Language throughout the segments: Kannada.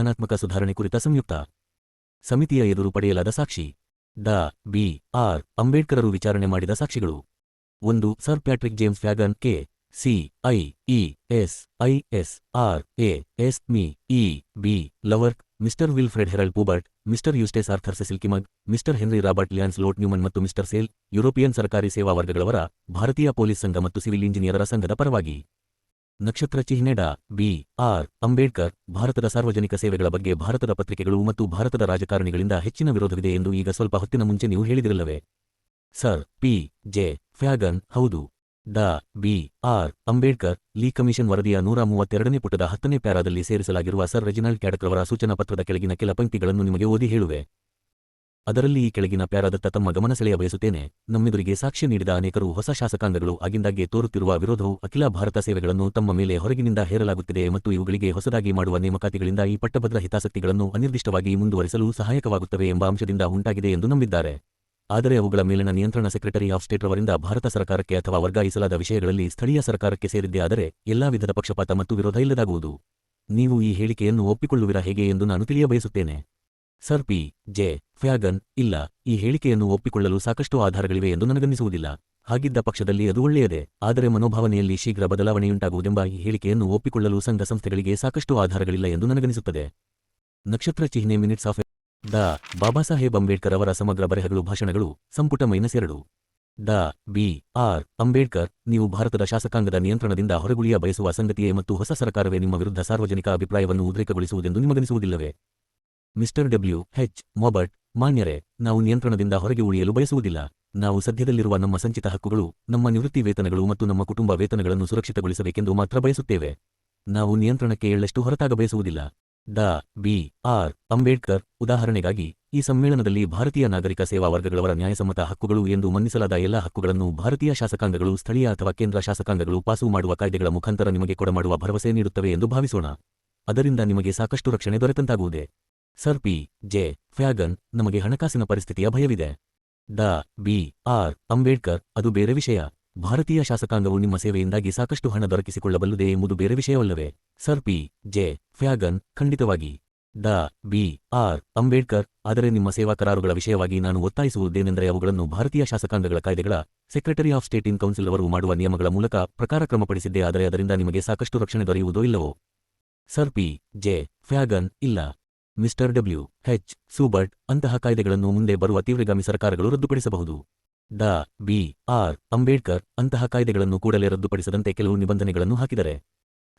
ಸಂವಿಧಾನಾತ್ಮಕ ಸುಧಾರಣೆ ಕುರಿತ ಸಂಯುಕ್ತ ಸಮಿತಿಯ ಎದುರು ಪಡೆಯಲಾದ ಸಾಕ್ಷಿ ಡಾ ಬಿ. ಆರ್. ಅಂಬೇಡ್ಕರರು ವಿಚಾರಣೆ ಮಾಡಿದ ಸಾಕ್ಷಿಗಳು 1. Sir Patrick James Fagan K. C. I. E. S. I. S. R. A. S. Mr. E. B. Lavark, Mister Wilfred Herald Poobert, Mister Eustace Arthur Cecil Kimag, Mister Henry Robert Lyons Lote Newman ಮತ್ತು ಮಿಸ್ಟರ್ ಸೇಲ್, ಯುರೋಪಿಯನ್ ಸರ್ಕಾರಿ ಸೇವಾ ವರ್ಗಗಳವರ, ಭಾರತೀಯ ಪೊಲೀಸ್ ಸಂಘ ಮತ್ತು ಸಿವಿಲ್ ಇಂಜಿನಿಯರರ ಸಂಘದ ಪರವಾಗಿ. ನಕ್ಷತ್ರ ಚಿಹ್ನೆ ಡಾ ಬಿ. ಆರ್. ಅಂಬೇಡ್ಕರ್. ಭಾರತದ ಸಾರ್ವಜನಿಕ ಸೇವೆಗಳ ಬಗ್ಗೆ ಭಾರತದ ಪತ್ರಿಕೆಗಳು ಮತ್ತು ಭಾರತದ ರಾಜಕಾರಣಿಗಳಿಂದ ಹೆಚ್ಚಿನ ವಿರೋಧವಿದೆ ಎಂದು ಈಗ ಸ್ವಲ್ಪ ಹೊತ್ತಿನ ಮುಂಚೆ ನೀವು ಹೇಳಿದಿರಲ್ಲವೇ? Sir P. ಜೆ. ಫ್ಯಾಗನ್. ಹೌದು. ಡಾ B. R. Ambedkar. Lee Commission ವರದಿಯ 132ನೇ ಪುಟದ 10ನೇ ಪ್ಯಾರಾದಲ್ಲಿ ಸೇರಿಸಲಾಗಿರುವ ಸರ್ ರೆಜಿನಾಲ್ಡ್ ಕ್ಯಾಡಕ್ರವರ ಸೂಚನಾ ಪತ್ರದ ಕೆಳಗಿನ ಕೆಲ ಪಂಕ್ತಿಗಳನ್ನು ನಿಮಗೆ ಓದಿ ಹೇಳುವೆ. ಅದರಲ್ಲಿ ಈ ಕೆಳಗಿನ ಪ್ಯಾರಾದತ್ತ ತಮ್ಮ ಗಮನ ಸೆಳೆಯ ಬಯಸುತ್ತೇನೆ. ನಮ್ಮೆದುರಿಗೆ ಸಾಕ್ಷ್ಯ ನೀಡಿದ ಅನೇಕರು ಹೊಸ ಶಾಸಕಾಂಗಗಳು ಆಗಿಂದಾಗ್ಗೆ ತೋರುತ್ತಿರುವ ವಿರೋಧವು ಅಖಿಲ ಭಾರತ ಸೇವೆಗಳನ್ನು ತಮ್ಮ ಮೇಲೆ ಹೊರಗಿನಿಂದ ಹೇರಲಾಗುತ್ತಿದೆ ಮತ್ತು ಇವುಗಳಿಗೆ ಹೊಸದಾಗಿ ಮಾಡುವ ನೇಮಕಾತಿಗಳಿಂದ ಈ ಪಟ್ಟಭದ್ರ ಹಿತಾಸಕ್ತಿಗಳನ್ನು ಅನಿರ್ದಿಷ್ಟವಾಗಿ ಮುಂದುವರಿಸಲು ಸಹಾಯಕವಾಗುತ್ತವೆ ಎಂಬ ಅಂಶದಿಂದ ಉಂಟಾಗಿದೆ ಎಂದು ನಂಬಿದ್ದಾರೆ. ಆದರೆ ಅವುಗಳ ಮೇಲಿನ ನಿಯಂತ್ರಣ ಸೆಕ್ರೆಟರಿ ಆಫ್ ಸ್ಟೇಟ್ ರವರಿಂದ ಭಾರತ ಸರ್ಕಾರಕ್ಕೆ ಅಥವಾ ವರ್ಗಾಯಿಸಲಾದ ವಿಷಯಗಳಲ್ಲಿ ಸ್ಥಳೀಯ ಸರ್ಕಾರಕ್ಕೆ ಸೇರಿದ್ದೇ ಆದರೆ ಎಲ್ಲಾ ವಿಧದ ಪಕ್ಷಪಾತ ಮತ್ತು ವಿರೋಧ ಇಲ್ಲದಾಗುವುದು. ನೀವು ಈ ಹೇಳಿಕೆಯನ್ನು ಒಪ್ಪಿಕೊಳ್ಳುವಿರಾ ಹೇಗೆ ಎಂದು ನಾನು ತಿಳಿಯಬಯಸುತ್ತೇನೆ. Sir P. ಜೆ. ಫ್ಯಾಗನ್. ಇಲ್ಲ, ಈ ಹೇಳಿಕೆಯನ್ನು ಒಪ್ಪಿಕೊಳ್ಳಲು ಸಾಕಷ್ಟು ಆಧಾರಗಳಿವೆ ಎಂದು ನನಗನ್ನಿಸುವುದಿಲ್ಲ. ಹಾಗಿದ್ದ ಪಕ್ಷದಲ್ಲಿ ಅದು ಒಳ್ಳೆಯದೇ. ಆದರೆ ಮನೋಭಾವನೆಯಲ್ಲಿ ಶೀಘ್ರ ಬದಲಾವಣೆಯುಂಟಾಗುವುದೆಂಬ ಈ ಹೇಳಿಕೆಯನ್ನು ಒಪ್ಪಿಕೊಳ್ಳಲು ಸಂಘ ಸಂಸ್ಥೆಗಳಿಗೆ ಸಾಕಷ್ಟು ಆಧಾರಗಳಿಲ್ಲ ಎಂದು ನನಗನ್ನಿಸುತ್ತದೆ. ನಕ್ಷತ್ರ ಚಿಹ್ನೆ ಮಿನಿಟ್ಸ್ ಆಫ್ ಡಾ ಬಾಬಾಸಾಹೇಬ್ ಅಂಬೇಡ್ಕರ್ ಅವರ ಸಮಗ್ರ ಬರೆಹಗಳು ಭಾಷಣಗಳು ಸಂಪುಟ -2. ಡಾ ಬಿ. ಆರ್. ಅಂಬೇಡ್ಕರ್. ನೀವು ಭಾರತದ ಶಾಸಕಾಂಗದ ನಿಯಂತ್ರಣದಿಂದ ಹೊರಗುಳಿಯ ಬಯಸುವ ಸಂಗತಿಯೇ ಮತ್ತು ಹೊಸ ಸರ್ಕಾರವೇ ನಿಮ್ಮ ವಿರುದ್ಧ ಸಾರ್ವಜನಿಕ ಅಭಿಪ್ರಾಯವನ್ನು ಉದ್ರೇಕಗೊಳಿಸುವುದೆಂದು ನಿಮಗನಿಸುವುದಿಲ್ಲವೇ? Mister W. ಎಚ್. ಮೊಬರ್ಟ್. ಮಾನ್ಯರೇ, ನಾವು ನಿಯಂತ್ರಣದಿಂದ ಹೊರಗೆ ಉಳಿಯಲು ಬಯಸುವುದಿಲ್ಲ. ನಾವು ಸದ್ಯದಲ್ಲಿರುವ ನಮ್ಮ ಸಂಚಿತ ಹಕ್ಕುಗಳು, ನಮ್ಮ ನಿವೃತ್ತಿ ವೇತನಗಳು ಮತ್ತು ನಮ್ಮ ಕುಟುಂಬ ವೇತನಗಳನ್ನು ಸುರಕ್ಷಿತಗೊಳಿಸಬೇಕೆಂದು ಮಾತ್ರ ಬಯಸುತ್ತೇವೆ. ನಾವು ನಿಯಂತ್ರಣಕ್ಕೆ ಎಳ್ಳಷ್ಟು ಹೊರತಾಗ ಬಯಸುವುದಿಲ್ಲ. ಡಾ ಬಿ. ಆರ್. ಅಂಬೇಡ್ಕರ್. ಉದಾಹರಣೆಗಾಗಿ, ಈ ಸಮ್ಮೇಳನದಲ್ಲಿ ಭಾರತೀಯ ನಾಗರಿಕ ಸೇವಾ ವರ್ಗಗಳವರ ನ್ಯಾಯಸಮ್ಮತ ಹಕ್ಕುಗಳು ಎಂದು ಮನ್ನಿಸಲಾದ ಎಲ್ಲ ಹಕ್ಕುಗಳನ್ನು ಭಾರತೀಯ ಶಾಸಕಾಂಗಗಳು ಸ್ಥಳೀಯ ಅಥವಾ ಕೇಂದ್ರ ಶಾಸಕಾಂಗಗಳು ಪಾಸು ಮಾಡುವ ಕಾಯ್ದೆಗಳ ಮುಖಾಂತರ ನಿಮಗೆ ಕೊಡಮಾಡುವ ಭರವಸೆ ನೀಡುತ್ತವೆ ಎಂದು ಭಾವಿಸೋಣ. ಅದರಿಂದ ನಿಮಗೆ ಸಾಕಷ್ಟು ರಕ್ಷಣೆ ದೊರೆತಂತಾಗುವುದೇ? Sir P. ಜೆ. ಫ್ಯಾಗನ್. ನಮಗೆ ಹಣಕಾಸಿನ ಪರಿಸ್ಥಿತಿಯ ಭಯವಿದೆ. ಡಾ ಬಿ. ಆರ್. ಅಂಬೇಡ್ಕರ್. ಅದು ಬೇರೆ ವಿಷಯ. ಭಾರತೀಯ ಶಾಸಕಾಂಗವು ನಿಮ್ಮ ಸೇವೆಯಿಂದಾಗಿ ಸಾಕಷ್ಟು ಹಣ ದೊರಕಿಸಿಕೊಳ್ಳಬಲ್ಲುದೇ ಎಂಬುದು ಬೇರೆ ವಿಷಯವಲ್ಲವೇ? Sir P. ಜೆ. ಫ್ಯಾಗನ್. ಖಂಡಿತವಾಗಿ. Dr B. ಆರ್. ಅಂಬೇಡ್ಕರ್. ಆದರೆ ನಿಮ್ಮ ಸೇವಾ ಕರಾರುಗಳ ವಿಷಯವಾಗಿ ನಾನು ಒತ್ತಾಯಿಸುವುದೇನೆಂದರೆ ಅವುಗಳನ್ನು ಭಾರತೀಯ ಶಾಸಕಾಂಗಗಳ ಕಾಯ್ದೆಗಳ secretary of state in council ಅವರು ಮಾಡುವ ನಿಯಮಗಳ ಮೂಲಕ ಪ್ರಕಾರ ಕ್ರಮಪಡಿಸಿದ್ದೇ ಆದರೆ ಅದರಿಂದ ನಿಮಗೆ ಸಾಕಷ್ಟು ರಕ್ಷಣೆ ದೊರೆಯುವುದೋ ಇಲ್ಲವೋ? Sir P. ಜೆ. ಫ್ಯಾಗನ್. ಇಲ್ಲ. Mister W. ಎಚ್. ಸೂಬರ್ಟ್. ಅಂತಹ ಕಾಯ್ದೆಗಳನ್ನು ಮುಂದೆ ಬರುವ ತೀವ್ರಗಾಮಿ ಸರ್ಕಾರಗಳು ರದ್ದುಪಡಿಸಬಹುದು. ಡಾ ಬಿ. ಆರ್. ಅಂಬೇಡ್ಕರ್. ಅಂತಹ ಕಾಯ್ದೆಗಳನ್ನು ಕೂಡಲೇ ರದ್ದುಪಡಿಸದಂತೆ ಕೆಲವು ನಿಬಂಧನೆಗಳನ್ನು ಹಾಕಿದರೆ?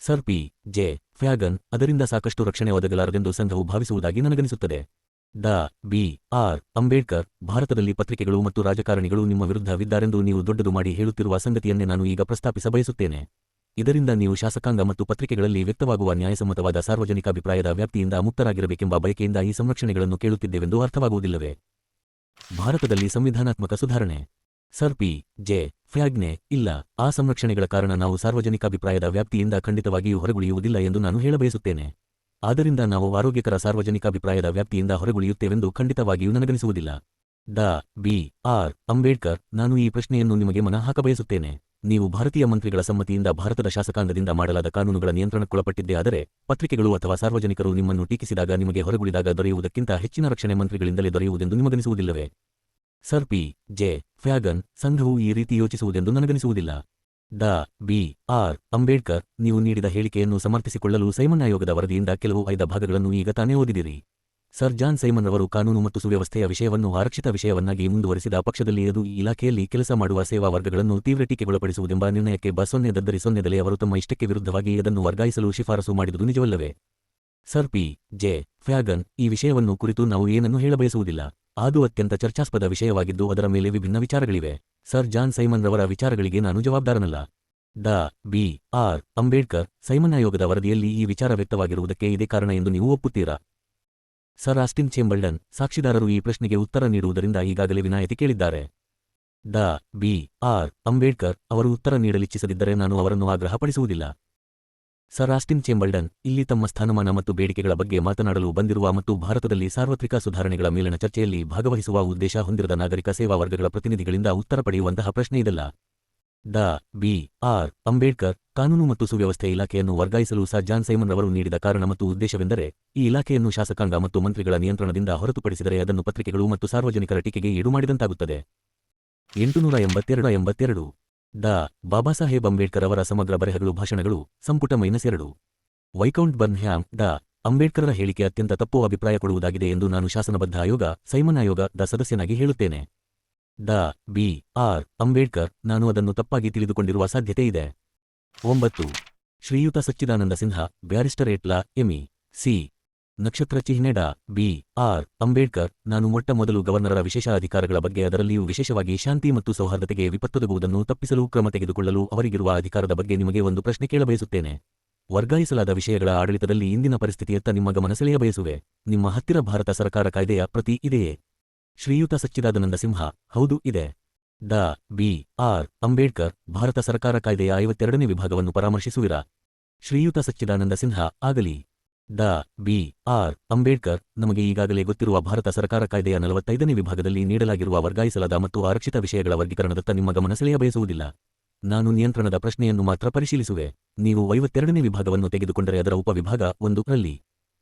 Sir P. ಜೆ. ಫ್ಯಾಗನ್. ಅದರಿಂದ ಸಾಕಷ್ಟು ರಕ್ಷಣೆ ಒದಗಲಾರದೆಂದು ಸಂಘವು ಭಾವಿಸುವುದಾಗಿ ನನಗನಿಸುತ್ತದೆ. ಡಾ ಬಿ. ಆರ್. ಅಂಬೇಡ್ಕರ್. ಭಾರತದಲ್ಲಿ ಪತ್ರಿಕೆಗಳು ಮತ್ತು ರಾಜಕಾರಣಿಗಳು ನಿಮ್ಮ ವಿರುದ್ಧವಿದ್ದಾರೆಂದು ನೀವು ದೊಡ್ಡದು ಮಾಡಿ ಹೇಳುತ್ತಿರುವ ಸಂಗತಿಯನ್ನೇ ನಾನು ಈಗ ಪ್ರಸ್ತಾಪಿಸ ಬಯಸುತ್ತೇನೆ. ಇದರಿಂದ ನೀವು ಶಾಸಕಾಂಗ ಮತ್ತು ಪತ್ರಿಕೆಗಳಲ್ಲಿ ವ್ಯಕ್ತವಾಗುವ ನ್ಯಾಯಸಮ್ಮತವಾದ ಸಾರ್ವಜನಿಕ ಅಭಿಪ್ರಾಯದ ವ್ಯಾಪ್ತಿಯಿಂದ ಮುಕ್ತರಾಗಿರಬೇಕೆಂಬ ಬಯಕೆಯಿಂದ ಈ ಸಂರಕ್ಷಣೆಗಳನ್ನು ಕೇಳುತ್ತಿದ್ದೇವೆಂದು ಅರ್ಥವಾಗುವುದಿಲ್ಲವೇ? ಭಾರತದಲ್ಲಿ ಸಂವಿಧಾನಾತ್ಮಕ ಸುಧಾರಣೆ. Sir P. ಜೆ. ಫ್ಯಾಗ್ನೆ. ಇಲ್ಲ, ಆ ಸಂರಕ್ಷಣೆಗಳ ಕಾರಣ ನಾವು ಸಾರ್ವಜನಿಕಾಭಿಪ್ರಾಯದ ವ್ಯಾಪ್ತಿಯಿಂದ ಖಂಡಿತವಾಗಿಯೂ ಹೊರಗುಳಿಯುವುದಿಲ್ಲ ಎಂದು ನಾನು ಹೇಳಬಯಸುತ್ತೇನೆ. ಆದ್ದರಿಂದ ನಾವು ಆರೋಗ್ಯಕರ ಸಾರ್ವಜನಿಕಾಭಿಪ್ರಾಯದ ವ್ಯಾಪ್ತಿಯಿಂದ ಹೊರಗುಳಿಯುತ್ತೇವೆಂದು ಖಂಡಿತವಾಗಿಯೂ ನನಗನಿಸುವುದಿಲ್ಲ. ಡಾ ಬಿ. ಆರ್. ಅಂಬೇಡ್ಕರ್. ನಾನು ಈ ಪ್ರಶ್ನೆಯನ್ನು ನಿಮಗೆ ಮನ ಹಾಕಬಯಸುತ್ತೇನೆ. ನೀವು ಭಾರತೀಯ ಮಂತ್ರಿಗಳ ಸಮ್ಮತಿಯಿಂದ ಭಾರತದ ಶಾಸಕಾಂಗದಿಂದ ಮಾಡಲಾದ ಕಾನೂನುಗಳ ನಿಯಂತ್ರಣಕ್ಕೊಳಪಟ್ಟಿದ್ದೇ ಆದರೆ ಪತ್ರಿಕೆಗಳು ಅಥವಾ ಸಾರ್ವಜನಿಕರು ನಿಮ್ಮನ್ನು ಟೀಕಿಸಿದಾಗ ನಿಮಗೆ ಹೊರಗುಳಿದಾಗ ದೊರೆಯುವುದಕ್ಕಿಂತ ಹೆಚ್ಚಿನ ರಕ್ಷಣೆ ಮಂತ್ರಿಗಳಿಂದಲೇ ದೊರೆಯುವುದೆಂದು ನಿಮಗನಿಸುವುದಿಲ್ಲವೇ? Sir P. ಜೆ. ಫ್ಯಾಗನ್. ಸಂಘವು ಈ ರೀತಿ ಯೋಚಿಸುವುದೆಂದು ನನಗನಿಸುವುದಿಲ್ಲ. ಡಾ ಬಿ. ಆರ್. ಅಂಬೇಡ್ಕರ್. ನೀವು ನೀಡಿದ ಹೇಳಿಕೆಯನ್ನು ಸಮರ್ಥಿಸಿಕೊಳ್ಳಲು ಸೈಮನ್ ಆಯೋಗದ ವರದಿಯಿಂದ ಕೆಲವು ಆಯ್ದ ಭಾಗಗಳನ್ನು ಈಗ ತಾನೇ ಓದಿದಿರಿ. ಸರ್ ಜಾನ್ ಸೈಮನ್ ರವರು ಕಾನೂನು ಮತ್ತು ಸುವ್ಯವಸ್ಥೆಯ ವಿಷಯವನ್ನು ಆರಕ್ಷಿತ ವಿಷಯವನ್ನಾಗಿ ಮುಂದುವರೆಸಿದ ಪಕ್ಷದಲ್ಲಿ ಅದು ಈ ಇಲಾಖೆಯಲ್ಲಿ ಕೆಲಸ ಮಾಡುವ ಸೇವಾ ವರ್ಗಗಳನ್ನು ತೀವ್ರ ಟೀಕೆಗೊಳಪಡಿಸುವುದೆಂಬ ನಿರ್ಣಯಕ್ಕೆ ಬ0 ಅವರು ತಮ್ಮ ಇಷ್ಟಕ್ಕೆ ವಿರುದ್ಧವಾಗಿ ಅದನ್ನು ವರ್ಗಾಯಿಸಲು ಶಿಫಾರಸು ಮಾಡಿದುದು ನಿಜವಲ್ಲವೇ? Sir P. ಜೆ. ಫ್ಯಾಗನ್. ಈ ವಿಷಯವನ್ನು ಕುರಿತು ನಾವು ಏನನ್ನೂ ಹೇಳಬಯಸುವುದಿಲ್ಲ. ಅದು ಅತ್ಯಂತ ಚರ್ಚಾಸ್ಪದ ವಿಷಯವಾಗಿದ್ದು ಅದರ ಮೇಲೆ ವಿಭಿನ್ನ ವಿಚಾರಗಳಿವೆ. ಸರ್ ಜಾನ್ ಸೈಮನ್ ರವರ ವಿಚಾರಗಳಿಗೆ ನಾನು ಜವಾಬ್ದಾರನಲ್ಲ. ಡಾ ಬಿ. ಆರ್. ಅಂಬೇಡ್ಕರ್. ಸೈಮನ್ ಆಯೋಗದ ವರದಿಯಲ್ಲಿ ಈ ವಿಚಾರ ವ್ಯಕ್ತವಾಗಿರುವುದಕ್ಕೆ ಇದೇ ಕಾರಣ ಎಂದು ನೀವು ಒಪ್ಪುತ್ತೀರಾ? Sir Austin ಚೇಂಬರ್ಲನ್. ಸಾಕ್ಷಿದಾರರು ಈ ಪ್ರಶ್ನೆಗೆ ಉತ್ತರ ನೀಡುವುದರಿಂದ ಈಗಾಗಲೇ ವಿನಾಯಿತಿ ಕೇಳಿದ್ದಾರೆ. ಡಾ ಬಿ. ಆರ್. ಅಂಬೇಡ್ಕರ್. ಅವರು ಉತ್ತರ ನೀಡಲಿಚ್ಛಿಸದಿದ್ದರೆ ನಾನು ಅವರನ್ನು ಆಗ್ರಹಪಡಿಸುವುದಿಲ್ಲ. Sir Austin ಚೇಂಬರ್ಲನ್. ಇಲ್ಲಿ ತಮ್ಮ ಸ್ಥಾನಮಾನ ಮತ್ತು ಬೇಡಿಕೆಗಳ ಬಗ್ಗೆ ಮಾತನಾಡಲು ಬಂದಿರುವ ಮತ್ತು ಭಾರತದಲ್ಲಿ ಸಾರ್ವತ್ರಿಕ ಸುಧಾರಣೆಗಳ ಮೇಲಿನ ಚರ್ಚೆಯಲ್ಲಿ ಭಾಗವಹಿಸುವ ಉದ್ದೇಶ ಹೊಂದಿರದ ನಾಗರಿಕ ಸೇವಾ ವರ್ಗಗಳ ಪ್ರತಿನಿಧಿಗಳಿಂದ ಉತ್ತರ ಪಡೆಯುವಂತಹ ಪ್ರಶ್ನೆ ಇದಲ್ಲ. ಡಾ ಬಿ. ಆರ್. ಅಂಬೇಡ್ಕರ್ ಕಾನೂನು ಮತ್ತು ಸುವ್ಯವಸ್ಥೆ ಇಲಾಖೆಯನ್ನು ವರ್ಗಾಯಿಸಲು ಸರ್ ಜಾನ್ ಸೈಮನ್ ರವರು ನೀಡಿದ ಕಾರಣ ಮತ್ತು ಉದ್ದೇಶವೆಂದರೆ ಈ ಇಲಾಖೆಯನ್ನು ಶಾಸಕಾಂಗ ಮತ್ತು ಮಂತ್ರಿಗಳ ನಿಯಂತ್ರಣದಿಂದ ಹೊರತುಪಡಿಸಿದರೆ ಅದನ್ನು ಪತ್ರಿಕೆಗಳು ಮತ್ತು ಸಾರ್ವಜನಿಕರ ಟೀಕೆಗೆ ಈಡುಮಾಡಿದಂತಾಗುತ್ತದೆ. 882 ಡಾ. ಬಾಬಾಸಾಹೇಬ್ ಅಂಬೇಡ್ಕರ್ ಅವರ ಸಮಗ್ರ ಬರೆಹಗಳು ಭಾಷಣಗಳು ಸಂಪುಟ -2 ವೈಕೌಂಟ್ ಬರ್ನ್ಹ್ಯಾಮ್ ಡಾ. ಅಂಬೇಡ್ಕರರ ಹೇಳಿಕೆ ಅತ್ಯಂತ ತಪ್ಪು ಅಭಿಪ್ರಾಯ ಕೊಡುವುದಾಗಿದೆ ಎಂದು ನಾನು ಶಾಸನಬದ್ಧ ಆಯೋಗ ಸೈಮನ್ ಆಯೋಗದ ಸದಸ್ಯನಾಗಿ ಹೇಳುತ್ತೇನೆ. ಡಾ. ಬಿ. ಆರ್. ಅಂಬೇಡ್ಕರ್ ನಾನು ಅದನ್ನು ತಪ್ಪಾಗಿ ತಿಳಿದುಕೊಂಡಿರುವ ಸಾಧ್ಯತೆ ಇದೆ. 9 ಶ್ರೀಯುತ ಸಚ್ಚಿದಾನಂದ ಸಿನ್ಹಾ ಬ್ಯಾರಿಸ್ಟರ್ ಎಟ್ಲಾ ಎಮಿ ಸಿ ನಕ್ಷತ್ರ ಚಿಹ್ನೆ ಡಾ. ಬಿ. ಆರ್. ಅಂಬೇಡ್ಕರ್ ನಾನು ಮೊಟ್ಟಮೊದಲು ಗವರ್ನರರ ವಿಶೇಷ ಅಧಿಕಾರಗಳ ಬಗ್ಗೆ ಅದರಲ್ಲಿಯೂ ವಿಶೇಷವಾಗಿ ಶಾಂತಿ ಮತ್ತು ಸೌಹಾರ್ದತೆಗೆ ವಿಪತ್ತೊದಗುವುದನ್ನು ತಪ್ಪಿಸಲು ಕ್ರಮ ತೆಗೆದುಕೊಳ್ಳಲು ಅವರಿಗಿರುವ ಅಧಿಕಾರದ ಬಗ್ಗೆ ನಿಮಗೆ ಒಂದು ಪ್ರಶ್ನೆ ಕೇಳಬಯಸುತ್ತೇನೆ. ವರ್ಗಾಯಿಸಲಾದ ವಿಷಯಗಳ ಆಡಳಿತದಲ್ಲಿ ಇಂದಿನ ಪರಿಸ್ಥಿತಿಯತ್ತ ನಿಮ್ಮ ಗಮನ ಸೆಳೆಯಬಯಸುವೆ. ನಿಮ್ಮ ಹತ್ತಿರ ಭಾರತ ಸರ್ಕಾರ ಕಾಯ್ದೆಯ ಪ್ರತಿ ಇದೆಯೇ? ಶ್ರೀಯುತ ಸಚ್ಚಿದಾನಂದ ಸಿನ್ಹಾ ಹೌದು ಇದೆ. ಡಾ. ಬಿ. ಆರ್. ಅಂಬೇಡ್ಕರ್ ಭಾರತ ಸರ್ಕಾರ ಕಾಯ್ದೆಯ 52ನೇ ವಿಭಾಗವನ್ನು ಪರಾಮರ್ಶಿಸುವಿರಾ? ಶ್ರೀಯುತ ಸಚ್ಚಿದಾನಂದ ಸಿನ್ಹಾ ಆಗಲಿ. ಡಾ. ಬಿ. ಆರ್. ಅಂಬೇಡ್ಕರ್ ನಮಗೆ ಈಗಾಗಲೇ ಗೊತ್ತಿರುವ ಭಾರತ ಸರ್ಕಾರ ಕಾಯ್ದೆಯ 45ನೇ ವಿಭಾಗದಲ್ಲಿ ನೀಡಲಾಗಿರುವ ವರ್ಗಾಯಿಸಲಾದ ಮತ್ತು ಆರಕ್ಷಿತ ವಿಷಯಗಳ ವರ್ಗೀಕರಣದತ್ತ ನಿಮ್ಮ ಗಮನ ಸೆಳೆಯಬಯಸುವುದಿಲ್ಲ. ನಾನು ನಿಯಂತ್ರಣದ ಪ್ರಶ್ನೆಯನ್ನು ಮಾತ್ರ ಪರಿಶೀಲಿಸುವೆ. ನೀವು 52ನೇ ವಿಭಾಗವನ್ನು ತೆಗೆದುಕೊಂಡರೆ ಅದರ ಉಪವಿಭಾಗ 1 ರಲ್ಲಿ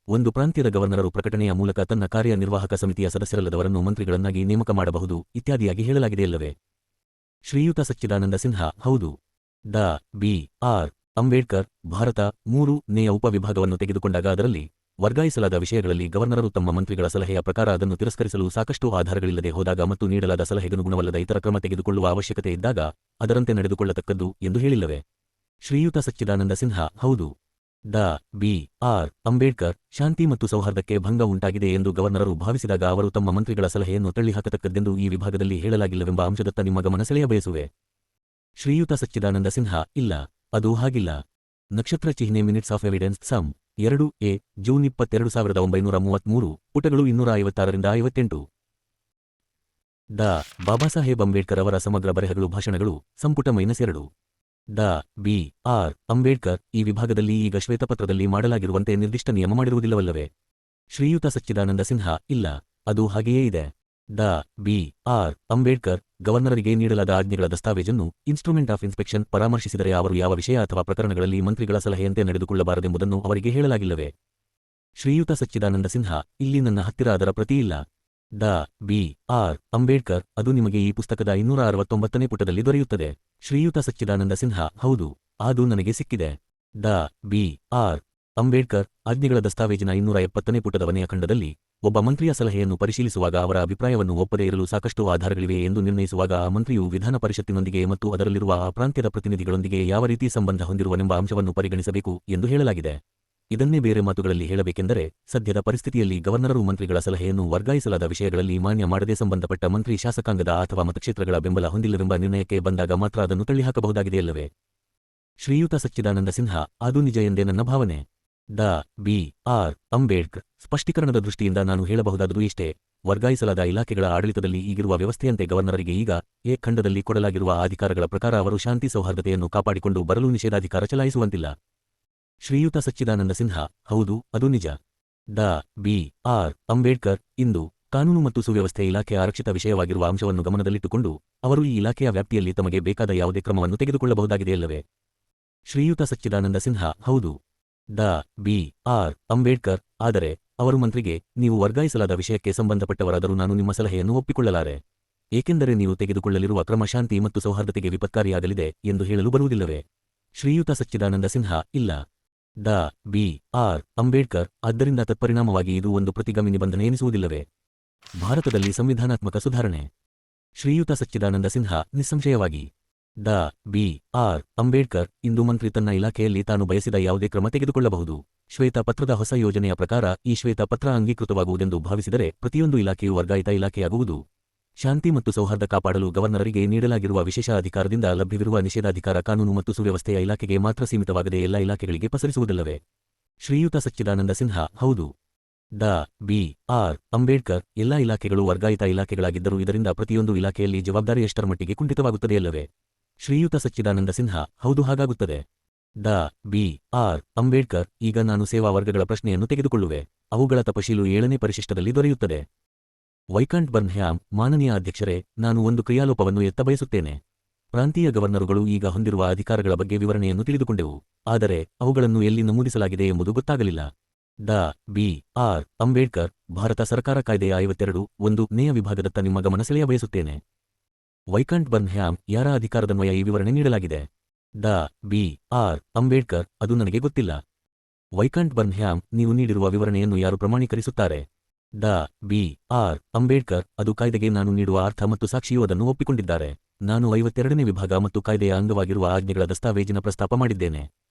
ಒಂದು ಪ್ರಾಂತ್ಯದ ಗವರ್ನರರು ಪ್ರಕಟಣೆಯ ಮೂಲಕ ತನ್ನ ಕಾರ್ಯನಿರ್ವಾಹಕ ಸಮಿತಿಯ ಸದಸ್ಯರಲ್ಲದವರನ್ನು ಮಂತ್ರಿಗಳನ್ನಾಗಿ ನೇಮಕ ಮಾಡಬಹುದು ಇತ್ಯಾದಿಯಾಗಿ ಹೇಳಲಾಗಿದೆಯಲ್ಲವೇ? ಶ್ರೀಯುತ ಸಚ್ಚಿದಾನಂದ ಸಿನ್ಹಾ ಹೌದು. ಡಾ. ಬಿ. ಆರ್. ಅಂಬೇಡ್ಕರ್ ಭಾರತ 3ನೇಯ ಉಪವಿಭಾಗವನ್ನು ತೆಗೆದುಕೊಂಡಾಗ ಅದರಲ್ಲಿ ವರ್ಗಾಯಿಸಲಾದ ವಿಷಯಗಳಲ್ಲಿ ಗವರ್ನರರು ತಮ್ಮ ಮಂತ್ರಿಗಳ ಸಲಹೆಯ ಪ್ರಕಾರ ಅದನ್ನು ತಿರಸ್ಕರಿಸಲು ಸಾಕಷ್ಟು ಆಧಾರಗಳಿಲ್ಲದೆ ಹೋದಾಗ ಮತ್ತು ನೀಡಲಾದ ಸಲಹೆಗನುಗುಣವಲ್ಲದ ಇತರ ಕ್ರಮ ತೆಗೆದುಕೊಳ್ಳುವ ಅವಶ್ಯಕತೆ ಇದ್ದಾಗ ಅದರಂತೆ ನಡೆದುಕೊಳ್ಳತಕ್ಕದ್ದು ಎಂದು ಹೇಳಿಲ್ಲವೇ? ಶ್ರೀಯುತ ಸಚ್ಚಿದಾನಂದ ಸಿನ್ಹಾ ಹೌದು. ಡಾ. ಬಿ. ಆರ್. ಅಂಬೇಡ್ಕರ್ ಶಾಂತಿ ಮತ್ತು ಸೌಹಾರ್ದಕ್ಕೆ ಭಂಗ ಉಂಟಾಗಿದೆ ಎಂದು ಗವರ್ನರರು ಭಾವಿಸಿದಾಗ ಅವರು ತಮ್ಮ ಮಂತ್ರಿಗಳ ಸಲಹೆಯನ್ನು ತಳ್ಳಿಹಾಕತಕ್ಕದ್ದೆಂದು ಈ ವಿಭಾಗದಲ್ಲಿ ಹೇಳಲಾಗಿಲ್ಲವೆಂಬ ಅಂಶದತ್ತ ನಿಮ್ಮ ಗಮನ ಸೆಳೆಯಬಯಸುವೆ. ಶ್ರೀಯುತ ಸಚ್ಚಿದಾನಂದ ಸಿನ್ಹಾ ಇಲ್ಲ, ಅದು ಹಾಗಿಲ್ಲ. ನಕ್ಷತ್ರ ಚಿಹ್ನೆ ಮಿನಿಟ್ಸ್ ಆಫ್ ಎವಿಡೆನ್ಸ್ ಸಮ್ 2 ಜೂನ್ 22 1933 ಪುಟಗಳು 256-58 ಡಾ. ಬಾಬಾಸಾಹೇಬ್ ಅಂಬೇಡ್ಕರ್ ಅವರ ಸಮಗ್ರ ಬರೆಹಗಳು ಭಾಷಣಗಳು ಸಂಪುಟ -2 ಡಾ. ಬಿ. ಆರ್. ಅಂಬೇಡ್ಕರ್ ಈ ವಿಭಾಗದಲ್ಲಿ ಈಗ ಶ್ವೇತಪತ್ರದಲ್ಲಿ ಮಾಡಲಾಗಿರುವಂತೆ ನಿರ್ದಿಷ್ಟ ನಿಯಮ ಮಾಡಿರುವುದಿಲ್ಲವಲ್ಲವೇ? ಶ್ರೀಯುತ ಸಚ್ಚಿದಾನಂದ ಸಿನ್ಹಾ ಇಲ್ಲ, ಅದು ಹಾಗೆಯೇ ಇದೆ. ಡಾ. ಬಿ. ಆರ್. ಅಂಬೇಡ್ಕರ್ ಗವರ್ನರರಿಗೆ ನೀಡಲಾದ ಆಜ್ಞೆಗಳ ದಸ್ತಾವೇಜನ್ನು ಇನ್ಸ್ಟ್ರೂಮೆಂಟ್ ಆಫ್ ಇನ್ಸ್ಪೆಕ್ಷನ್ ಪರಾಮರ್ಶಿಸಿದರೆ ಅವರು ಯಾವ ವಿಷಯ ಅಥವಾ ಪ್ರಕರಣಗಳಲ್ಲಿ ಮಂತ್ರಿಗಳ ಸಲಹೆಯಂತೆ ನಡೆದುಕೊಳ್ಳಬಾರದೆಂಬುದನ್ನು ಅವರಿಗೆ ಹೇಳಲಾಗಿಲ್ಲವೇ? ಶ್ರೀಯುತ ಸಚ್ಚಿದಾನಂದ ಸಿನ್ಹಾ ಇಲ್ಲಿ ನನ್ನ ಹತ್ತಿರ ಅದರ ಪ್ರತಿ ಇಲ್ಲ. ಡಾ. ಬಿ. ಆರ್. ಅಂಬೇಡ್ಕರ್ ಅದು ನಿಮಗೆ ಈ ಪುಸ್ತಕದ 269ನೇ ಪುಟದಲ್ಲಿ ದೊರೆಯುತ್ತದೆ. ಶ್ರೀಯುತ ಸಚ್ಚಿದಾನಂದ ಸಿನ್ಹಾ ಹೌದು, ಅದು ನನಗೆ ಸಿಕ್ಕಿದೆ. ಡಾ. ಬಿ. ಆರ್. ಅಂಬೇಡ್ಕರ್ ಆಜ್ಞೆಗಳ ದಸ್ತಾವೇಜಿನ 270ನೇ ಪುಟದ ಕೊನೆಯ ಖಂಡದಲ್ಲಿ ಒಬ್ಬ ಮಂತ್ರಿಯ ಸಲಹೆಯನ್ನು ಪರಿಶೀಲಿಸುವಾಗ ಅವರ ಅಭಿಪ್ರಾಯವನ್ನು ಒಪ್ಪದೇ ಇರಲು ಸಾಕಷ್ಟು ಆಧಾರಗಳಿವೆ ಎಂದು ನಿರ್ಣಯಿಸುವಾಗ ಆ ಮಂತ್ರಿಯು ವಿಧಾನ ಪರಿಷತ್ತಿನೊಂದಿಗೆ ಮತ್ತು ಅದರಲ್ಲಿರುವ ಆ ಪ್ರಾಂತ್ಯದ ಪ್ರತಿನಿಧಿಗಳೊಂದಿಗೆ ಯಾವ ರೀತಿ ಸಂಬಂಧ ಹೊಂದಿರುವನೆಂಬ ಅಂಶವನ್ನು ಪರಿಗಣಿಸಬೇಕು ಎಂದು ಹೇಳಲಾಗಿದೆ. ಇದನ್ನೇ ಬೇರೆ ಮಾತುಗಳಲ್ಲಿ ಹೇಳಬೇಕೆಂದರೆ ಸದ್ಯದ ಪರಿಸ್ಥಿತಿಯಲ್ಲಿ ಗವರ್ನರರು ಮಂತ್ರಿಗಳ ಸಲಹೆಯನ್ನು ವರ್ಗಾಯಿಸಲಾದ ವಿಷಯಗಳಲ್ಲಿ ಮಾನ್ಯ ಮಾಡದೆ ಸಂಬಂಧಪಟ್ಟ ಮಂತ್ರಿ ಶಾಸಕಾಂಗದ ಅಥವಾ ಮತಕ್ಷೇತ್ರಗಳ ಬೆಂಬಲ ಹೊಂದಿಲ್ಲವೆಂಬ ನಿರ್ಣಯಕ್ಕೆ ಬಂದಾಗ ಮಾತ್ರ ಅದನ್ನು ತಳ್ಳಿಹಾಕಬಹುದಾಗಿದೆಯಲ್ಲವೇ? ಶ್ರೀಯುತ ಸಚ್ಚಿದಾನಂದ ಸಿನ್ಹಾ ಅದು ನಿಜ ಎಂದೇ ನನ್ನ ಭಾವನೆ. ಡಾ. ಬಿ. ಆರ್. ಅಂಬೇಡ್ಕರ್ ಸ್ಪಷ್ಟೀಕರಣದ ದೃಷ್ಟಿಯಿಂದ ನಾನು ಹೇಳಬಹುದಾದುದು ಇಷ್ಟೇ: ವರ್ಗಾಯಿಸಲಾದ ಇಲಾಖೆಗಳ ಆಡಳಿತದಲ್ಲಿ ಈಗಿರುವ ವ್ಯವಸ್ಥೆಯಂತೆ ಗವರ್ನರರಿಗೆ ಈಗ ಖಂಡದಲ್ಲಿ ಕೊಡಲಾಗಿರುವ ಅಧಿಕಾರಗಳ ಪ್ರಕಾರ ಅವರು ಶಾಂತಿ ಸೌಹಾರ್ದತೆಯನ್ನು ಕಾಪಾಡಿಕೊಂಡು ಬರಲು ನಿಷೇಧಾಧಿಕಾರ ಚಲಾಯಿಸುವಂತಿಲ್ಲ. ಶ್ರೀಯುತ ಸಚ್ಚಿದಾನಂದ ಸಿನ್ಹಾ ಹೌದು, ಅದು ನಿಜ. ಡಾ. ಬಿ. ಆರ್. ಅಂಬೇಡ್ಕರ್ ಇಂದು ಕಾನೂನು ಮತ್ತು ಸುವ್ಯವಸ್ಥೆ ಇಲಾಖೆ ಆರಕ್ಷಿತ ವಿಷಯವಾಗಿರುವ ಅಂಶವನ್ನು ಗಮನದಲ್ಲಿಟ್ಟುಕೊಂಡು ಅವರು ಈ ಇಲಾಖೆಯ ವ್ಯಾಪ್ತಿಯಲ್ಲಿ ತಮಗೆ ಬೇಕಾದ ಯಾವುದೇ ಕ್ರಮವನ್ನು ತೆಗೆದುಕೊಳ್ಳಬಹುದಾಗಿದೆಯಲ್ಲವೇ? ಶ್ರೀಯುತ ಸಚ್ಚಿದಾನಂದ ಸಿನ್ಹಾ ಹೌದು. ಡಾ. ಬಿ. ಆರ್. ಅಂಬೇಡ್ಕರ್ ಆದರೆ ಅವರು ಮಂತ್ರಿಗೆ ನೀವು ವರ್ಗಾಯಿಸಲಾದ ವಿಷಯಕ್ಕೆ ಸಂಬಂಧಪಟ್ಟವರಾದರೂ ನಾನು ನಿಮ್ಮ ಸಲಹೆಯನ್ನು ಒಪ್ಪಿಕೊಳ್ಳಲಾರೆ, ಏಕೆಂದರೆ ನೀವು ತೆಗೆದುಕೊಳ್ಳಲಿರುವ ಕ್ರಮ ಶಾಂತಿ ಮತ್ತು ಸೌಹಾರ್ದತೆಗೆ ವಿಪತ್ಕಾರಿಯಾಗಲಿದೆ ಎಂದು ಹೇಳಲು ಬರುವುದಿಲ್ಲವೇ? ಶ್ರೀಯುತ ಸಚ್ಚಿದಾನಂದ ಸಿನ್ಹಾ ಇಲ್ಲ. ಡಾ. ಬಿ. ಆರ್. ಅಂಬೇಡ್ಕರ್ ಆದ್ದರಿಂದ ತತ್ಪರಿಣಾಮವಾಗಿ ಇದು ಒಂದು ಪ್ರತಿಗಾಮಿ ನಿಬಂಧನೆ ಎನಿಸುವುದಿಲ್ಲವೇ? ಭಾರತದಲ್ಲಿ ಸಂವಿಧಾನಾತ್ಮಕ ಸುಧಾರಣೆ. ಶ್ರೀಯುತ ಸಚ್ಚಿದಾನಂದ ಸಿನ್ಹಾ ನಿಸ್ಸಂಶಯವಾಗಿ. ಡಾ. ಬಿ. ಆರ್. ಅಂಬೇಡ್ಕರ್ ಇಂದು ಮಂತ್ರಿ ತನ್ನ ಇಲಾಖೆಯಲ್ಲಿ ತಾನು ಬಯಸಿದ ಯಾವುದೇ ಕ್ರಮ ತೆಗೆದುಕೊಳ್ಳಬಹುದು. ಶ್ವೇತಪತ್ರದ ಹೊಸ ಯೋಜನೆಯ ಪ್ರಕಾರ ಈ ಶ್ವೇತಪತ್ರ ಅಂಗೀಕೃತವಾಗುವುದೆಂದು ಭಾವಿಸಿದರೆ ಪ್ರತಿಯೊಂದು ಇಲಾಖೆಯೂ ವರ್ಗಾಯಿತ ಇಲಾಖೆಯಾಗುವುದು. ಶಾಂತಿ ಮತ್ತು ಸೌಹಾರ್ದ ಕಾಪಾಡಲು ಗವರ್ನರರಿಗೆ ನೀಡಲಾಗಿರುವ ವಿಶೇಷ ಅಧಿಕಾರದಿಂದ ಲಭ್ಯವಿರುವ ನಿಷೇಧಾಧಿಕಾರ ಕಾನೂನು ಮತ್ತು ಸುವ್ಯವಸ್ಥೆಯ ಇಲಾಖೆಗೆ ಮಾತ್ರ ಸೀಮಿತವಾಗದೆ ಎಲ್ಲ ಇಲಾಖೆಗಳಿಗೆ ಪಸರಿಸುವುದಿಲ್ಲವೇ? ಶ್ರೀಯುತ ಸಚ್ಚಿದಾನಂದ ಸಿನ್ಹಾ ಹೌದು. ಡಾ. ಬಿ. ಆರ್. ಅಂಬೇಡ್ಕರ್ ಎಲ್ಲಾ ಇಲಾಖೆಗಳು ವರ್ಗಾಯಿತ ಇಲಾಖೆಗಳಾಗಿದ್ದರೂ ಇದರಿಂದ ಪ್ರತಿಯೊಂದು ಇಲಾಖೆಯಲ್ಲಿ ಜವಾಬ್ದಾರಿ ಎಷ್ಟರ ಮಟ್ಟಿಗೆ ಕುಂಠಿತವಾಗುತ್ತದೆಯಲ್ಲವೇ? ಶ್ರೀಯುತ ಸಚ್ಚಿದಾನಂದ ಸಿನ್ಹಾ ಹೌದು, ಹಾಗಾಗುತ್ತದೆ. ಡಾ. ಬಿ. ಆರ್. ಅಂಬೇಡ್ಕರ್ ಈಗ ನಾನು ಸೇವಾ ವರ್ಗಗಳ ಪ್ರಶ್ನೆಯನ್ನು ತೆಗೆದುಕೊಳ್ಳುವೆ. ಅವುಗಳ ತಪಶೀಲು 7ನೇ ಪರಿಶಿಷ್ಟದಲ್ಲಿ ದೊರೆಯುತ್ತದೆ. ವೈಕಾಂಟ್ ಬರ್ನ್ಹ್ಯಾಮ್ ಮಾನನೀಯ ಅಧ್ಯಕ್ಷರೇ, ನಾನು ಒಂದು ಕ್ರಿಯಾಲೋಪವನ್ನು ಎತ್ತ ಬಯಸುತ್ತೇನೆ. ಪ್ರಾಂತೀಯ ಗವರ್ನರುಗಳು ಈಗ ಹೊಂದಿರುವ ಅಧಿಕಾರಗಳ ಬಗ್ಗೆ ವಿವರಣೆಯನ್ನು ತಿಳಿದುಕೊಂಡೆವು. ಆದರೆ ಅವುಗಳನ್ನು ಎಲ್ಲಿ ನಮೂದಿಸಲಾಗಿದೆ ಎಂಬುದು ಗೊತ್ತಾಗಲಿಲ್ಲ. ಡಾ. ಬಿ. ಆರ್. ಅಂಬೇಡ್ಕರ್ ಭಾರತ ಸರ್ಕಾರ ಕಾಯ್ದೆಯ 52(1)ನೇಯ ವಿಭಾಗದತ್ತ ನಿಮ್ಮ ಗಮನ ಸೆಳೆಯ ಬಯಸುತ್ತೇನೆ. ವೈಕಾಂಟ್ ಬರ್ನ್ಹ್ಯಾಮ್ ಯಾರ ಅಧಿಕಾರದನ್ವಯ ಈ ವಿವರಣೆ ನೀಡಲಾಗಿದೆ? ಡಾ. ಬಿ. ಆರ್. ಅಂಬೇಡ್ಕರ್ ಅದು ನನಗೆ ಗೊತ್ತಿಲ್ಲ. ವೈಕಾಂಟ್ ಬರ್ನ್ಹ್ಯಾಮ್ ನೀವು ನೀಡಿರುವ ವಿವರಣೆಯನ್ನು ಯಾರು ಪ್ರಮಾಣೀಕರಿಸುತ್ತಾರೆ? ಡಾ. ಬಿ. ಆರ್. ಅಂಬೇಡ್ಕರ್ ಅದು ಕಾಯ್ದೆಗೆ ನಾನು ನೀಡುವ ಅರ್ಥ ಮತ್ತು ಸಾಕ್ಷಿಯೂ ಅದನ್ನು ಒಪ್ಪಿಕೊಂಡಿದ್ದಾರೆ. ನಾನು 52ನೇ ವಿಭಾಗ ಮತ್ತು ಕಾಯ್ದೆಯ ಅಂಗವಾಗಿರುವ ಆಜ್ಞೆಗಳ ದಸ್ತಾವೇಜಿನ ಪ್ರಸ್ತಾಪ ಮಾಡಿದ್ದೇನೆ.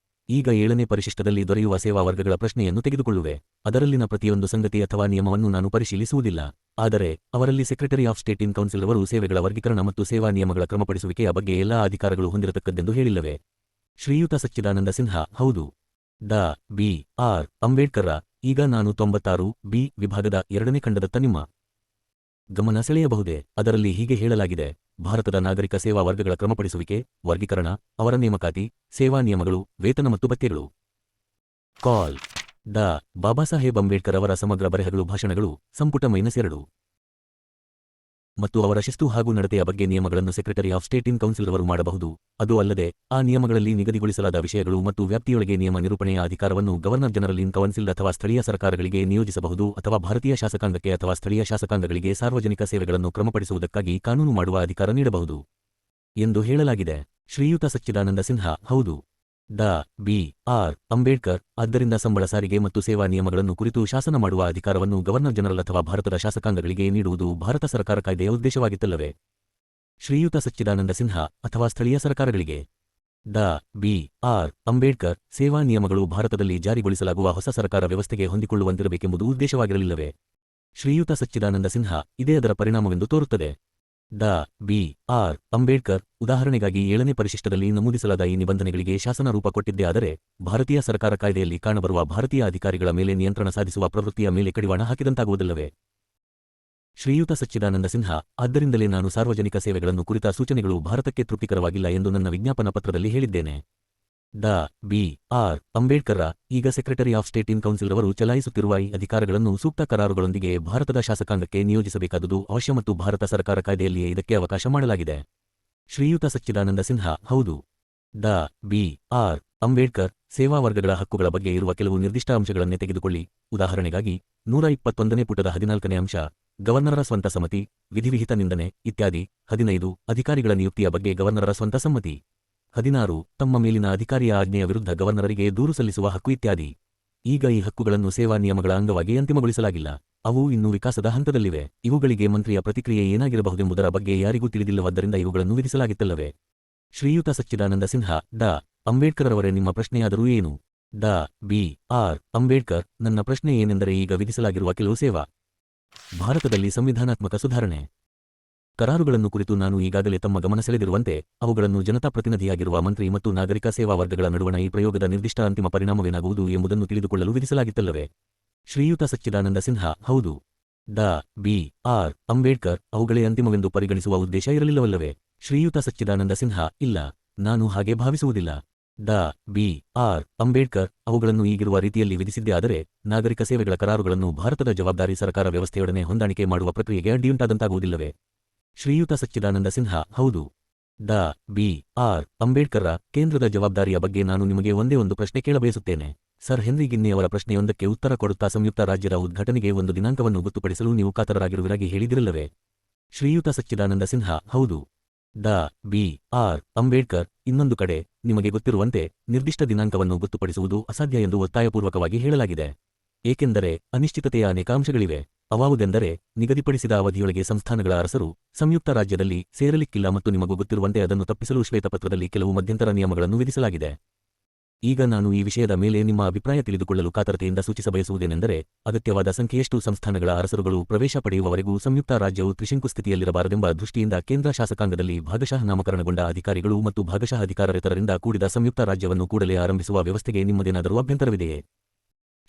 ಈಗ 7ನೇ ಪರಿಶಿಷ್ಟದಲ್ಲಿ ದೊರೆಯುವ ಸೇವಾ ವರ್ಗಗಳ ಪ್ರಶ್ನೆಯನ್ನು ತೆಗೆದುಕೊಳ್ಳುವೆ. ಅದರಲ್ಲಿನ ಪ್ರತಿಯೊಂದು ಸಂಗತಿ ಅಥವಾ ನಿಯಮವನ್ನು ನಾನು ಪರಿಶೀಲಿಸುವುದಿಲ್ಲ. ಆದರೆ ಅವರಲ್ಲಿ secretary of state in council ರವರು ಸೇವೆಗಳ ವರ್ಗೀಕರಣ ಮತ್ತು ಸೇವಾ ನಿಯಮಗಳ ಕ್ರಮಪಡಿಸುವಿಕೆಯ ಬಗ್ಗೆ ಎಲ್ಲಾ ಅಧಿಕಾರಗಳು ಹೊಂದಿರತಕ್ಕದ್ದೆಂದು ಹೇಳಿಲ್ಲವೇ? ಶ್ರೀಯುತ ಸಚ್ಚಿದಾನಂದ ಸಿನ್ಹಾ ಹೌದು. ಡಾ. ಬಿ. ಆರ್. ಅಂಬೇಡ್ಕರ್ರ ಈಗ ನಾನು 96(ಬಿ) ವಿಭಾಗದ 2ನೇ ಖಂಡದತ್ತ ನಿಮ್ಮ ಗಮನ ಸೆಳೆಯಬಹುದೇ? ಅದರಲ್ಲಿ ಹೀಗೆ ಹೇಳಲಾಗಿದೆ: ಭಾರತದ ನಾಗರಿಕ ಸೇವಾ ವರ್ಗಗಳ ಕ್ರಮಪಡಿಸುವಿಕೆ, ವರ್ಗೀಕರಣ, ಅವರ ನೇಮಕಾತಿ, ಸೇವಾ ನಿಯಮಗಳು, ವೇತನ ಮತ್ತು ಭತ್ಯೆಗಳು. ಕಾಲ್. ಡಾ. ಬಾಬಾಸಾಹೇಬ್ ಅಂಬೇಡ್ಕರ್ ಅವರ ಸಮಗ್ರ ಬರೆಹಗಳು ಭಾಷಣಗಳು, ಸಂಪುಟ -2 ಮತ್ತು ಅವರ ಶಿಸ್ತು ಹಾಗೂ ನಡತೆಯ ಬಗ್ಗೆ ನಿಯಮಗಳನ್ನು secretary of state in council ರವರು ಮಾಡಬಹುದು. ಅದು ಅಲ್ಲದೆ ಆ ನಿಯಮಗಳಲ್ಲಿ ನಿಗದಿಗೊಳಿಸಲಾದ ವಿಷಯಗಳು ಮತ್ತು ವ್ಯಾಪ್ತಿಯೊಳಗೆ ನಿಯಮ ನಿರೂಪಣೆಯ ಅಧಿಕಾರವನ್ನು ಗವರ್ನರ್ ಜನರಲ್ ಇನ್ ಕೌನ್ಸಿಲ್ ಅಥವಾ ಸ್ಥಳೀಯ ಸರ್ಕಾರಗಳಿಗೆ ನಿಯೋಜಿಸಬಹುದು ಅಥವಾ ಭಾರತೀಯ ಶಾಸಕಾಂಗಕ್ಕೆ ಅಥವಾ ಸ್ಥಳೀಯ ಶಾಸಕಾಂಗಗಳಿಗೆ ಸಾರ್ವಜನಿಕ ಸೇವೆಗಳನ್ನು ಕ್ರಮಪಡಿಸುವುದಕ್ಕಾಗಿ ಕಾನೂನು ಮಾಡುವ ಅಧಿಕಾರ ನೀಡಬಹುದು ಎಂದು ಹೇಳಲಾಗಿದೆ. ಶ್ರೀಯುತ ಸಚ್ಚಿದಾನಂದ ಸಿನ್ಹಾ ಹೌದು. ಡಾ. ಬಿ. ಆರ್. ಅಂಬೇಡ್ಕರ್ ಆದ್ದರಿಂದ ಸಂಬಳ ಸಾರಿಗೆ ಮತ್ತು ಸೇವಾ ನಿಯಮಗಳನ್ನು ಕುರಿತು ಶಾಸನ ಮಾಡುವ ಅಧಿಕಾರವನ್ನು ಗವರ್ನರ್ ಜನರಲ್ ಅಥವಾ ಭಾರತದ ಶಾಸಕಾಂಗಗಳಿಗೆ ನೀಡುವುದು ಭಾರತ ಸರ್ಕಾರ ಕಾಯ್ದೆಯ ಉದ್ದೇಶವಾಗಿತ್ತಲ್ಲವೇ? ಶ್ರೀಯುತ ಸಚ್ಚಿದಾನಂದ ಸಿನ್ಹಾ ಅಥವಾ ಸ್ಥಳೀಯ ಸರ್ಕಾರಗಳಿಗೆ. ಡಾ. ಬಿ. ಆರ್. ಅಂಬೇಡ್ಕರ್ ಸೇವಾ ನಿಯಮಗಳು ಭಾರತದಲ್ಲಿ ಜಾರಿಗೊಳಿಸಲಾಗುವ ಹೊಸ ಸರ್ಕಾರ ವ್ಯವಸ್ಥೆಗೆ ಹೊಂದಿಕೊಳ್ಳುವಂತಿರಬೇಕೆಂಬುದು ಉದ್ದೇಶವಾಗಿರಲಿಲ್ಲವೇ? ಶ್ರೀಯುತ ಸಚ್ಚಿದಾನಂದ ಸಿನ್ಹಾ ಇದೇ ಅದರ ಪರಿಣಾಮವೆಂದು ತೋರುತ್ತದೆ. ಡಾ. ಬಿ. ಆರ್. ಅಂಬೇಡ್ಕರ್ ಉದಾಹರಣೆಗಾಗಿ 7ನೇ ಪರಿಶಿಷ್ಟದಲ್ಲಿ ನಮೂದಿಸಲಾದ ಈ ನಿಬಂಧನೆಗಳಿಗೆ ಶಾಸನ ರೂಪ ಕೊಟ್ಟಿದ್ದೇ ಆದರೆ ಭಾರತೀಯ ಸರ್ಕಾರ ಕಾಯ್ದೆಯಲ್ಲಿ ಕಾಣಬರುವ ಭಾರತೀಯ ಅಧಿಕಾರಿಗಳ ಮೇಲೆ ನಿಯಂತ್ರಣ ಸಾಧಿಸುವ ಪ್ರವೃತ್ತಿಯ ಮೇಲೆ ಕಡಿವಾಣ ಹಾಕಿದಂತಾಗುವುದಿಲ್ಲವೇ? ಶ್ರೀಯುತ ಸಚ್ಚಿದಾನಂದ ಸಿನ್ಹಾ ಆದ್ದರಿಂದಲೇ ನಾನು ಸಾರ್ವಜನಿಕ ಸೇವೆಗಳನ್ನು ಕುರಿತ ಸೂಚನೆಗಳು ಭಾರತಕ್ಕೆ ತೃಪ್ತಿಕರವಾಗಿಲ್ಲ ಎಂದು ನನ್ನ ವಿಜ್ಞಾಪನ ಪತ್ರದಲ್ಲಿ ಹೇಳಿದ್ದೇನೆ. ಡಾ. ಬಿ. ಆರ್. ಅಂಬೇಡ್ಕರ್ರ ಈಗ secretary of state in council ರವರು ಚಲಾಯಿಸುತ್ತಿರುವ ಈ ಅಧಿಕಾರಗಳನ್ನು ಸೂಕ್ತ ಕರಾರುಗಳೊಂದಿಗೆ ಭಾರತದ ಶಾಸಕಾಂಗಕ್ಕೆ ನಿಯೋಜಿಸಬೇಕಾದುದು ಅವಶ್ಯ ಮತ್ತು ಭಾರತ ಸರ್ಕಾರ ಕಾಯ್ದೆಯಲ್ಲಿಯೇ ಇದಕ್ಕೆ ಅವಕಾಶ ಮಾಡಲಾಗಿದೆ. ಶ್ರೀಯುತ ಸಚ್ಚಿದಾನಂದ ಸಿನ್ಹಾ ಹೌದು. ಡಾ. ಬಿ. ಆರ್. ಅಂಬೇಡ್ಕರ್ ಸೇವಾ ವರ್ಗಗಳ ಹಕ್ಕುಗಳ ಬಗ್ಗೆ ಇರುವ ಕೆಲವು ನಿರ್ದಿಷ್ಟ ಅಂಶಗಳನ್ನೇ ತೆಗೆದುಕೊಳ್ಳಿ. ಉದಾಹರಣೆಗಾಗಿ 121ನೇ ಪುಟದ 14ನೇ ಅಂಶ ಗವರ್ನರರ ಸ್ವಂತ ಸಮ್ಮತಿ, ವಿಧಿವಿಹಿತ ನಿಂದನೆ ಇತ್ಯಾದಿ. 15 ಅಧಿಕಾರಿಗಳ ನಿಯುಕ್ತಿಯ ಬಗ್ಗೆ ಗವರ್ನರರ ಸ್ವಂತ ಸಮ್ಮತಿ. 16 ತಮ್ಮ ಮೇಲಿನ ಅಧಿಕಾರಿಯ ಆಜ್ಞೆಯ ವಿರುದ್ಧ ಗವರ್ನರರಿಗೆ ದೂರು ಸಲ್ಲಿಸುವ ಹಕ್ಕು ಇತ್ಯಾದಿ. ಈಗ ಈ ಹಕ್ಕುಗಳನ್ನು ಸೇವಾ ನಿಯಮಗಳ ಅಂಗವಾಗಿ ಅಂತಿಮಗೊಳಿಸಲಾಗಿಲ್ಲ. ಅವು ಇನ್ನೂ ವಿಕಾಸದ ಹಂತದಲ್ಲಿವೆ. ಇವುಗಳಿಗೆ ಮಂತ್ರಿಯ ಪ್ರತಿಕ್ರಿಯೆ ಏನಾಗಿರಬಹುದೆಂಬುದರ ಬಗ್ಗೆ ಯಾರಿಗೂ ತಿಳಿದಿಲ್ಲವಾದ್ದರಿಂದ ಇವುಗಳನ್ನು ವಿಧಿಸಲಾಗಿತ್ತಲ್ಲವೇ? ಶ್ರೀಯುತ ಸಚ್ಚಿದಾನಂದ ಸಿನ್ಹಾ ಡಾ. ಅಂಬೇಡ್ಕರ್ರವರೇ ನಿಮ್ಮ ಪ್ರಶ್ನೆಯಾದರೂ ಏನು? ಡಾ. ಬಿ. ಆರ್. ಅಂಬೇಡ್ಕರ್ ನನ್ನ ಪ್ರಶ್ನೆ ಏನೆಂದರೆ ಈಗ ವಿಧಿಸಲಾಗಿರುವ ಕೆಲವು ಸೇವಾ ಭಾರತದಲ್ಲಿ ಸಂವಿಧಾನಾತ್ಮಕ ಸುಧಾರಣೆ ಕರಾರುಗಳನ್ನು ಕುರಿತು ನಾನು ಈಗಾಗಲೇ ತಮ್ಮ ಗಮನ ಸೆಳೆದಿರುವಂತೆ ಅವುಗಳನ್ನು ಜನತಾಪ್ರತಿನಿಧಿಯಾಗಿರುವ ಮಂತ್ರಿ ಮತ್ತು ನಾಗರಿಕ ಸೇವಾ ವರ್ಗಗಳ ನಡುವಣ ಈ ಪ್ರಯೋಗದ ನಿರ್ದಿಷ್ಟ ಅಂತಿಮ ಪರಿಣಾಮವೇನಾಗುವುದು ಎಂಬುದನ್ನು ತಿಳಿದುಕೊಳ್ಳಲು ವಿಧಿಸಲಾಗಿತ್ತಲ್ಲವೇ? ಶ್ರೀಯುತ ಸಚ್ಚಿದಾನಂದ ಸಿನ್ಹಾ ಹೌದು. ಡಾ. ಬಿ. ಆರ್. ಅಂಬೇಡ್ಕರ್ ಅವುಗಳೇ ಅಂತಿಮವೆಂದು ಪರಿಗಣಿಸುವ ಉದ್ದೇಶ ಇರಲಿಲ್ಲವಲ್ಲವೇ? ಶ್ರೀಯುತ ಸಚ್ಚಿದಾನಂದ ಸಿನ್ಹಾ ಇಲ್ಲ, ನಾನು ಹಾಗೆ ಭಾವಿಸುವುದಿಲ್ಲ. ಡಾ. ಬಿ. ಆರ್. ಅಂಬೇಡ್ಕರ್ ಅವುಗಳನ್ನು ಈಗಿರುವ ರೀತಿಯಲ್ಲಿ ವಿಧಿಸಿದ್ದೇ ಆದರೆ ನಾಗರಿಕ ಸೇವೆಗಳ ಕರಾರುಗಳನ್ನು ಭಾರತದ ಜವಾಬ್ದಾರಿ ಸರ್ಕಾರ ವ್ಯವಸ್ಥೆಯೊಡನೆ ಹೊಂದಾಣಿಕೆ ಮಾಡುವ ಪ್ರಕ್ರಿಯೆಗೆ ಅಡ್ಡಿಯುಂಟಾದಂತಾಗುವುದಿಲ್ಲವೇ? ಶ್ರೀಯುತ ಸಚ್ಚಿದಾನಂದ ಸಿನ್ಹಾ ಹೌದು. ಡಾ. ಬಿ. ಆರ್. ಅಂಬೇಡ್ಕರ್ರ ಕೇಂದ್ರದ ಜವಾಬ್ದಾರಿಯ ಬಗ್ಗೆ ನಾನು ನಿಮಗೆ ಒಂದೇ ಒಂದು ಪ್ರಶ್ನೆ ಕೇಳಬಯಸುತ್ತೇನೆ. ಸರ್ ಹೆನ್ರಿ ಗಿನ್ನೆಯವರ ಪ್ರಶ್ನೆಯೊಂದಕ್ಕೆ ಉತ್ತರ ಕೊಡುತ್ತಾ ಸಂಯುಕ್ತ ರಾಜ್ಯದ ಉದ್ಘಾಟನೆಗೆ ಒಂದು ದಿನಾಂಕವನ್ನು ಗೊತ್ತುಪಡಿಸಲು ನೀವು ಕಾತರರಾಗಿರುವಿರಾಗಿ ಹೇಳಿದಿರಲ್ಲವೇ? ಶ್ರೀಯುತ ಸಚ್ಚಿದಾನಂದ ಸಿನ್ಹಾ ಹೌದು. ಡಾ. ಬಿ. ಆರ್. ಅಂಬೇಡ್ಕರ್ ಇನ್ನೊಂದು ಕಡೆ ನಿಮಗೆ ಗೊತ್ತಿರುವಂತೆ ನಿರ್ದಿಷ್ಟ ದಿನಾಂಕವನ್ನು ಗೊತ್ತುಪಡಿಸುವುದು ಅಸಾಧ್ಯ ಎಂದು ಒತ್ತಾಯಪೂರ್ವಕವಾಗಿ ಹೇಳಲಾಗಿದೆ. ಏಕೆಂದರೆ ಅನಿಶ್ಚಿತತೆಯ ಅನೇಕ ಅಂಶಗಳಿವೆ. ಅವಾವುದೆಂದರೆ ನಿಗದಿಪಡಿಸಿದ ಅವಧಿಯೊಳಗೆ ಸಂಸ್ಥಾನಗಳ ಅರಸರು ಸಂಯುಕ್ತ ರಾಜ್ಯದಲ್ಲಿ ಸೇರಲಿಕ್ಕಿಲ್ಲ ಮತ್ತು ನಿಮಗೂ ಗೊತ್ತಿರುವಂತೆ ಅದನ್ನು ತಪ್ಪಿಸಲು ಶ್ವೇತಪತ್ರದಲ್ಲಿ ಕೆಲವು ಮಧ್ಯಂತರ ನಿಯಮಗಳನ್ನು ವಿಧಿಸಲಾಗಿದೆ. ಈಗ ನಾನು ಈ ವಿಷಯದ ಮೇಲೆ ನಿಮ್ಮ ಅಭಿಪ್ರಾಯ ತಿಳಿದುಕೊಳ್ಳಲು ಕಾತರತೆಯಿಂದ ಸೂಚಿಸಬಯಸುವುದೇನೆಂದರೆ ಅಗತ್ಯವಾದ ಸಂಖ್ಯೆಯಷ್ಟು ಸಂಸ್ಥಾನಗಳ ಅರಸರುಗಳು ಪ್ರವೇಶ ಪಡೆಯುವವರೆಗೂ ಸಂಯುಕ್ತ ರಾಜ್ಯವು ತ್ರಿಶಂಕು ಸ್ಥಿತಿಯಲ್ಲಿರಬಾರದೆಂಬ ದೃಷ್ಟಿಯಿಂದ ಕೇಂದ್ರ ಶಾಸಕಾಂಗದಲ್ಲಿ ಭಾಗಶಃ ನಾಮಕರಣಗೊಂಡ ಅಧಿಕಾರಿಗಳು ಮತ್ತು ಭಾಗಶಃ ಅಧಿಕಾರರೇತರರಿಂದ ಕೂಡಿದ ಸಂಯುಕ್ತ ರಾಜ್ಯವನ್ನು ಕೂಡಲೇ ಆರಂಭಿಸುವ ವ್ಯವಸ್ಥೆಗೆ ನಿಮ್ಮದೇನಾದರೂ ಅಭ್ಯಂತರವಿದೆಯೇ?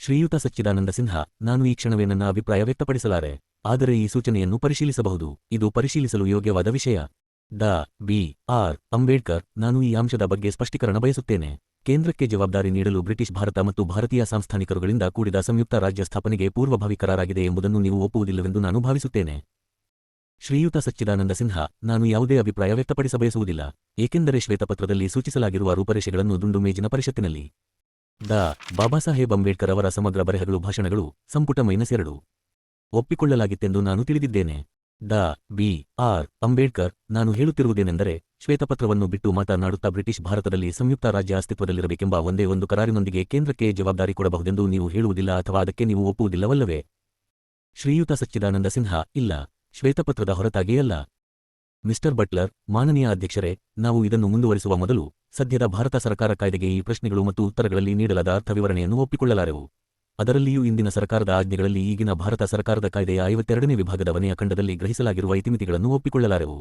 ಶ್ರೀಯುತ ಸಚ್ಚಿದಾನಂದ ಸಿನ್ಹಾ ನಾನು ಈ ಕ್ಷಣವೇ ನನ್ನ ಅಭಿಪ್ರಾಯ ವ್ಯಕ್ತಪಡಿಸಲಾರೆ. ಆದರೆ ಈ ಸೂಚನೆಯನ್ನು ಪರಿಶೀಲಿಸಬಹುದು. ಇದು ಪರಿಶೀಲಿಸಲು ಯೋಗ್ಯವಾದ ವಿಷಯ. ಡಾ. ಬಿ. ಆರ್. ಅಂಬೇಡ್ಕರ್ ನಾನು ಈ ಅಂಶದ ಬಗ್ಗೆ ಸ್ಪಷ್ಟೀಕರಣ ಬಯಸುತ್ತೇನೆ. ಕೇಂದ್ರಕ್ಕೆ ಜವಾಬ್ದಾರಿ ನೀಡಲು ಬ್ರಿಟಿಷ್ ಭಾರತ ಮತ್ತು ಭಾರತೀಯ ಸಂಸ್ಥಾನಿಕರುಗಳಿಂದ ಕೂಡಿದ ಸಂಯುಕ್ತ ರಾಜ್ಯ ಸ್ಥಾಪನೆಗೆ ಪೂರ್ವಭಾವಿ ಕರಾರಾಗಿದೆ ಎಂಬುದನ್ನು ನೀವು ಒಪ್ಪುವುದಿಲ್ಲವೆಂದು ನಾನು ಭಾವಿಸುತ್ತೇನೆ. ಶ್ರೀಯುತ ಸಚ್ಚಿದಾನಂದ ಸಿನ್ಹಾ, ನಾನು ಯಾವುದೇ ಅಭಿಪ್ರಾಯ ವ್ಯಕ್ತಪಡಿಸಬಯಸುವುದಿಲ್ಲ, ಏಕೆಂದರೆ ಶ್ವೇತಪತ್ರದಲ್ಲಿ ಸೂಚಿಸಲಾಗಿರುವ ರೂಪರೇಷೆಗಳನ್ನು ದುಂಡು ಮೇಜಿನ ಪರಿಷತ್ತಿನಲ್ಲಿ ಡಾ ಬಾಬಾಸಾಹೇಬ್ ಅಂಬೇಡ್ಕರ್ ಅವರ ಸಮಗ್ರ ಬರೆಹಗಳು ಭಾಷಣಗಳು ಸಂಪುಟ -2 ಒಪ್ಪಿಕೊಳ್ಳಲಾಗಿತ್ತೆಂದು ನಾನು ತಿಳಿದಿದ್ದೇನೆ. ಡಾ ಬಿ. ಆರ್. ಅಂಬೇಡ್ಕರ್, ನಾನು ಹೇಳುತ್ತಿರುವುದೇನೆಂದರೆ, ಶ್ವೇತಪತ್ರವನ್ನು ಬಿಟ್ಟು ಮಾತನಾಡುತ್ತಾ ಬ್ರಿಟಿಷ್ ಭಾರತದಲ್ಲಿ ಸಂಯುಕ್ತ ರಾಜ್ಯ ಅಸ್ತಿತ್ವದಲ್ಲಿರಬೇಕೆಂಬ ಒಂದೇ ಒಂದು ಕರಾರಿನೊಂದಿಗೆ ಕೇಂದ್ರಕ್ಕೆ ಜವಾಬ್ದಾರಿ ಕೊಡಬಹುದೆಂದು ನೀವು ಹೇಳುವುದಿಲ್ಲ ಅಥವಾ ಅದಕ್ಕೆ ನೀವು ಒಪ್ಪುವುದಿಲ್ಲವಲ್ಲವೇ? ಶ್ರೀಯುತ ಸಚ್ಚಿದಾನಂದ ಸಿನ್ಹಾ, ಇಲ್ಲ, ಶ್ವೇತಪತ್ರದ ಹೊರತಾಗಿಯೇ ಅಲ್ಲ. ಮಿಸ್ಟರ್ ಬಟ್ಲರ್, ಮಾನನೀಯ ಅಧ್ಯಕ್ಷರೇ, ನಾವು ಇದನ್ನು ಮುಂದುವರಿಸುವ ಮೊದಲು ಸದ್ಯದ ಭಾರತ ಸರ್ಕಾರ ಕಾಯ್ದೆಗೆ ಈ ಪ್ರಶ್ನೆಗಳು ಮತ್ತು ಉತ್ತರಗಳಲ್ಲಿ ನೀಡಲಾದ ಅರ್ಥವಿವರಣೆಯನ್ನು ಒಪ್ಪಿಕೊಳ್ಳಲಾರೆವು. ಅದರಲ್ಲಿಯೂ ಇಂದಿನ ಸರ್ಕಾರದ ಆಜ್ಞೆಗಳಲ್ಲಿ ಈಗಿನ ಭಾರತ ಸರ್ಕಾರದ ಕಾಯ್ದೆಯ 52ನೇ ವಿಭಾಗದ ವನೆಯ ಖಂಡದಲ್ಲಿ ಗ್ರಹಿಸಲಾಗಿರುವ ಇತಿಮಿತಿಗಳನ್ನು ಒಪ್ಪಿಕೊಳ್ಳಲಾರೆವು.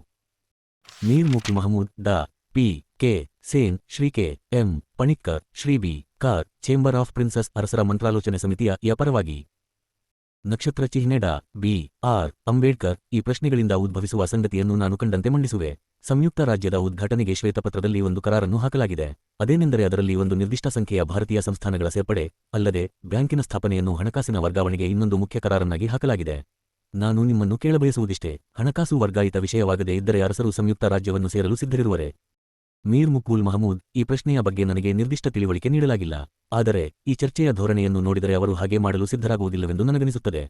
ಮೀರ್ ಮುಕಿ ಮಹಮೂದ್, ಡಾ P. K. Sen, Shri K. M. Panikkar, Shri B. Kar, chamber of princes ಅರಸರ ಮಂತ್ರಾಲೋಚನೆ ಸಮಿತಿಯ ಯ ಪರವಾಗಿ ನಕ್ಷತ್ರ ಚಿಹ್ನೆ ಡಾ ಬಿ. ಆರ್. ಅಂಬೇಡ್ಕರ್, ಈ ಪ್ರಶ್ನೆಗಳಿಂದ ಉದ್ಭವಿಸುವ ಸಂಗತಿಯನ್ನು ನಾನು ಕಂಡಂತೆ ಮಂಡಿಸುವೆ. ಸಂಯುಕ್ತ ರಾಜ್ಯದ ಉದ್ಘಾಟನೆಗೆ ಶ್ವೇತಪತ್ರದಲ್ಲಿ ಒಂದು ಕರಾರನ್ನು ಹಾಕಲಾಗಿದೆ. ಅದೇನೆಂದರೆ ಅದರಲ್ಲಿ ಒಂದು ನಿರ್ದಿಷ್ಟ ಸಂಖ್ಯೆಯ ಭಾರತೀಯ ಸಂಸ್ಥಾನಗಳ ಸೇರ್ಪಡೆ, ಅಲ್ಲದೆ ಬ್ಯಾಂಕಿನ ಸ್ಥಾಪನೆಯನ್ನು ಹಣಕಾಸಿನ ವರ್ಗಾವಣೆಗೆ ಇನ್ನೊಂದು ಮುಖ್ಯ ಕರಾರನ್ನಾಗಿ ಹಾಕಲಾಗಿದೆ. ನಾನು ನಿಮ್ಮನ್ನು ಕೇಳಬಯಸುವುದಿಷ್ಟೇ, ಹಣಕಾಸು ವರ್ಗಾಯಿತ ವಿಷಯವಾಗದೇ ಇದ್ದರೆ ಅರಸರು ಸಂಯುಕ್ತ ರಾಜ್ಯವನ್ನು ಸೇರಲು ಸಿದ್ಧರಿರುವರೆ? ಮೀರ್ ಮುಕುಲ್ ಮಹಮೂದ್, ಈ ಪ್ರಶ್ನೆಯ ಬಗ್ಗೆ ನನಗೆ ನಿರ್ದಿಷ್ಟ ತಿಳಿವಳಿಕೆ ನೀಡಲಾಗಿಲ್ಲ. ಆದರೆ ಈ ಚರ್ಚೆಯ ಧೋರಣೆಯನ್ನು ನೋಡಿದರೆ ಅವರು ಹಾಗೆ ಮಾಡಲು ಸಿದ್ಧರಾಗುವುದಿಲ್ಲವೆಂದು ನನಗನಿಸುತ್ತದೆ.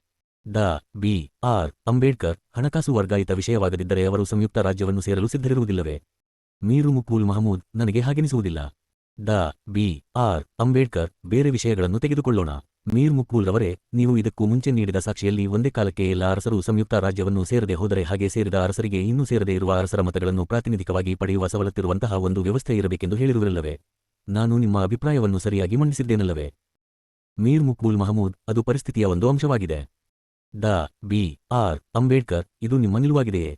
ಡಾ ಬಿ. ಆರ್. ಅಂಬೇಡ್ಕರ್, ಹಣಕಾಸು ವರ್ಗಾಯಿತ ವಿಷಯವಾಗದಿದ್ದರೆ ಅವರು ಸಂಯುಕ್ತ ರಾಜ್ಯವನ್ನು ಸೇರಲು ಸಿದ್ಧರಿರುವುದಿಲ್ಲವೇ? ಮೀರು ಮುಕುಲ್ ಮಹಮೂದ್, ನನಗೆ ಹಾಗೆನಿಸುವುದಿಲ್ಲ. ಡಾ ಬಿ. ಆರ್. ಅಂಬೇಡ್ಕರ್, ಬೇರೆ ವಿಷಯಗಳನ್ನು ತೆಗೆದುಕೊಳ್ಳೋಣ. ಮೀರ್ ಮುಕುಲ್ ರವರೇ, ನೀವು ಇದಕ್ಕೂ ಮುಂಚೆ ನೀಡಿದ ಸಾಕ್ಷಿಯಲ್ಲಿ ಒಂದೇ ಕಾಲಕ್ಕೆ ಎಲ್ಲ ಅರಸರು ಸಂಯುಕ್ತ ರಾಜ್ಯವನ್ನು ಸೇರದೆ ಹೋದರೆ ಹಾಗೆ ಸೇರಿದ ಅರಸರಿಗೆ ಇನ್ನೂ ಸೇರದೇ ಇರುವ ಅರಸರ ಮತಗಳನ್ನು ಪ್ರಾತಿನಿಧಿಕವಾಗಿ ಪಡೆಯುವ ಸವಲತ್ತಿರುವಂತಹ ಒಂದು ವ್ಯವಸ್ಥೆ ಇರಬೇಕೆಂದು ಹೇಳಿರುವಿರಲ್ಲವೇ? ನಾನು ನಿಮ್ಮ ಅಭಿಪ್ರಾಯವನ್ನು ಸರಿಯಾಗಿ ಮಂಡಿಸಿದ್ದೇನಲ್ಲವೇ? ಮೀರ್ ಮುಕುಲ್ ಮಹಮೂದ್, ಅದು ಪರಿಸ್ಥಿತಿಯ ಒಂದು ಅಂಶವಾಗಿದೆ. ಡಾ ಬಿ. ಆರ್. ಅಂಬೇಡ್ಕರ್, ಇದು ನಿಮ್ಮ ನಿಲುವಾಗಿದೆಯೇ?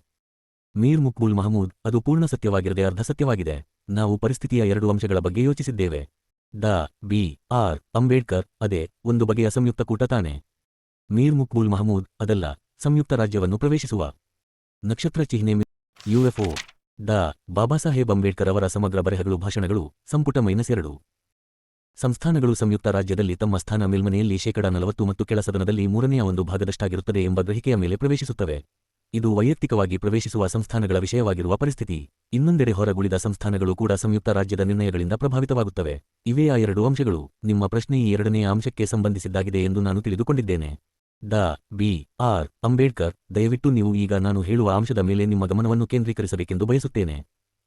ಮೀರ್ ಮುಕುಲ್ ಮಹಮೂದ್, ಅದು ಪೂರ್ಣ ಸತ್ಯವಾಗಿರದೆ ಅರ್ಧ ಸತ್ಯವಾಗಿದೆ. ನಾವು ಪರಿಸ್ಥಿತಿಯ 2 ಅಂಶಗಳ ಬಗ್ಗೆ ಯೋಚಿಸಿದ್ದೇವೆ. ಡಾ ಬಿ. ಆರ್. ಅಂಬೇಡ್ಕರ್, ಅದೇ ಒಂದು ಬಗೆಯ ಸಂಯುಕ್ತ ಕೂಟ ತಾನೆ? ಮೀರ್ ಮುಕುಲ್ ಮಹಮೂದ್, ಅದಲ್ಲ, ಸಂಯುಕ್ತ ರಾಜ್ಯವನ್ನು ಪ್ರವೇಶಿಸುವ ನಕ್ಷತ್ರ ಚಿಹ್ನೆ ಯುಎಫ್ಒ. ಡಾ ಬಾಬಾಸಾಹೇಬ್ ಅಂಬೇಡ್ಕರ್ ಅವರ ಸಮಗ್ರ ಬರೆಹಗಳು ಭಾಷಣಗಳು ಸಂಪುಟ -2 ಸಂಸ್ಥಾನಗಳು ಸಂಯುಕ್ತ ರಾಜ್ಯದಲ್ಲಿ ತಮ್ಮ ಸ್ಥಾನ ಮೇಲ್ಮನೆಯಲ್ಲಿ 40% ಮತ್ತು ಕೆಳ ಸದನದಲ್ಲಿ 3ನೇ ಒಂದು ಭಾಗದಷ್ಟಾಗಿರುತ್ತದೆ ಎಂಬ ಗ್ರಹಿಕೆಯ ಮೇಲೆ ಪ್ರವೇಶಿಸುತ್ತವೆ. ಇದು ವೈಯಕ್ತಿಕವಾಗಿ ಪ್ರವೇಶಿಸುವ ಸಂಸ್ಥಾನಗಳ ವಿಷಯವಾಗಿರುವ ಪರಿಸ್ಥಿತಿ. ಇನ್ನೊಂದೆಡೆ ಹೊರಗುಳಿದ ಸಂಸ್ಥಾನಗಳು ಕೂಡ ಸಂಯುಕ್ತ ರಾಜ್ಯದ ನಿರ್ಣಯಗಳಿಂದ ಪ್ರಭಾವಿತವಾಗುತ್ತವೆ. ಇವೇ ಆ 2 ಅಂಶಗಳು. ನಿಮ್ಮ ಪ್ರಶ್ನೆ ಈ 2ನೇ ಅಂಶಕ್ಕೆ ಸಂಬಂಧಿಸಿದ್ದಾಗಿದೆ ಎಂದು ನಾನು ತಿಳಿದುಕೊಂಡಿದ್ದೇನೆ. ಡಾ ಬಿ. ಆರ್. ಅಂಬೇಡ್ಕರ್, ದಯವಿಟ್ಟು ನೀವು ಈಗ ನಾನು ಹೇಳುವ ಅಂಶದ ಮೇಲೆ ನಿಮ್ಮ ಗಮನವನ್ನು ಕೇಂದ್ರೀಕರಿಸಬೇಕೆಂದು ಬಯಸುತ್ತೇನೆ.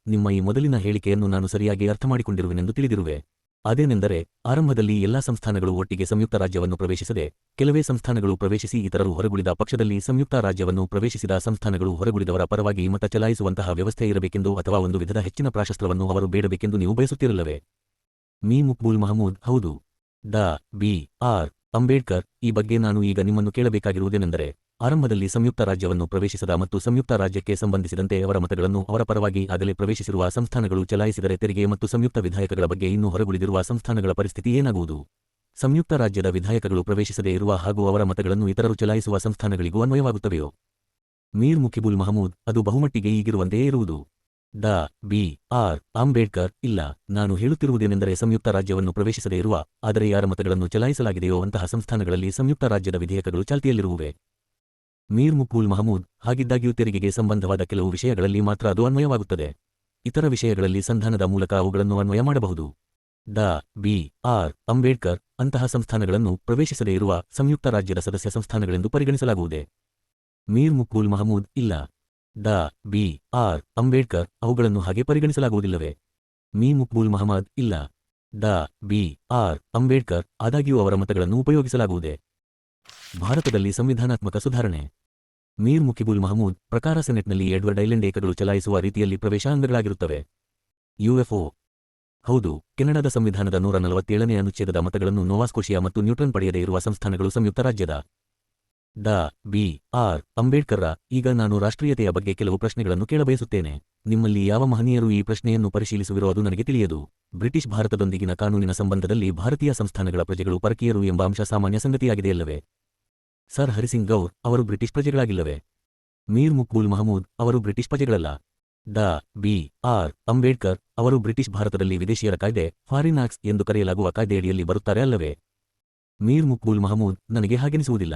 ನಿಮ್ಮ ಈ ಮೊದಲಿನ ಹೇಳಿಕೆಯನ್ನು ನಾನು ಸರಿಯಾಗಿ ಅರ್ಥಮಾಡಿಕೊಂಡಿರುವೆನೆಂದು ತಿಳಿದಿರುವೆ. ಅದೇನೆಂದರೆ, ಆರಂಭದಲ್ಲಿ ಎಲ್ಲಾ ಸಂಸ್ಥಾನಗಳು ಒಟ್ಟಿಗೆ ಸಂಯುಕ್ತ ರಾಜ್ಯವನ್ನು ಪ್ರವೇಶಿಸದೆ, ಕೆಲವೇ ಸಂಸ್ಥಾನಗಳು ಪ್ರವೇಶಿಸಿ ಇತರರು ಹೊರಗುಳಿದ ಪಕ್ಷದಲ್ಲಿ ಸಂಯುಕ್ತ ರಾಜ್ಯವನ್ನು ಪ್ರವೇಶಿಸಿದ ಸಂಸ್ಥಾನಗಳು ಹೊರಗುಳಿದವರ ಪರವಾಗಿ ಮತ ಚಲಾಯಿಸುವಂತಹ ವ್ಯವಸ್ಥೆ ಇರಬೇಕೆಂದು ಅಥವಾ ಒಂದು ವಿಧದ ಹೆಚ್ಚಿನ ಪ್ರಾಶಸ್ತ್ರವನ್ನು ಅವರು ಬೇಡಬೇಕೆಂದು ನೀವು ಬಯಸುತ್ತಿರಲ್ಲವೇ? ಮೀ ಮುಕ್ಬುಲ್ ಮಹಮೂದ್, ಹೌದು. ಡಾ ಬಿ. ಆರ್. ಅಂಬೇಡ್ಕರ್, ಈ ಬಗ್ಗೆ ನಾನು ಈಗ ನಿಮ್ಮನ್ನು ಕೇಳಬೇಕಾಗಿರುವುದೇನೆಂದರೆ, ಆರಂಭದಲ್ಲಿ ಸಂಯುಕ್ತ ರಾಜ್ಯವನ್ನು ಪ್ರವೇಶಿಸದ ಮತ್ತು ಸಂಯುಕ್ತ ರಾಜ್ಯಕ್ಕೆ ಸಂಬಂಧಿಸಿದಂತೆ ಅವರ ಮತಗಳನ್ನು ಅವರ ಪರವಾಗಿ ಆಗಲೇ ಪ್ರವೇಶಿಸಿರುವ ಸಂಸ್ಥಾನಗಳು ಚಲಾಯಿಸಿದರೆ ತೆರಿಗೆ ಮತ್ತು ಸಂಯುಕ್ತ ವಿಧಾಯಕಗಳ ಬಗ್ಗೆ ಇನ್ನೂ ಹೊರಗುಳಿದಿರುವ ಸಂಸ್ಥಾನಗಳ ಪರಿಸ್ಥಿತಿ ಏನಾಗುವುದು? ಸಂಯುಕ್ತ ರಾಜ್ಯದ ವಿಧಾಯಕಗಳು ಪ್ರವೇಶಿಸದೇ ಇರುವ ಹಾಗೂ ಅವರ ಮತಗಳನ್ನು ಇತರರು ಚಲಾಯಿಸುವ ಸಂಸ್ಥಾನಗಳಿಗೂ ಅನ್ವಯವಾಗುತ್ತವೆಯೋ? ಮೀರ್ ಮುಕಿಬುಲ್ ಮಹಮೂದ್, ಅದು ಬಹುಮಟ್ಟಿಗೆ ಈಗಿರುವಂತೆಯೇ ಇರುವುದು. ಡಾ ಬಿ. ಆರ್. ಅಂಬೇಡ್ಕರ್, ಇಲ್ಲ, ನಾನು ಹೇಳುತ್ತಿರುವುದೇನೆಂದರೆ ಸಂಯುಕ್ತ ರಾಜ್ಯವನ್ನು ಪ್ರವೇಶಿಸದೇ ಇರುವ, ಆದರೆ ಯಾರ ಮತಗಳನ್ನು ಚಲಾಯಿಸಲಾಗಿದೆಯೋ ಅಂತಹ ಸಂಸ್ಥಾನಗಳಲ್ಲಿ ಸಂಯುಕ್ತ ರಾಜ್ಯದ ವಿಧೇಯಕಗಳು ಚಾಲ್ತಿಯಲ್ಲಿರುವುವೆ. ಮೀರ್ ಮುಕುಲ್ ಮಹಮೂದ್, ಹಾಗಿದ್ದಾಗ್ಯೂ ತೆರಿಗೆಗೆ ಸಂಬಂಧವಾದ ಕೆಲವು ವಿಷಯಗಳಲ್ಲಿ ಮಾತ್ರ ಅದು ಅನ್ವಯವಾಗುತ್ತದೆ. ಇತರ ವಿಷಯಗಳಲ್ಲಿ ಸಂಧಾನದ ಮೂಲಕ ಅವುಗಳನ್ನು ಅನ್ವಯ ಮಾಡಬಹುದು. ಡಾ ಬಿ. ಆರ್. ಅಂಬೇಡ್ಕರ್, ಅಂತಹ ಸಂಸ್ಥಾನಗಳನ್ನು ಪ್ರವೇಶಿಸದೇ ಇರುವ ಸಂಯುಕ್ತ ರಾಜ್ಯದ ಸದಸ್ಯ ಸಂಸ್ಥಾನಗಳೆಂದು ಪರಿಗಣಿಸಲಾಗುವುದೇ? ಮೀರ್ ಮುಕುಲ್ ಮಹಮೂದ್, ಇಲ್ಲ. ಡಾ ಬಿ. ಆರ್. ಅಂಬೇಡ್ಕರ್, ಅವುಗಳನ್ನು ಹಾಗೆ ಪರಿಗಣಿಸಲಾಗುವುದಿಲ್ಲವೇ? ಮೀ ಮುಕ್ಬುಲ್ ಮಹಮ್ಮದ್, ಇಲ್ಲ. ಡಾ ಬಿ. ಆರ್. ಅಂಬೇಡ್ಕರ್, ಆದಾಗ್ಯೂ ಅವರ ಮತಗಳನ್ನು ಉಪಯೋಗಿಸಲಾಗುವುದೇ? ಭಾರತದಲ್ಲಿ ಸಂವಿಧಾನಾತ್ಮಕ ಸುಧಾರಣೆ. ಮೀರ್ ಮುಕಿಬುಲ್ ಮಹಮೂದ್, ಪ್ರಕಾರ ಸೆನೆಟ್ನಲ್ಲಿ ಎಡ್ವರ್ಡ್ ಐಲೆಂಡ್ ಏಕಗಳು ಚಲಾಯಿಸುವ ರೀತಿಯಲ್ಲಿ ಪ್ರವೇಶಾಂಗಗಳಾಗಿರುತ್ತವೆ. ಯುಎಫ್ಒ. ಹೌದು, ಕೆನಡಾದ ಸಂವಿಧಾನದ 147ನೇ ಅನುಚ್ಛೇದದ ಮತಗಳನ್ನು ನೋವಾಸ್ಕೋಶಿಯಾ ಮತ್ತು ನ್ಯೂಟ್ರನ್ ಪಡೆಯದೇ ಇರುವ ಸಂಸ್ಥಾನಗಳು ಸಂಯುಕ್ತ ರಾಜ್ಯದ. ಡಾ ಬಿ. ಆರ್. ಅಂಬೇಡ್ಕರ್ರ, ಈಗ ನಾನು ರಾಷ್ಟ್ರೀಯತೆಯ ಬಗ್ಗೆ ಕೆಲವು ಪ್ರಶ್ನೆಗಳನ್ನು ಕೇಳಬಯಸುತ್ತೇನೆ. ನಿಮ್ಮಲ್ಲಿ ಯಾವ ಮಹನೀಯರು ಈ ಪ್ರಶ್ನೆಯನ್ನು ಪರಿಶೀಲಿಸುವಿರೋ ಅದು ನನಗೆ ತಿಳಿಯದು. ಬ್ರಿಟಿಷ್ ಭಾರತದೊಂದಿಗಿನ ಕಾನೂನಿನ ಸಂಬಂಧದಲ್ಲಿ ಭಾರತೀಯ ಸಂಸ್ಥಾನಗಳ ಪ್ರಜೆಗಳು ಪರಕೀಯರು ಎಂಬ ಅಂಶ ಸಾಮಾನ್ಯ ಸಂಗತಿಯಾಗಿದೆಯಲ್ಲವೇ? ಸರ್ ಹರಿಸಿಂಗ್ ಗೌರ್, ಅವರು ಬ್ರಿಟಿಷ್ ಪ್ರಜೆಗಳಾಗಿಲ್ಲವೇ? ಮೀರ್ ಮುಕ್ಬುಲ್ ಮಹಮೂದ್, ಅವರು ಬ್ರಿಟಿಷ್ ಪ್ರಜೆಗಳಲ್ಲ. ಡಾ ಬಿ. ಆರ್. ಅಂಬೇಡ್ಕರ್, ಅವರು ಬ್ರಿಟಿಷ್ ಭಾರತದಲ್ಲಿ ವಿದೇಶಿಯರ ಕಾಯ್ದೆ, ಫಾರಿನ್ ಆಕ್ಟ್ಸ್ ಎಂದು ಕರೆಯಲಾಗುವ ಕಾಯ್ದೆಯಡಿಯಲ್ಲಿ ಬರುತ್ತಾರೆ ಅಲ್ಲವೇ? ಮೀರ್ ಮುಕ್ಬುಲ್ ಮಹಮೂದ್, ನನಗೆ ಹಾಗೆನಿಸುವುದಿಲ್ಲ.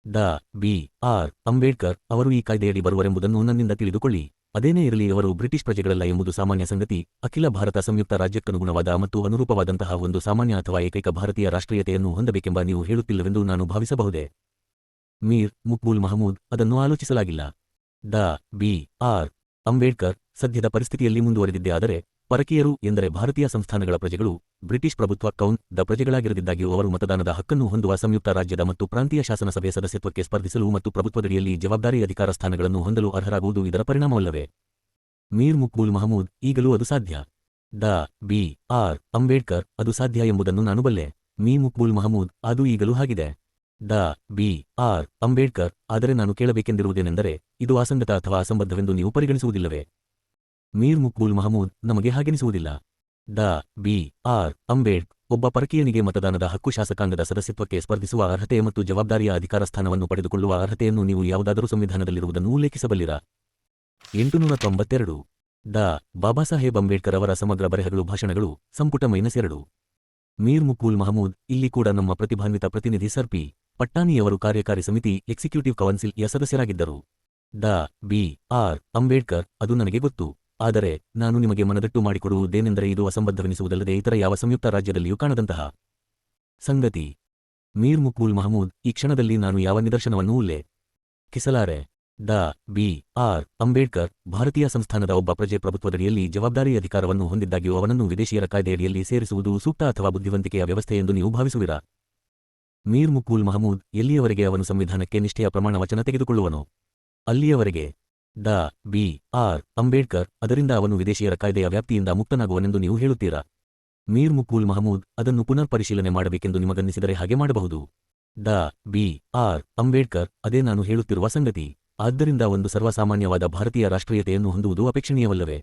ಡಾ. ಬಿ. ಆರ್. ಅಂಬೇಡ್ಕರ್ ಅವರು ಈ ಕಾಯ್ದೆಯಡಿ ಬರುವರೆಂಬುದನ್ನು ನನ್ನಿಂದ ತಿಳಿದುಕೊಳ್ಳಿ. ಅದೇನೇ ಇರಲಿ, ಅವರು ಬ್ರಿಟಿಷ್ ಪ್ರಜೆಗಳಲ್ಲ ಎಂಬುದು ಸಾಮಾನ್ಯ ಸಂಗತಿ. ಅಖಿಲ ಭಾರತ ಸಂಯುಕ್ತ ರಾಜ್ಯಕ್ಕನುಗುಣವಾದ ಮತ್ತು ಅನುರೂಪವಾದಂತಹ ಒಂದು ಸಾಮಾನ್ಯ ಅಥವಾ ಏಕೈಕ ಭಾರತೀಯ ರಾಷ್ಟ್ರೀಯತೆಯನ್ನು ಹೊಂದಬೇಕೆಂಬ ನೀವು ಹೇಳುತ್ತಿಲ್ಲವೆಂದು ನಾನು ಭಾವಿಸಬಹುದೇ? ಮೀರ್ ಮುಕ್ಬುಲ್ ಮಹಮೂದ್ ಅದನ್ನು ಆಲೋಚಿಸಲಾಗಿಲ್ಲ. ಡಾ. ಬಿ. ಆರ್. ಅಂಬೇಡ್ಕರ್ ಸದ್ಯದ ಪರಿಸ್ಥಿತಿಯಲ್ಲಿ ಮುಂದುವರೆದಿದ್ದೇ ಆದರೆ ಪರಕೀಯರು ಎಂದರೆ ಭಾರತೀಯ ಸಂಸ್ಥಾನಗಳ ಪ್ರಜೆಗಳು ಬ್ರಿಟಿಷ್ ಪ್ರಭುತ್ವ ದ ಪ್ರಜೆಗಳಾಗಿರದಿದ್ದಾಗ್ಯೂ ಅವರು ಮತದಾನದ ಹಕ್ಕನ್ನು ಹೊಂದುವ ಸಂಯುಕ್ತ ರಾಜ್ಯದ ಮತ್ತು ಪ್ರಾಂತೀಯ ಶಾಸನಸಭೆ ಸದಸ್ಯತ್ವಕ್ಕೆ ಸ್ಪರ್ಧಿಸಲು ಮತ್ತು ಪ್ರಭುತ್ವದಡಿಯಲ್ಲಿ ಜವಾಬ್ದಾರಿ ಅಧಿಕಾರ ಸ್ಥಾನಗಳನ್ನು ಹೊಂದಲು ಅರ್ಹರಾಗುವುದು ಇದರ ಪರಿಣಾಮವಲ್ಲವೇ? ಮೀರ್ ಮುಕ್ಬುಲ್ ಮಹಮೂದ್ ಈಗಲೂ ಅದು ಸಾಧ್ಯ. ಡಾ. ಬಿ. ಆರ್. ಅಂಬೇಡ್ಕರ್ ಅದು ಸಾಧ್ಯ ಎಂಬುದನ್ನು ನಾನು ಬಲ್ಲೆ. ಮೀ ಮುಕ್ಬುಲ್ ಮಹಮೂದ್ ಅದು ಈಗಲೂ ಹಾಗಿದೆ. ಡಾ. ಬಿ. ಆರ್. ಅಂಬೇಡ್ಕರ್ ಆದರೆ ನಾನು ಕೇಳಬೇಕೆಂದಿರುವುದೇನೆಂದರೆ, ಇದು ಅಸಂಗತ ಅಥವಾ ಅಸಂಬದ್ಧವೆಂದು ನೀವು ಪರಿಗಣಿಸುವುದಿಲ್ಲವೇ? ಮೀರ್ ಮುಕ್ಬುಲ್ ಮಹಮೂದ್ ನಮಗೆ ಹಾಗೆನಿಸುವುದಿಲ್ಲ. ಡಾ. ಬಿ. ಆರ್. ಅಂಬೇಡ್ಕರ್ ಒಬ್ಬ ಪರಕೀಯನಿಗೆ ಮತದಾನದ ಹಕ್ಕು, ಶಾಸಕಾಂಗದ ಸದಸ್ಯತ್ವಕ್ಕೆ ಸ್ಪರ್ಧಿಸುವ ಅರ್ಹತೆ ಮತ್ತು ಜವಾಬ್ದಾರಿಯ ಅಧಿಕಾರ ಸ್ಥಾನವನ್ನು ಪಡೆದುಕೊಳ್ಳುವ ಅರ್ಹತೆಯನ್ನು ನೀವು ಯಾವುದಾದರೂ ಸಂವಿಧಾನದಲ್ಲಿರುವುದನ್ನು ಉಲ್ಲೇಖಿಸಬಲ್ಲಿರಾ? 892. ಡಾ. ಬಾಬಾಸಾಹೇಬ್ ಅಂಬೇಡ್ಕರ್ ಅವರ ಸಮಗ್ರ ಬರೆಹಗಳು, ಭಾಷಣಗಳು, ಸಂಪುಟ -2. ಮೀರ್ ಮುಕ್ಬುಲ್ ಮಹಮೂದ್ ಇಲ್ಲಿ ಕೂಡ ನಮ್ಮ ಪ್ರತಿಭಾನ್ವಿತ ಪ್ರತಿನಿಧಿ ಸರ್ ಪಿ. ಪಟ್ಟಾಣಿಯವರು ಕಾರ್ಯಕಾರಿ ಸಮಿತಿ ಎಕ್ಸಿಕ್ಯೂಟಿವ್ ಕೌನ್ಸಿಲ್ ಯ ಸದಸ್ಯರಾಗಿದ್ದರು. ಡಾ. ಬಿ. ಆರ್. ಅಂಬೇಡ್ಕರ್ ಅದು ನನಗೆ ಗೊತ್ತು. ಆದರೆ ನಾನು ನಿಮಗೆ ಮನದಟ್ಟು ಮಾಡಿಕೊಡುವುದೇನೆಂದರೆ ಇದು ಅಸಂಬದ್ಧವೆನಿಸುವುದಲ್ಲದೆ ಇತರ ಯಾವ ಸಂಯುಕ್ತ ರಾಜ್ಯದಲ್ಲಿಯೂ ಕಾಣದಂತಹ ಸಂಗತಿ. ಮೀರ್ ಮುಕ್ಬುಲ್ ಮಹಮೂದ್ ಈ ಕ್ಷಣದಲ್ಲಿ ನಾನು ಯಾವ ನಿದರ್ಶನವನ್ನೂ ಉಲ್ಲೇಖಿಸಲಾರೆ. ಡಾ. ಬಿ. ಆರ್. ಅಂಬೇಡ್ಕರ್ ಭಾರತೀಯ ಸಂಸ್ಥಾನದ ಒಬ್ಬ ಪ್ರಜೆ ಪ್ರಭುತ್ವದಡಿಯಲ್ಲಿ ಜವಾಬ್ದಾರಿ ಅಧಿಕಾರವನ್ನು ಹೊಂದಿದ್ದಾಗ್ಯೂ ಅವನನ್ನು ವಿದೇಶಿಯರ ಕಾಯ್ದೆಯಡಿಯಲ್ಲಿ ಸೇರಿಸುವುದು ಸೂಕ್ತ ಅಥವಾ ಬುದ್ಧಿವಂತಿಕೆಯ ವ್ಯವಸ್ಥೆ ಎಂದು ನೀವು ಭಾವಿಸುವಿರಾ? ಮೀರ್ ಮುಕ್ಬುಲ್ ಮಹಮೂದ್ ಎಲ್ಲಿಯವರೆಗೆ ಅವನು ಸಂವಿಧಾನಕ್ಕೆ ನಿಷ್ಠೆಯ ಪ್ರಮಾಣ ವಚನ ತೆಗೆದುಕೊಳ್ಳುವನೋ ಅಲ್ಲಿಯವರೆಗೆ. ಡಾ. ಬಿ. ಆರ್. ಅಂಬೇಡ್ಕರ್ ಅದರಿಂದ ಅವನು ವಿದೇಶಿಯರ ಕಾಯ್ದೆಯ ವ್ಯಾಪ್ತಿಯಿಂದ ಮುಕ್ತನಾಗುವನೆಂದು ನೀವು ಹೇಳುತ್ತೀರಾ? ಮೀರ್ ಮುಕ್ಬುಲ್ ಮಹಮೂದ್ ಅದನ್ನು ಪುನರ್ ಪರಿಶೀಲನೆ ಮಾಡಬೇಕೆಂದು ನಿಮಗನ್ನಿಸಿದರೆ ಹಾಗೆ ಮಾಡಬಹುದು. ಡಾ. ಬಿ. ಆರ್. ಅಂಬೇಡ್ಕರ್ ಅದೇ ನಾನು ಹೇಳುತ್ತಿರುವ ಸಂಗತಿ. ಆದ್ದರಿಂದ ಒಂದು ಸರ್ವಸಾಮಾನ್ಯವಾದ ಭಾರತೀಯ ರಾಷ್ಟ್ರೀಯತೆಯನ್ನು ಹೊಂದುವುದು ಅಪೇಕ್ಷಣೀಯವಲ್ಲವೇ?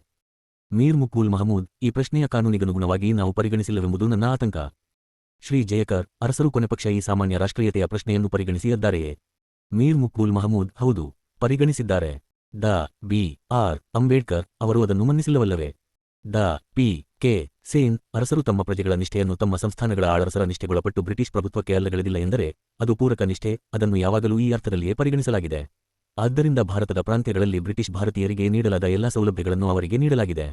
ಮೀರ್ ಮುಕ್ಬುಲ್ ಮಹಮೂದ್ ಈ ಪ್ರಶ್ನೆಯ ಕಾನೂನಿಗನುಗುಣವಾಗಿ ನಾವು ಪರಿಗಣಿಸಿಲ್ಲವೆಂಬುದು ನನ್ನ ಆತಂಕ. ಶ್ರೀ ಜಯಕರ್ ಅರಸರು ಕೊನೆಪಕ್ಷ ಈ ಸಾಮಾನ್ಯ ರಾಷ್ಟ್ರೀಯತೆಯ ಪ್ರಶ್ನೆಯನ್ನು ಪರಿಗಣಿಸಿದ್ದಾರೆಯೇ? ಮೀರ್ ಮುಕ್ಬುಲ್ ಮಹಮೂದ್ ಹೌದು, ಪರಿಗಣಿಸಿದ್ದಾರೆ. ಡಾ. ಬಿ. ಆರ್. ಅಂಬೇಡ್ಕರ್ ಅವರು ಅದನ್ನು ಮನ್ನಿಸಿಲ್ಲವಲ್ಲವೇ? ಡಾ. ಪಿ. ಕೆ. ಸೇನ್ ಅರಸರು ತಮ್ಮ ಪ್ರಜೆಗಳ ನಿಷ್ಠೆಯನ್ನು ತಮ್ಮ ಸಂಸ್ಥಾನಗಳ ಆಳರಸರ ನಿಷ್ಠೆಗೊಳಪಟ್ಟು ಬ್ರಿಟಿಷ್ ಪ್ರಭುತ್ವಕ್ಕೆ ಅಲ್ಲಗಳೆದಿಲ್ಲ ಎಂದರೆ ಅದು ಪೂರಕ ನಿಷ್ಠೆ, ಅದನ್ನು ಯಾವಾಗಲೂ ಈ ಅರ್ಥದಲ್ಲಿಯೇ ಪರಿಗಣಿಸಲಾಗಿದೆ. ಆದ್ದರಿಂದ ಭಾರತದ ಪ್ರಾಂತ್ಯಗಳಲ್ಲಿ ಬ್ರಿಟಿಷ್ ಭಾರತೀಯರಿಗೆ ನೀಡಲಾದ ಎಲ್ಲಾ ಸೌಲಭ್ಯಗಳನ್ನು ಅವರಿಗೆ ನೀಡಲಾಗಿದೆ.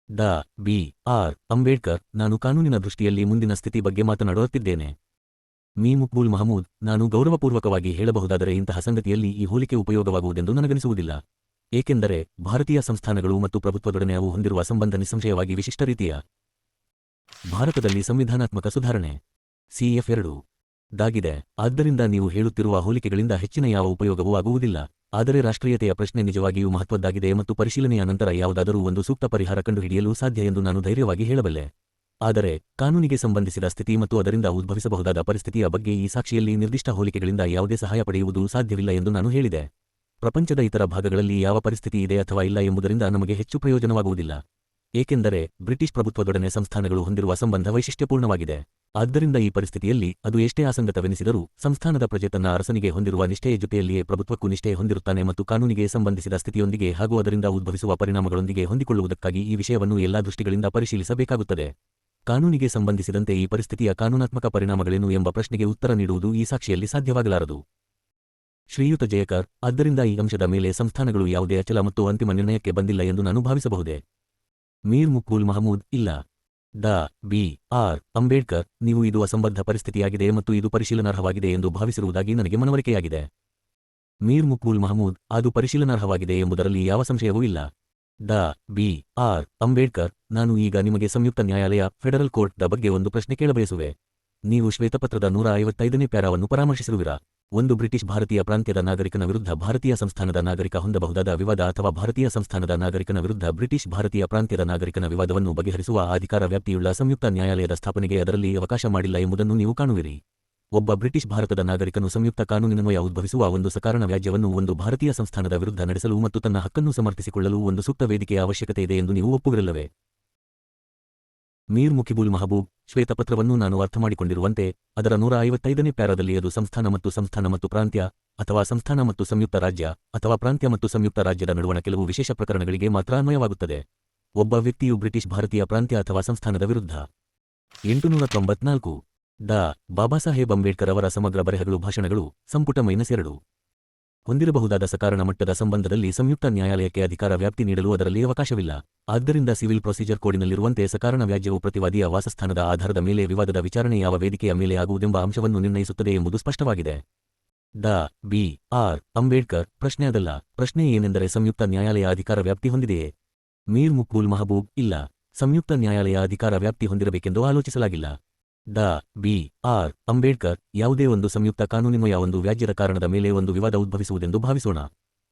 ಡಾ. ಬಿ. ಆರ್. ಅಂಬೇಡ್ಕರ್ ನಾನು ಕಾನೂನಿನ ದೃಷ್ಟಿಯಲ್ಲಿ ಮುಂದಿನ ಸ್ಥಿತಿ ಬಗ್ಗೆ ಮಾತನಾಡುತ್ತಿದ್ದೇನೆ. ಮೀ ಮುಕ್ಬುಲ್ ಮಹಮೂದ್ ನಾನು ಗೌರವಪೂರ್ವಕವಾಗಿ ಹೇಳಬಹುದಾದರೆ ಇಂತಹ ಸಂಗತಿಯಲ್ಲಿ ಈ ಹೋಲಿಕೆ ಉಪಯೋಗವಾಗುವುದೆಂದು ನನಗನಿಸುವುದಿಲ್ಲ. ಏಕೆಂದರೆ ಭಾರತೀಯ ಸಂಸ್ಥಾನಗಳು ಮತ್ತು ಪ್ರಭುತ್ವದೊಡನೆ ಅವು ಹೊಂದಿರುವ ಸಂಬಂಧ ನಿಸ್ಸಂಶಯವಾಗಿ ವಿಶಿಷ್ಟ ರೀತಿಯ. ಭಾರತದಲ್ಲಿ ಸಂವಿಧಾನಾತ್ಮಕ ಸುಧಾರಣೆ CF 2 ದಾಗಿದೆ. ಆದ್ದರಿಂದ ನೀವು ಹೇಳುತ್ತಿರುವ ಹೋಲಿಕೆಗಳಿಂದ ಹೆಚ್ಚಿನ ಯಾವ ಉಪಯೋಗವೂ ಆಗುವುದಿಲ್ಲ. ಆದರೆ ರಾಷ್ಟ್ರೀಯತೆಯ ಪ್ರಶ್ನೆ ನಿಜವಾಗಿಯೂ ಮಹತ್ವದ್ದಾಗಿದೆ ಮತ್ತು ಪರಿಶೀಲನೆಯ ನಂತರ ಯಾವುದಾದರೂ ಒಂದು ಸೂಕ್ತ ಪರಿಹಾರ ಕಂಡುಹಿಡಿಯಲು ಸಾಧ್ಯ ಎಂದು ನಾನು ಧೈರ್ಯವಾಗಿ ಹೇಳಬಲ್ಲೆ. ಆದರೆ ಕಾನೂನಿಗೆ ಸಂಬಂಧಿಸಿದ ಸ್ಥಿತಿ ಮತ್ತು ಅದರಿಂದ ಉದ್ಭವಿಸಬಹುದಾದ ಪರಿಸ್ಥಿತಿಯ ಬಗ್ಗೆ ಈ ಸಾಕ್ಷಿಯಲ್ಲಿ ನಿರ್ದಿಷ್ಟ ಹೋಲಿಕೆಗಳಿಂದ ಯಾವುದೇ ಸಹಾಯ ಪಡೆಯುವುದು ಸಾಧ್ಯವಿಲ್ಲ ಎಂದು ನಾನು ಹೇಳಿದೆ. ಪ್ರಪಂಚದ ಇತರ ಭಾಗಗಳಲ್ಲಿ ಯಾವ ಪರಿಸ್ಥಿತಿ ಇದೆ ಅಥವಾ ಇಲ್ಲ ಎಂಬುದರಿಂದ ನಮಗೆ ಹೆಚ್ಚು ಪ್ರಯೋಜನವಾಗುವುದಿಲ್ಲ. ಏಕೆಂದರೆ ಬ್ರಿಟಿಷ್ ಪ್ರಭುತ್ವದೊಡನೆ ಸಂಸ್ಥಾನಗಳು ಹೊಂದಿರುವ ಸಂಬಂಧ ವೈಶಿಷ್ಟ್ಯಪೂರ್ಣವಾಗಿದೆ. ಆದ್ದರಿಂದ ಈ ಪರಿಸ್ಥಿತಿಯಲ್ಲಿ ಅದು ಎಷ್ಟೇ ಅಸಂಗತವೆನಿಸಿದರೂ ಸಂಸ್ಥಾನದ ಪ್ರಜೆ ತನ್ನ ಅರಸನಿಗೆ ಹೊಂದಿರುವ ನಿಷ್ಠೆಯ ಜೊತೆಯಲ್ಲಿಯೇ ಪ್ರಭುತ್ವಕ್ಕೂ ನಿಷ್ಠೆ ಹೊಂದಿರುತ್ತಾನೆ ಮತ್ತು ಕಾನೂನಿಗೆ ಸಂಬಂಧಿಸಿದ ಸ್ಥಿತಿಯೊಂದಿಗೆ ಹಾಗೂ ಅದರಿಂದ ಉದ್ಭವಿಸುವ ಪರಿಣಾಮಗಳೊಂದಿಗೆ ಹೊಂದಿಕೊಳ್ಳುವುದಕ್ಕಾಗಿ ಈ ವಿಷಯವನ್ನು ಎಲ್ಲಾ ದೃಷ್ಟಿಗಳಿಂದ ಪರಿಶೀಲಿಸಬೇಕಾಗುತ್ತದೆ. ಕಾನೂನಿಗೆ ಸಂಬಂಧಿಸಿದಂತೆ ಈ ಪರಿಸ್ಥಿತಿಯ ಕಾನೂನಾತ್ಮಕ ಪರಿಣಾಮಗಳೇನು ಎಂಬ ಪ್ರಶ್ನೆಗೆ ಉತ್ತರ ನೀಡುವುದು ಈ ಸಾಕ್ಷಿಯಲ್ಲಿ ಸಾಧ್ಯವಾಗಲಾರದು. ಶ್ರೀಯುತ ಜಯಕರ್ ಆದ್ದರಿಂದ ಈ ಅಂಶದ ಮೇಲೆ ಸಂಸ್ಥಾನಗಳು ಯಾವುದೇ ಅಚಲ ಮತ್ತು ಅಂತಿಮ ನಿರ್ಣಯಕ್ಕೆ ಬಂದಿಲ್ಲ ಎಂದು ನಾನು ಭಾವಿಸಬಹುದೇ? ಮೀರ್ ಮುಕ್ಬುಲ್ ಮಹಮೂದ್ ಇಲ್ಲ. ಡಾ. ಬಿ. ಆರ್. ಅಂಬೇಡ್ಕರ್ ನೀವು ಇದು ಅಸಂಬದ್ಧ ಪರಿಸ್ಥಿತಿಯಾಗಿದೆ ಮತ್ತು ಇದು ಪರಿಶೀಲನಾರ್ಹವಾಗಿದೆ ಎಂದು ಭಾವಿಸಿರುವುದಾಗಿ ನನಗೆ ಮನವರಿಕೆಯಾಗಿದೆ. ಮೀರ್ ಮುಕ್ಬುಲ್ ಮಹಮೂದ್ ಅದು ಪರಿಶೀಲನಾರ್ಹವಾಗಿದೆ ಎಂಬುದರಲ್ಲಿ ಯಾವ ಸಂಶಯವೂ ಇಲ್ಲ. ಡಾ. ಬಿ. ಆರ್. ಅಂಬೇಡ್ಕರ್ ನಾನು ಈಗ ನಿಮಗೆ ಸಂಯುಕ್ತ ನ್ಯಾಯಾಲಯ ಫೆಡರಲ್ ಕೋರ್ಟ್ ದ ಬಗ್ಗೆ ಒಂದು ಪ್ರಶ್ನೆ ಕೇಳಬಯಸುವೆ. ನೀವು ಶ್ವೇತಪತ್ರದ 155ನೇ ಪ್ಯಾರಾವನ್ನು ಪರಾಮರ್ಶಿಸಿರುವಿರಾ? ಒಂದು ಬ್ರಿಟಿಷ್ ಭಾರತೀಯ ಪ್ರಾಂತ್ಯದ ನಾಗರಿಕನ ವಿರುದ್ಧ ಭಾರತೀಯ ಸಂಸ್ಥಾನದ ನಾಗರಿಕ ಹೊಂದಬಹುದಾದ ವಿವಾದ ಅಥವಾ ಭಾರತೀಯ ಸಂಸ್ಥಾನದ ನಾಗರಿಕನ ವಿರುದ್ಧ ಬ್ರಿಟಿಷ್ ಭಾರತೀಯ ಪ್ರಾಂತ್ಯದ ನಾಗರಿಕನ ವಿವಾದವನ್ನು ಬಗೆಹರಿಸುವ ಅಧಿಕಾರ ವ್ಯಾಪ್ತಿಯುಳ್ಳ ಸಂಯುಕ್ತ ನ್ಯಾಯಾಲಯದ ಸ್ಥಾಪನೆಗೆ ಅದರಲ್ಲಿ ಅವಕಾಶ ಮಾಡಿಲ್ಲ ಎಂಬುದನ್ನು ನೀವು ಕಾಣುವಿರಿ. ಒಬ್ಬ ಬ್ರಿಟಿಷ್ ಭಾರತದ ನಾಗರಿಕನು ಸಂಯುಕ್ತ ಕಾನೂನಿನನ್ವಯ ಉದ್ಭವಿಸುವ ಒಂದು ಸಕಾರಣ ವ್ಯಾಜ್ಯವನ್ನು ಒಂದು ಭಾರತೀಯ ಸಂಸ್ಥಾನದ ವಿರುದ್ಧ ನಡೆಸಲು ಮತ್ತು ತನ್ನ ಹಕ್ಕನ್ನು ಸಮರ್ಥಿಸಿಕೊಳ್ಳಲು ಒಂದು ಸೂಕ್ತ ವೇದಿಕೆಯ ಅವಶ್ಯಕತೆ ಇದೆ ಎಂದು ನೀವು ಒಪ್ಪುವಿರಲ್ಲವೇ? ಮೀರ್ ಮುಕಿಬುಲ್ ಮಹಬೂಬ್ ಶ್ವೇತಪತ್ರವನ್ನು ನಾನು ಅರ್ಥಮಾಡಿಕೊಂಡಿರುವಂತೆ ಅದರ 155ನೇ ಪ್ಯಾರಾದಲ್ಲಿ ಅದು ಸಂಸ್ಥಾನ ಮತ್ತು ಪ್ರಾಂತ್ಯ ಅಥವಾ ಸಂಸ್ಥಾನ ಮತ್ತು ಸಂಯುಕ್ತ ರಾಜ್ಯ ಅಥವಾ ಪ್ರಾಂತ್ಯ ಮತ್ತು ಸಂಯುಕ್ತ ರಾಜ್ಯದ ನಡುವಣ ಕೆಲವು ವಿಶೇಷ ಪ್ರಕರಣಗಳಿಗೆ ಮಾತ್ರ ಅನ್ವಯವಾಗುತ್ತದೆ. ಒಬ್ಬ ವ್ಯಕ್ತಿಯು ಬ್ರಿಟಿಷ್ ಭಾರತೀಯ ಪ್ರಾಂತ್ಯ ಅಥವಾ ಸಂಸ್ಥಾನದ ವಿರುದ್ಧ 894 ಡಾ ಬಾಬಾಸಾಹೇಬ್ ಅಂಬೇಡ್ಕರ್ ಅವರ ಸಮಗ್ರ ಬರೆಹಗಳು ಭಾಷಣಗಳು ಸಂಪುಟ -2 ಹೊಂದಿರಬಹುದಾದ ಸಕಾರಣ ಮಟ್ಟದ ಸಂಬಂಧದಲ್ಲಿ ಸಂಯುಕ್ತ ನ್ಯಾಯಾಲಯಕ್ಕೆ ಅಧಿಕಾರ ವ್ಯಾಪ್ತಿ ನೀಡಲು ಅದರಲ್ಲಿ ಅವಕಾಶವಿಲ್ಲ. ಆದ್ದರಿಂದ ಸಿವಿಲ್ ಪ್ರೊಸೀಜರ್ ಕೋಡಿನಲ್ಲಿರುವಂತೆ ಸಕಾರಣ ವ್ಯಾಜ್ಯವು ಪ್ರತಿವಾದಿಯ ವಾಸಸ್ಥಾನದ ಆಧಾರದ ಮೇಲೆ ವಿವಾದದ ವಿಚಾರಣೆ ಯಾವ ವೇದಿಕೆಯ ಮೇಲೆ ಆಗುವುದೆಂಬ ಅಂಶವನ್ನು ನಿರ್ಣಯಿಸುತ್ತದೆ ಎಂಬುದು ಸ್ಪಷ್ಟವಾಗಿದೆ. ಡಾ ಬಿ. ಆರ್. ಅಂಬೇಡ್ಕರ್ ಪ್ರಶ್ನೆ ಅದಲ್ಲ. ಪ್ರಶ್ನೆ ಏನೆಂದರೆ ಸಂಯುಕ್ತ ನ್ಯಾಯಾಲಯ ಅಧಿಕಾರ ವ್ಯಾಪ್ತಿ ಹೊಂದಿದೆಯೇ? ಮೀರ್ ಮುಕ್ಬುಲ್ ಮಹಬೂಬ್ ಇಲ್ಲ. ಸಂಯುಕ್ತ ನ್ಯಾಯಾಲಯ ಅಧಿಕಾರ ವ್ಯಾಪ್ತಿ ಹೊಂದಿರಬೇಕೆಂದು ಆಲೋಚಿಸಲಾಗಿಲ್ಲ. ಡಾ ಬಿ. ಆರ್. ಅಂಬೇಡ್ಕರ್ ಯಾವುದೇ ಒಂದು ಸಂಯುಕ್ತ ಕಾನೂನಿನ್ವಯ ಒಂದು ವ್ಯಾಜ್ಯದ ಕಾರಣದ ಮೇಲೆ ಒಂದು ವಿವಾದ ಉದ್ಭವಿಸುವುದೆಂದು ಭಾವಿಸೋಣ.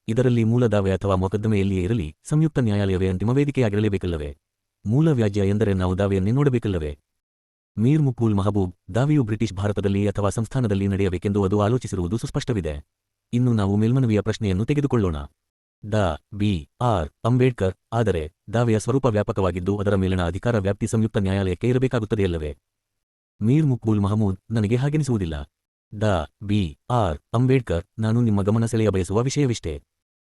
ಇದರಲ್ಲಿ ಮೂಲ ದಾವೆ ಅಥವಾ ಮೊಕದ್ದಮೆಯಲ್ಲಿಯೇ ಇರಲಿ ಸಂಯುಕ್ತ ನ್ಯಾಯಾಲಯವೇ ಅಂತಿಮ ವೇದಿಕೆಯಾಗಿರಲೇಬೇಕಲ್ಲವೇ? ಮೂಲ ವ್ಯಾಜ್ಯ ಎಂದರೆ ನಾವು ದಾವೆಯನ್ನೇ ನೋಡಬೇಕಲ್ಲವೇ? ಮೀರ್ ಮುಕ್ಬುಲ್ ಮಹಬೂಬ್ ದಾವೆಯು ಬ್ರಿಟಿಷ್ ಭಾರತದಲ್ಲಿ ಅಥವಾ ಸಂಸ್ಥಾನದಲ್ಲಿ ನಡೆಯಬೇಕೆಂದು ಅದು ಆಲೋಚಿಸಿರುವುದು ಸುಸ್ಪಷ್ಟವಿದೆ. ಇನ್ನು ನಾವು ಮೇಲ್ಮನವಿಯ ಪ್ರಶ್ನೆಯನ್ನು ತೆಗೆದುಕೊಳ್ಳೋಣ. ಡಾ ಬಿ. ಆರ್. ಅಂಬೇಡ್ಕರ್ ಆದರೆ ದಾವೆಯ ಸ್ವರೂಪ ವ್ಯಾಪಕವಾಗಿದ್ದು ಅದರ ಮೇಲಿನ ಅಧಿಕಾರ ವ್ಯಾಪ್ತಿ ಸಂಯುಕ್ತ ನ್ಯಾಯಾಲಯಕ್ಕೆ ಇರಬೇಕಾಗುತ್ತದೆಯಲ್ಲವೇ? ಮೀರ್ ಮುಕ್ಬುಲ್ ಮಹಮೂದ್ ನನಗೆ ಹಾಗೆನಿಸುವುದಿಲ್ಲ. ಡಾ ಬಿ. ಆರ್. ಅಂಬೇಡ್ಕರ್ ನಾನು ನಿಮ್ಮ ಗಮನ ಸೆಳೆಯ ಬಯಸುವ ವಿಷಯವಿಷ್ಟೇ.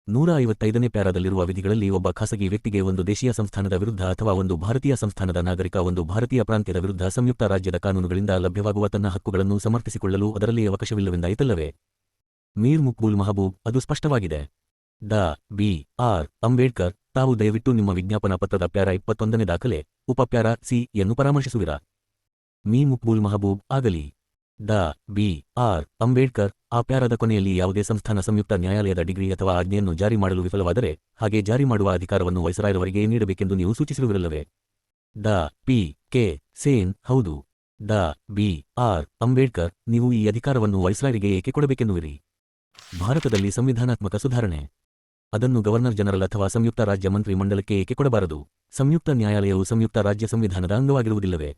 155ನೇ ಪ್ಯಾರಾದಲ್ಲಿರುವ ವಿಧಿಗಳಲ್ಲಿ ಒಬ್ಬ ಖಾಸಗಿ ವ್ಯಕ್ತಿಗೆ ಒಂದು ದೇಶೀಯ ಸಂಸ್ಥಾನದ ವಿರುದ್ಧ ಅಥವಾ ಒಂದು ಭಾರತೀಯ ಸಂಸ್ಥಾನದ ನಾಗರಿಕ ಒಂದು ಭಾರತೀಯ ಪ್ರಾಂತ್ಯದ ವಿರುದ್ಧ ಸಂಯುಕ್ತ ರಾಜ್ಯದ ಕಾನೂನುಗಳಿಂದ ಲಭ್ಯವಾಗುವ ತನ್ನ ಹಕ್ಕುಗಳನ್ನು ಸಮರ್ಥಿಸಿಕೊಳ್ಳಲು ಅದರಲ್ಲಿ ಅವಕಾಶವಿಲ್ಲವೆಂದಾಯಿತಲ್ಲವೇ? ಮೀರ್ ಮುಕ್ಬುಲ್ ಮಹಬೂಬ್ ಅದು ಸ್ಪಷ್ಟವಾಗಿದೆ. ಡಾ ಬಿ. ಆರ್. ಅಂಬೇಡ್ಕರ್ ತಾವು ದಯವಿಟ್ಟು ನಿಮ್ಮ ವಿಜ್ಞಾಪನಾ ಪತ್ರದ ಪ್ಯಾರಾ 21ನೇ ದಾಖಲೆ ಉಪಪ್ಯಾರಾ ಸಿ ಯನ್ನು ಪರಾಮರ್ಶಿಸುವಿರಾ? ಮೀ ಮುಕ್ಬುಲ್ ಮಹಬೂಬ್ ಆಗಲಿ. ಡಾ ಬಿ. ಆರ್. ಅಂಬೇಡ್ಕರ್ ಆ ಪ್ಯಾರಾದ ಕೊನೆಯಲ್ಲಿ ಯಾವುದೇ ಸಂಸ್ಥಾನ ಸಂಯುಕ್ತ ನ್ಯಾಯಾಲಯದ ಡಿಗ್ರಿ ಅಥವಾ ಆಜ್ಞೆಯನ್ನು ಜಾರಿ ಮಾಡಲು ವಿಫಲವಾದರೆ ಹಾಗೆ ಜಾರಿ ಮಾಡುವ ಅಧಿಕಾರವನ್ನು ವೈಸರಾಯರವರಿಗೆ ನೀಡಬೇಕೆಂದು ನೀವು ಸೂಚಿಸಿರುವಿರಲ್ಲವೇ? ಡಾ ಪಿ. ಕೆ. ಸೇನ್ ಹೌದು. ಡಾ ಬಿ. ಆರ್. ಅಂಬೇಡ್ಕರ್ ನೀವು ಈ ಅಧಿಕಾರವನ್ನು ವೈಸರಾಯರಿಗೆ ಏಕೆ ಕೊಡಬೇಕೆನ್ನುವಿರಿ? ಭಾರತದಲ್ಲಿ ಸಂವಿಧಾನಾತ್ಮಕ ಸುಧಾರಣೆ. ಅದನ್ನು ಗವರ್ನರ್ ಜನರಲ್ ಅಥವಾ ಸಂಯುಕ್ತ ರಾಜ್ಯ ಮಂತ್ರಿ ಮಂಡಲಕ್ಕೆ ಏಕೆ ಕೊಡಬಾರದು? ಸಂಯುಕ್ತ ನ್ಯಾಯಾಲಯವು ಸಂಯುಕ್ತ ರಾಜ್ಯ ಸಂವಿಧಾನದ ಅಂಗವಾಗಿರುವುದಿಲ್ಲವೇ?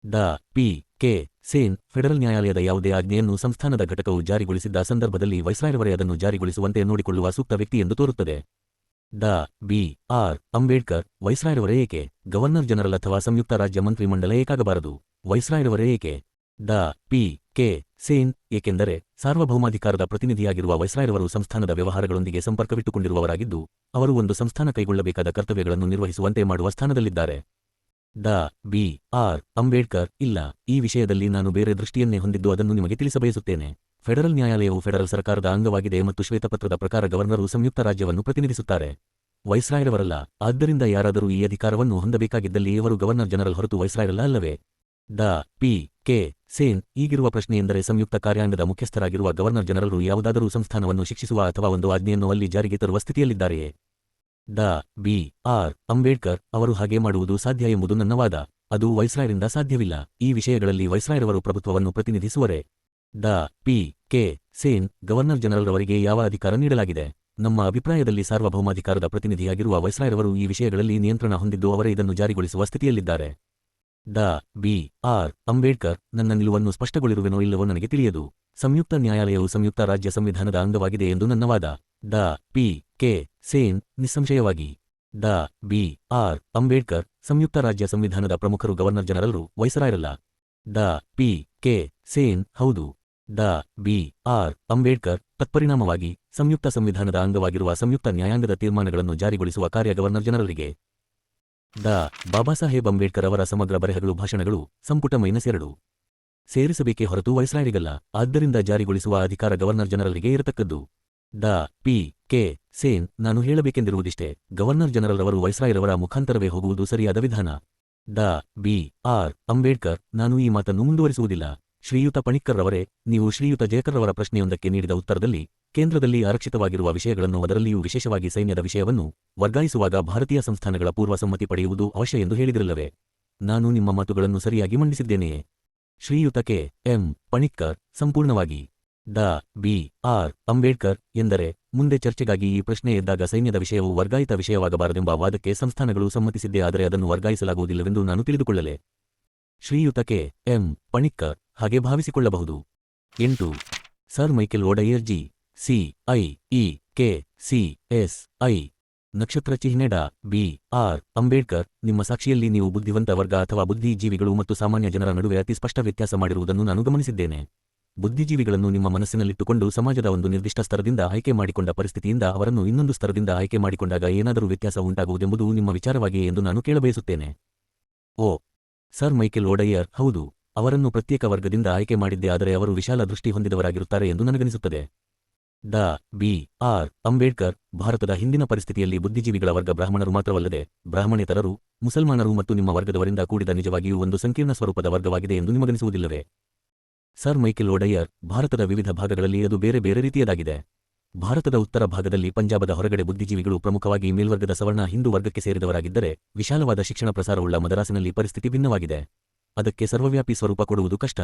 ಡಾ ಪಿ. ಕೆ. ಸೇನ್ ಫೆಡರಲ್ ನ್ಯಾಯಾಲಯದ ಯಾವುದೇ ಆಜ್ಞೆಯನ್ನು ಸಂಸ್ಥಾನದ ಘಟಕವು ಜಾರಿಗೊಳಿಸಿದ್ದ ಸಂದರ್ಭದಲ್ಲಿ ವೈಸ್ರಾಯರವರೇ ಅದನ್ನು ಜಾರಿಗೊಳಿಸುವಂತೆ ನೋಡಿಕೊಳ್ಳುವ ಸೂಕ್ತ ವ್ಯಕ್ತಿ ಎಂದು ತೋರುತ್ತದೆ. ಡಾ ಬಿ. ಆರ್. ಅಂಬೇಡ್ಕರ್ ವೈಸ್ರಾಯರವರೇ ಏಕೆ? ಗವರ್ನರ್ ಜನರಲ್ ಅಥವಾ ಸಂಯುಕ್ತ ರಾಜ್ಯ ಮಂತ್ರಿಮಂಡಲ ಏಕಾಗಬಾರದು? ವೈಸ್ರಾಯರವರೇ ಏಕೆ? ಡಾ ಪಿ. ಕೆ. ಸೇನ್ ಏಕೆಂದರೆ ಸಾರ್ವಭೌಮಾಧಿಕಾರದ ಪ್ರತಿನಿಧಿಯಾಗಿರುವ ವೈಸ್ರಾಯರವರು ಸಂಸ್ಥಾನದ ವ್ಯವಹಾರಗಳೊಂದಿಗೆ ಸಂಪರ್ಕವಿಟ್ಟುಕೊಂಡಿರುವವರಾಗಿದ್ದು ಅವರು ಒಂದು ಸಂಸ್ಥಾನ ಕೈಗೊಳ್ಳಬೇಕಾದ ಕರ್ತವ್ಯಗಳನ್ನು ನಿರ್ವಹಿಸುವಂತೆ ಮಾಡುವ ಸ್ಥಾನದಲ್ಲಿದ್ದಾರೆ. ಡಾ ಬಿ. ಆರ್. ಅಂಬೇಡ್ಕರ್ ಇಲ್ಲ. ಈ ವಿಷಯದಲ್ಲಿ ನಾನು ಬೇರೆ ದೃಷ್ಟಿಯನ್ನೇ ಹೊಂದಿದ್ದು ಅದನ್ನು ನಿಮಗೆ ತಿಳಿಸಬಯಸುತ್ತೇನೆ. ಫೆಡರಲ್ ನ್ಯಾಯಾಲಯವು ಫೆಡರಲ್ ಸರ್ಕಾರದ ಅಂಗವಾಗಿದೆ ಮತ್ತು ಶ್ವೇತಪತ್ರದ ಪ್ರಕಾರ ಗವರ್ನರು ಸಂಯುಕ್ತ ರಾಜ್ಯವನ್ನು ಪ್ರತಿನಿಧಿಸುತ್ತಾರೆ, ವೈಸ್ರಾಯರವರಲ್ಲ. ಆದ್ದರಿಂದ ಯಾರಾದರೂ ಈ ಅಧಿಕಾರವನ್ನು ಹೊಂದಬೇಕಾಗಿದ್ದಲ್ಲಿ ಇವರು ಗವರ್ನರ್ ಜನರಲ್ ಹೊರತು ವೈಸ್ರಾಯರಲ್ಲ ಅಲ್ಲವೇ? ಡಾ ಪಿ. ಕೆ. ಸೇನ್ ಈಗಿರುವ ಪ್ರಶ್ನೆಯೆಂದರೆ ಸಂಯುಕ್ತ ಕಾರ್ಯಾಂಗದ ಮುಖ್ಯಸ್ಥರಾಗಿರುವ ಗವರ್ನರ್ ಜನರಲ್ರು ಯಾವುದಾದರೂ ಸಂಸ್ಥಾನವನ್ನು ಶಿಕ್ಷಿಸುವ ಅಥವಾ ಒಂದು ಆಜ್ಞೆಯನ್ನು ಅಲ್ಲಿ ಜಾರಿಗೆ ತರುವ ಸ್ಥಿತಿಯಲ್ಲಿದ್ದಾರೆಯೇ? ಡಾ ಬಿ. ಆರ್. ಅಂಬೇಡ್ಕರ್ ಅವರು ಹಾಗೆ ಮಾಡುವುದು ಸಾಧ್ಯ ಎಂಬುದು ನನ್ನ ವಾದ. ಅದು ವೈಸ್ರಾಯರಿಂದ ಸಾಧ್ಯವಿಲ್ಲ. ಈ ವಿಷಯಗಳಲ್ಲಿ ವೈಸ್ರಾಯರವರು ಪ್ರಭುತ್ವವನ್ನು ಪ್ರತಿನಿಧಿಸುವರೇ? ಡಾ P. K. Sen governor general ಅವರಿಗೆ ಯಾವ ಅಧಿಕಾರ ನೀಡಲಾಗಿದೆ? ನಮ್ಮ ಅಭಿಪ್ರಾಯದಲ್ಲಿ ಸಾರ್ವಭೌಮಾಧಿಕಾರದ ಪ್ರತಿನಿಧಿಯಾಗಿರುವ ವೈಸ್ರಾಯರವರು ಈ ವಿಷಯಗಳಲ್ಲಿ ನಿಯಂತ್ರಣ ಹೊಂದಿದ್ದು ಅವರೇ ಇದನ್ನು ಜಾರಿಗೊಳಿಸುವ ಸ್ಥಿತಿಯಲ್ಲಿದ್ದಾರೆ. ಡಾ ಬಿ. ಆರ್. ಅಂಬೇಡ್ಕರ್ ನನ್ನ ನಿಲುವನ್ನು ಸ್ಪಷ್ಟಗೊಳಿರುವೆನೋ ಇಲ್ಲವೋ ನನಗೆ ತಿಳಿಯದು. ಸಂಯುಕ್ತ ನ್ಯಾಯಾಲಯವು ಸಂಯುಕ್ತ ರಾಜ್ಯ ಸಂವಿಧಾನದ ಅಂಗವಾಗಿದೆ ಎಂದು ನನ್ನ ವಾದ. ಡಾ ಪಿ. ಕೆ. ಸೇನ್ ನಿಸ್ಸಂಶಯವಾಗಿ. ಡಾ ಬಿ. ಆರ್. ಅಂಬೇಡ್ಕರ್ ಸಂಯುಕ್ತ ರಾಜ್ಯ ಸಂವಿಧಾನದ ಪ್ರಮುಖರು ಗವರ್ನರ್ ಜನರಲ್ರು, ವೈಸರಾಯರಲ್ಲ. ಡಾ ಪಿ. ಕೆ. ಸೇನ್ ಹೌದು. ಡಾ ಬಿ. ಆರ್. ಅಂಬೇಡ್ಕರ್ ತತ್ಪರಿಣಾಮವಾಗಿ ಸಂಯುಕ್ತ ಸಂವಿಧಾನದ ಅಂಗವಾಗಿರುವ ಸಂಯುಕ್ತ ನ್ಯಾಯಾಂಗದ ತೀರ್ಮಾನಗಳನ್ನು ಜಾರಿಗೊಳಿಸುವ ಕಾರ್ಯ ಗವರ್ನರ್ ಜನರಲ್ರಿಗೆ. ಡಾ ಬಾಬಾಸಾಹೇಬ್ ಅಂಬೇಡ್ಕರ್ ಅವರ ಸಮಗ್ರ ಬರೆಹಗಳು ಭಾಷಣಗಳು ಸಂಪುಟ -2 ಸೇರಿಸಬೇಕೇ ಹೊರತು ವೈಸ್ರಾಯರಿಗಲ್ಲ. ಆದ್ದರಿಂದ ಜಾರಿಗೊಳಿಸುವ ಅಧಿಕಾರ ಗವರ್ನರ್ ಜನರಲ್ಗೆ ಇರತಕ್ಕದ್ದು. ಡಾ ಪಿ. ಕೆ. ಸೇನ್ ನಾನು ಹೇಳಬೇಕೆಂದಿರುವುದಿಷ್ಟೇ, ಗವರ್ನರ್ ಜನರಲ್ ಅವರು ವೈಸ್ರಾಯರವರ ಮುಖಾಂತರವೇ ಹೋಗುವುದು ಸರಿಯಾದ ವಿಧಾನ. ಡಾ ಬಿ. ಆರ್. ಅಂಬೇಡ್ಕರ್ ನಾನು ಈ ಮಾತನ್ನು ಮುಂದುವರಿಸುವುದಿಲ್ಲ. ಶ್ರೀಯುತ ಪಣಿಕ್ಕರ್ ರವರೇ, ನೀವು ಶ್ರೀಯುತ ಜಯಕರ್ ರವರ ಪ್ರಶ್ನೆಯೊಂದಕ್ಕೆ ನೀಡಿದ ಉತ್ತರದಲ್ಲಿ ಕೇಂದ್ರದಲ್ಲಿ ಆರಕ್ಷಿತವಾಗಿರುವ ವಿಷಯಗಳನ್ನು ಅದರಲ್ಲಿಯೂ ವಿಶೇಷವಾಗಿ ಸೈನ್ಯದ ವಿಷಯವನ್ನು ವರ್ಗಾಯಿಸುವಾಗ ಭಾರತೀಯ ಸಂಸ್ಥಾನಗಳ ಪೂರ್ವ ಸಮ್ಮತಿ ಪಡೆಯುವುದು ಅವಶ್ಯ ಎಂದು ಹೇಳಿದಿರಲ್ಲವೇ? ನಾನು ನಿಮ್ಮ ಮಾತುಗಳನ್ನು ಸರಿಯಾಗಿ ಮಂಡಿಸಿದ್ದೇನೆಯೇ? ಶ್ರೀಯುತ ಕೆ. ಎಂ. ಪಣಿಕ್ಕರ್ ಸಂಪೂರ್ಣವಾಗಿ. ಡಾ ಬಿ. ಆರ್. ಅಂಬೇಡ್ಕರ್ ಎಂದರೆ ಮುಂದೆ ಚರ್ಚೆಗಾಗಿ ಈ ಪ್ರಶ್ನೆ ಎದ್ದಾಗ ಸೈನ್ಯದ ವಿಷಯವು ವರ್ಗಾಯಿತ ವಿಷಯವಾಗಬಾರದೆಂಬ ವಾದಕ್ಕೆ ಸಂಸ್ಥಾನಗಳು ಸಮ್ಮತಿಸಿದ್ದೇ ಆದರೆ ಅದನ್ನು ವರ್ಗಾಯಿಸಲಾಗುವುದಿಲ್ಲವೆಂದು ನಾನು ತಿಳಿದುಕೊಳ್ಳಲೆ? ಶ್ರೀಯುತ ಕೆ. ಎಂ. ಪಣಿಕ್ಕರ್ ಹಾಗೆ ಭಾವಿಸಿಕೊಳ್ಳಬಹುದು. 8 Sir Michael O'Dwyer G. C. I. E. K. C. S. I. ನಕ್ಷತ್ರ ಚಿಹ್ನೆ. ಡಾ ಬಿ. ಆರ್. ಅಂಬೇಡ್ಕರ್ ನಿಮ್ಮ ಸಾಕ್ಷಿಯಲ್ಲಿ ನೀವು ಬುದ್ಧಿವಂತ ವರ್ಗ ಅಥವಾ ಬುದ್ಧಿಜೀವಿಗಳು ಮತ್ತು ಸಾಮಾನ್ಯ ಜನರ ನಡುವೆ ಅತಿ ಸ್ಪಷ್ಟ ವ್ಯತ್ಯಾಸ ಮಾಡಿರುವುದನ್ನು ನಾನು ಗಮನಿಸಿದ್ದೇನೆ. ಬುದ್ಧಿಜೀವಿಗಳನ್ನು ನಿಮ್ಮ ಮನಸ್ಸಿನಲ್ಲಿಟ್ಟುಕೊಂಡು ಸಮಾಜದ ಒಂದು ನಿರ್ದಿಷ್ಟ ಸ್ತರದಿಂದ ಆಯ್ಕೆ ಮಾಡಿಕೊಂಡ ಪರಿಸ್ಥಿತಿಯಿಂದ ಅವರನ್ನು ಇನ್ನೊಂದು ಸ್ತರದಿಂದ ಆಯ್ಕೆ ಮಾಡಿಕೊಂಡಾಗ ಏನಾದರೂ ವ್ಯತ್ಯಾಸ ಉಂಟಾಗುವುದೆಂಬುದು ನಿಮ್ಮ ವಿಚಾರವಾಗಿಯೇ ಎಂದು ನಾನು ಕೇಳಬಯಸುತ್ತೇನೆ. ಓ ಸರ್ ಮೈಕೆಲ್ ಓಡಯ್ಯರ್ ಹೌದು, ಅವರನ್ನು ಪ್ರತ್ಯೇಕ ವರ್ಗದಿಂದ ಆಯ್ಕೆ ಮಾಡಿದ್ದೇ ಆದರೆ ಅವರು ವಿಶಾಲ ದೃಷ್ಟಿ ಹೊಂದಿದವರಾಗಿರುತ್ತಾರೆ ಎಂದು ನನಗನಿಸುತ್ತದೆ. ಡಾ. ಬಿ. ಆರ್. ಅಂಬೇಡ್ಕರ್ ಭಾರತದ ಹಿಂದಿನ ಪರಿಸ್ಥಿತಿಯಲ್ಲಿ ಬುದ್ಧಿಜೀವಿಗಳ ವರ್ಗ ಬ್ರಾಹ್ಮಣರು ಮಾತ್ರವಲ್ಲದೆ ಬ್ರಾಹ್ಮಣೇತರರು, ಮುಸಲ್ಮಾನರು ಮತ್ತು ನಿಮ್ಮ ವರ್ಗದವರಿಂದ ಕೂಡಿದ ನಿಜವಾಗಿಯೂ ಒಂದು ಸಂಕೀರ್ಣ ಸ್ವರೂಪದ ವರ್ಗವಾಗಿದೆ ಎಂದು ನಿಮಗನಿಸುವುದಿಲ್ಲವೇ? ಸರ್ ಮೈಕೆಲ್ ಒಡಯ್ಯರ್, ಭಾರತದ ವಿವಿಧ ಭಾಗಗಳಲ್ಲಿ ಅದು ಬೇರೆ ಬೇರೆ ರೀತಿಯದಾಗಿದೆ. ಭಾರತದ ಉತ್ತರ ಭಾಗದಲ್ಲಿ ಪಂಜಾಬದ ಹೊರಗಡೆ ಬುದ್ಧಿಜೀವಿಗಳು ಪ್ರಮುಖವಾಗಿ ಮೇಲ್ವರ್ಗದ ಸವರ್ಣ ಹಿಂದೂ ವರ್ಗಕ್ಕೆ ಸೇರಿದವರಾಗಿದ್ದರೆ, ವಿಶಾಲವಾದ ಶಿಕ್ಷಣ ಪ್ರಸಾರವುಳ್ಳ ಮದರಾಸಿನಲ್ಲಿ ಪರಿಸ್ಥಿತಿ ಭಿನ್ನವಾಗಿದೆ. ಅದಕ್ಕೆ ಸರ್ವವ್ಯಾಪಿ ಸ್ವರೂಪ ಕೊಡುವುದು ಕಷ್ಟ.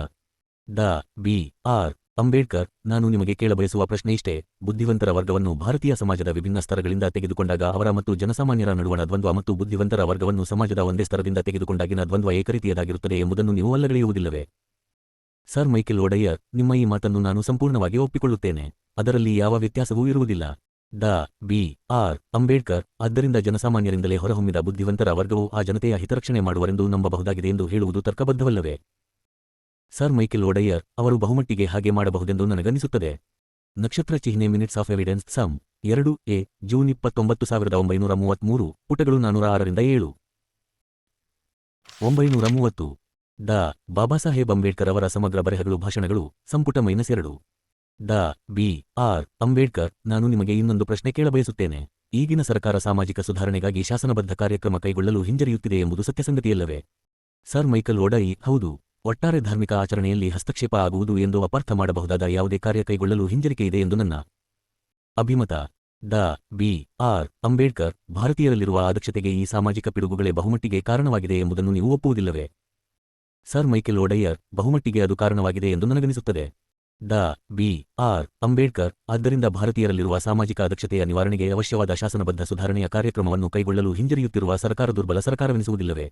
ಡಾ. ಬಿ. ಆರ್. ಅಂಬೇಡ್ಕರ್, ನಾನು ನಿಮಗೆ ಕೇಳಬಯಸುವ ಪ್ರಶ್ನೆ ಇಷ್ಟೇ: ಬುದ್ಧಿವಂತರ ವರ್ಗವನ್ನು ಭಾರತೀಯ ಸಮಾಜದ ವಿಭಿನ್ನ ಸ್ತರಗಳಿಂದ ತೆಗೆದುಕೊಂಡಾಗ ಅವರ ಮತ್ತು ಜನಸಾಮಾನ್ಯರ ನಡುವಣ ದ್ವಂದ್ವ ಮತ್ತು ಬುದ್ಧಿವಂತರ ವರ್ಗವನ್ನು ಸಮಾಜದ ಒಂದೇ ಸ್ತರದಿಂದ ತೆಗೆದುಕೊಂಡಾಗಿನ ದ್ವಂದ್ವ ಏಕರೀತಿಯದಾಗಿರುತ್ತದೆ ಎಂಬುದನ್ನು ನೀವು ಅಲ್ಲಗಳೆಯುವುದಿಲ್ಲವೇ? ಸರ್ ಮೈಕೆಲ್ ಒಡಯ್ಯರ್, ನಿಮ್ಮ ಈ ಮಾತನ್ನು ನಾನು ಸಂಪೂರ್ಣವಾಗಿ ಒಪ್ಪಿಕೊಳ್ಳುತ್ತೇನೆ. ಅದರಲ್ಲಿ ಯಾವ ವ್ಯತ್ಯಾಸವೂ ಇರುವುದಿಲ್ಲ. ಡಾ. ಬಿ. ಆರ್. ಅಂಬೇಡ್ಕರ್, ಆದ್ದರಿಂದ ಜನಸಾಮಾನ್ಯರಿಂದಲೇ ಹೊರಹೊಮ್ಮಿದ ಬುದ್ಧಿವಂತರ ವರ್ಗವು ಆ ಜನತೆಯ ಹಿತರಕ್ಷಣೆ ಮಾಡುವರೆಂದು ನಂಬಬಹುದಾಗಿದೆ ಎಂದು ಹೇಳುವುದು ತರ್ಕಬದ್ಧವಲ್ಲವೇ? ಸರ್ ಮೈಕೆಲ್ ಒಡಯ್ಯರ್, ಅವರು ಬಹುಮಟ್ಟಿಗೆ ಹಾಗೆ ಮಾಡಬಹುದೆಂದು ನನಗನಿಸುತ್ತದೆ. ನಕ್ಷತ್ರ ಚಿಹ್ನೆ ಮಿನಿಟ್ಸ್ ಆಫ್ ಎವಿಡೆನ್ಸ್ ಸಮ್ 2 ಜೂನ್ 29, 1933 ಪುಟಗಳು 406ರಿಂದ 7. 930. ಡಾ. ಬಾಬಾಸಾಹೇಬ್ ಅಂಬೇಡ್ಕರ್ ಅವರ ಸಮಗ್ರ ಬರೆಹಗಳು ಭಾಷಣಗಳು ಸಂಪುಟ -2. ಡಾ. ಬಿ. ಆರ್. ಅಂಬೇಡ್ಕರ್, ನಾನು ನಿಮಗೆ ಇನ್ನೊಂದು ಪ್ರಶ್ನೆ ಕೇಳಬಯಸುತ್ತೇನೆ. ಈಗಿನ ಸರ್ಕಾರ ಸಾಮಾಜಿಕ ಸುಧಾರಣೆಗಾಗಿ ಶಾಸನಬದ್ಧ ಕಾರ್ಯಕ್ರಮ ಕೈಗೊಳ್ಳಲು ಹಿಂಜರಿಯುತ್ತಿದೆ ಎಂಬುದು ಸತ್ಯಸಂಗತಿಯಲ್ಲವೇ? ಸರ್ ಮೈಕೆಲ್ ಒಡಯ್, ಹೌದು. ಒಟ್ಟಾರೆ ಧಾರ್ಮಿಕ ಆಚರಣೆಯಲ್ಲಿ ಹಸ್ತಕ್ಷೇಪ ಆಗುವುದು ಎಂದು ಅಪಾರ್ಥ ಮಾಡಬಹುದಾದ ಯಾವುದೇ ಕಾರ್ಯ ಕೈಗೊಳ್ಳಲು ಹಿಂಜರಿಕೆಯಿದೆ ಎಂದು ನನ್ನ ಅಭಿಮತ. ಡಾ. ಬಿ. ಆರ್. ಅಂಬೇಡ್ಕರ್, ಭಾರತೀಯರಲ್ಲಿರುವ ಅದಕ್ಷತೆಗೆ ಈ ಸಾಮಾಜಿಕ ಪಿಡುಗುಗಳೇ ಬಹುಮಟ್ಟಿಗೆ ಕಾರಣವಾಗಿದೆ ಎಂಬುದನ್ನು ನೀವು ಒಪ್ಪುವುದಿಲ್ಲವೇ? ಸರ್ ಮೈಕೆಲ್ ಒಡಯ್ಯರ್, ಬಹುಮಟ್ಟಿಗೆ ಅದು ಕಾರಣವಾಗಿದೆ ಎಂದು ನನಗನಿಸುತ್ತದೆ. ಡಾ. ಬಿ. ಆರ್. ಅಂಬೇಡ್ಕರ್, ಆದ್ದರಿಂದ ಭಾರತೀಯರಲ್ಲಿರುವ ಸಾಮಾಜಿಕ ಅದಕ್ಷತೆಯ ನಿವಾರಣೆಗೆ ಅವಶ್ಯವಾದ ಶಾಸನಬದ್ಧ ಸುಧಾರಣೆಯ ಕಾರ್ಯಕ್ರಮವನ್ನು ಕೈಗೊಳ್ಳಲು ಹಿಂಜರಿಯುತ್ತಿರುವ ಸರ್ಕಾರ ದುರ್ಬಲ ಸರ್ಕಾರವೆನಿಸುವುದಿಲ್ಲವೇ?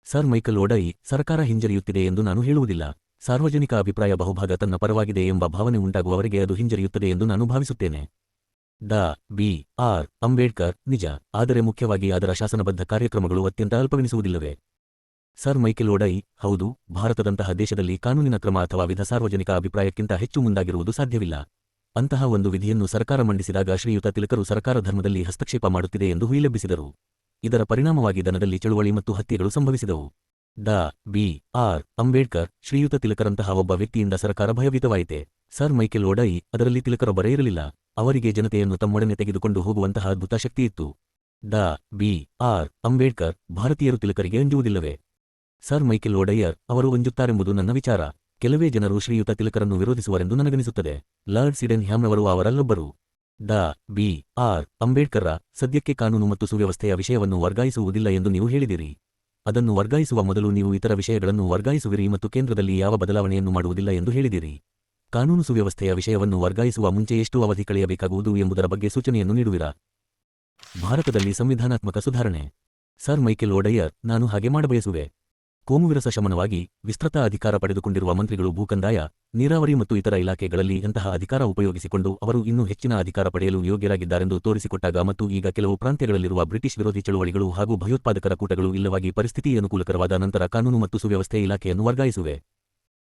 ಸರ್ ಮೈಕೆಲ್ ಒಡಯ್, ಸರ್ಕಾರ ಹಿಂಜರಿಯುತ್ತಿದೆ ಎಂದು ನಾನು ಹೇಳುವುದಿಲ್ಲ. ಸಾರ್ವಜನಿಕ ಅಭಿಪ್ರಾಯ ಬಹುಭಾಗ ತನ್ನ ಪರವಾಗಿದೆ ಎಂಬ ಭಾವನೆ ಉಂಟಾಗುವವರೆಗೆ ಅದು ಹಿಂಜರಿಯುತ್ತದೆ ಎಂದು ನಾನು ಭಾವಿಸುತ್ತೇನೆ. ಡಾ. ಬಿ. ಆರ್. ಅಂಬೇಡ್ಕರ್, ನಿಜ. ಆದರೆ ಮುಖ್ಯವಾಗಿ ಅದರ ಶಾಸನಬದ್ಧ ಕಾರ್ಯಕ್ರಮಗಳು ಅತ್ಯಂತ ಅಲ್ಪವೆನಿಸುವುದಿಲ್ಲವೇ? ಸರ್ ಮೈಕೆಲ್ ಒಡಯ್, ಹೌದು. ಭಾರತದಂತಹ ದೇಶದಲ್ಲಿ ಕಾನೂನಿನ ಕ್ರಮ ಅಥವಾ ವಿಧ ಸಾರ್ವಜನಿಕ ಅಭಿಪ್ರಾಯಕ್ಕಿಂತ ಹೆಚ್ಚು ಮುಂದಾಗಿರುವುದು ಸಾಧ್ಯವಿಲ್ಲ. ಅಂತಹ ಒಂದು ವಿಧಿಯನ್ನು ಸರ್ಕಾರ ಮಂಡಿಸಿದಾಗ ಶ್ರೀಯುತ ತಿಲಕರು ಸರ್ಕಾರ ಧರ್ಮದಲ್ಲಿ ಹಸ್ತಕ್ಷೇಪ ಮಾಡುತ್ತಿದೆ ಎಂದು ಹುಯಿಲೆಬ್ಬಿಸಿದರು. ಇದರ ಪರಿಣಾಮವಾಗಿ ದನದಲ್ಲಿ ಚಳುವಳಿ ಮತ್ತು ಹತ್ಯೆಗಳು ಸಂಭವಿಸಿದವು. ಡಾ. ಬಿ. ಆರ್. ಅಂಬೇಡ್ಕರ್, ಶ್ರೀಯುತ ತಿಲಕರಂತಹ ಒಬ್ಬ ವ್ಯಕ್ತಿಯಿಂದ ಸರ್ಕಾರ ಭಯಭೀತವಾಯಿತೆ? ಸರ್ ಮೈಕೆಲ್ ಒಡಯ್, ಅದರಲ್ಲಿ ತಿಲಕರೊಬ್ಬರೇ ಇರಲಿಲ್ಲ. ಅವರಿಗೆ ಜನತೆಯನ್ನು ತಮ್ಮೊಡನೆ ತೆಗೆದುಕೊಂಡು ಹೋಗುವಂತಹ ಅದ್ಭುತ ಶಕ್ತಿಯಿತ್ತು. ಡಾ. ಬಿ. ಆರ್. ಅಂಬೇಡ್ಕರ್, ಭಾರತೀಯರು ತಿಲಕರಿಗೆ ಅಂಜುವುದಿಲ್ಲವೇ? ಸರ್ ಮೈಕೆಲ್ ಒಡಯ್ಯರ್, ಅವರು ಅಂಜುತ್ತಾರೆಂಬುದು ನನ್ನ ವಿಚಾರ. ಕೆಲವೇ ಜನರು ಶ್ರೀಯುತ ತಿಲಕರನ್ನು ವಿರೋಧಿಸುವರೆಂದು ನನಗನಿಸುತ್ತದೆ. ಲಾರ್ಡ್ ಸಿಡೆನ್ ಹ್ಯಾಮ್ರವರು ಅವರಲ್ಲೊಬ್ಬರು. ಡಾ. ಬಿ. ಆರ್. ಅಂಬೇಡ್ಕರ್ರ, ಸದ್ಯಕ್ಕೆ ಕಾನೂನು ಮತ್ತು ಸುವ್ಯವಸ್ಥೆಯ ವಿಷಯವನ್ನು ವರ್ಗಾಯಿಸುವುದಿಲ್ಲ ಎಂದು ನೀವು ಹೇಳಿದಿರಿ. ಅದನ್ನು ವರ್ಗಾಯಿಸುವ ಮೊದಲು ನೀವು ಇತರ ವಿಷಯಗಳನ್ನು ವರ್ಗಾಯಿಸುವಿರಿ ಮತ್ತು ಕೇಂದ್ರದಲ್ಲಿ ಯಾವ ಬದಲಾವಣೆಯನ್ನು ಮಾಡುವುದಿಲ್ಲ ಎಂದು ಹೇಳಿದಿರಿ. ಕಾನೂನು ಸುವ್ಯವಸ್ಥೆಯ ವಿಷಯವನ್ನು ವರ್ಗಾಯಿಸುವ ಮುಂಚೆ ಎಷ್ಟು ಅವಧಿ ಕಳೆಯಬೇಕಾಗುವುದು ಎಂಬುದರ ಬಗ್ಗೆ ಸೂಚನೆಯನ್ನು ನೀಡುವಿರಾ? ಭಾರತದಲ್ಲಿ ಸಂವಿಧಾನಾತ್ಮಕ ಸುಧಾರಣೆ. ಸರ್ ಮೈಕೆಲ್ ಒಡಯ್ಯರ್, ನಾನು ಹಾಗೆ ಮಾಡಬಯಸುವೆ. ಕೋಮುವಿರಸ ಶಮನವಾಗಿ ವಿಸ್ತೃತ ಅಧಿಕಾರ ಪಡೆದುಕೊಂಡಿರುವ ಮಂತ್ರಿಗಳು ಭೂಕಂದಾಯ, ನೀರಾವರಿ ಮತ್ತು ಇತರ ಇಲಾಖೆಗಳಲ್ಲಿ ಅಂತಹ ಅಧಿಕಾರ ಉಪಯೋಗಿಸಿಕೊಂಡು ಅವರು ಇನ್ನೂ ಹೆಚ್ಚಿನ ಅಧಿಕಾರ ಪಡೆಯಲು ಯೋಗ್ಯರಾಗಿದ್ದಾರೆಂದು ತೋರಿಸಿಕೊಟ್ಟಾಗ ಮತ್ತು ಈಗ ಕೆಲವು ಪ್ರಾಂತ್ಯಗಳಲ್ಲಿರುವ ಬ್ರಿಟಿಷ್ ವಿರೋಧಿ ಚಳುವಳಿಗಳು ಹಾಗೂ ಭಯೋತ್ಪಾದಕರ ಕೂಟಗಳು ಇಲ್ಲವಾಗಿ ಪರಿಸ್ಥಿತಿ ಅನುಕೂಲಕರವಾದ ನಂತರ ಕಾನೂನು ಮತ್ತು ಸುವ್ಯವಸ್ಥೆ ಇಲಾಖೆಯನ್ನು ವರ್ಗಾಯಿಸುವೆ.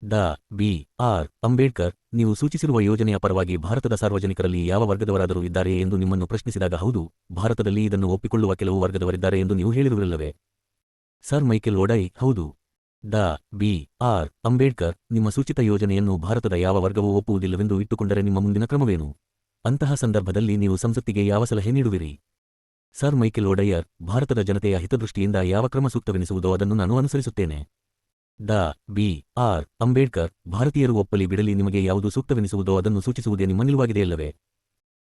ಡಾ. ಬಿ. ಆರ್. ಅಂಬೇಡ್ಕರ್, ನೀವು ಸೂಚಿಸಿರುವ ಯೋಜನೆಯ ಪರವಾಗಿ ಭಾರತದ ಸಾರ್ವಜನಿಕರಲ್ಲಿ ಯಾವ ವರ್ಗದವರಾದರೂ ಇದ್ದಾರೆಯೇ ಎಂದು ನಿಮ್ಮನ್ನು ಪ್ರಶ್ನಿಸಿದಾಗ ಹೌದು, ಭಾರತದಲ್ಲಿ ಇದನ್ನು ಒಪ್ಪಿಕೊಳ್ಳುವ ಕೆಲವು ವರ್ಗದವರಿದ್ದಾರೆ ಎಂದು ನೀವು ಹೇಳಿರುವುದಿಲ್ಲವೇ? ಸರ್ ಮೈಕೆಲ್ ಒಡಯ್, ಹೌದು. ಡಾ. ಬಿ. ಆರ್. ಅಂಬೇಡ್ಕರ್, ನಿಮ್ಮ ಸೂಚಿತ ಯೋಜನೆಯನ್ನು ಭಾರತದ ಯಾವ ವರ್ಗವೂ ಒಪ್ಪುವುದಿಲ್ಲವೆಂದು ಇಟ್ಟುಕೊಂಡರೆ ನಿಮ್ಮ ಮುಂದಿನ ಕ್ರಮವೇನು? ಅಂತಹ ಸಂದರ್ಭದಲ್ಲಿ ನೀವು ಸಂಸತ್ತಿಗೆ ಯಾವ ಸಲಹೆ ನೀಡುವಿರಿ? ಸರ್ ಮೈಕೆಲ್ ಒಡಯ್ಯರ್, ಭಾರತದ ಜನತೆಯ ಹಿತದೃಷ್ಟಿಯಿಂದ ಯಾವ ಕ್ರಮ ಸೂಕ್ತವೆನಿಸುವುದೋ ಅದನ್ನು ನಾನು ಅನುಸರಿಸುತ್ತೇನೆ. ಡಾ. ಬಿ. ಆರ್. ಅಂಬೇಡ್ಕರ್, ಭಾರತೀಯರು ಒಪ್ಪಲಿ ಬಿಡಲಿ ನಿಮಗೆ ಯಾವುದು ಸೂಕ್ತವೆನಿಸುವುದೋ ಅದನ್ನು ಸೂಚಿಸುವುದೇ ನಿಮ್ಮ ನಿಲುವಾಗಿದೆಯಲ್ಲವೇ?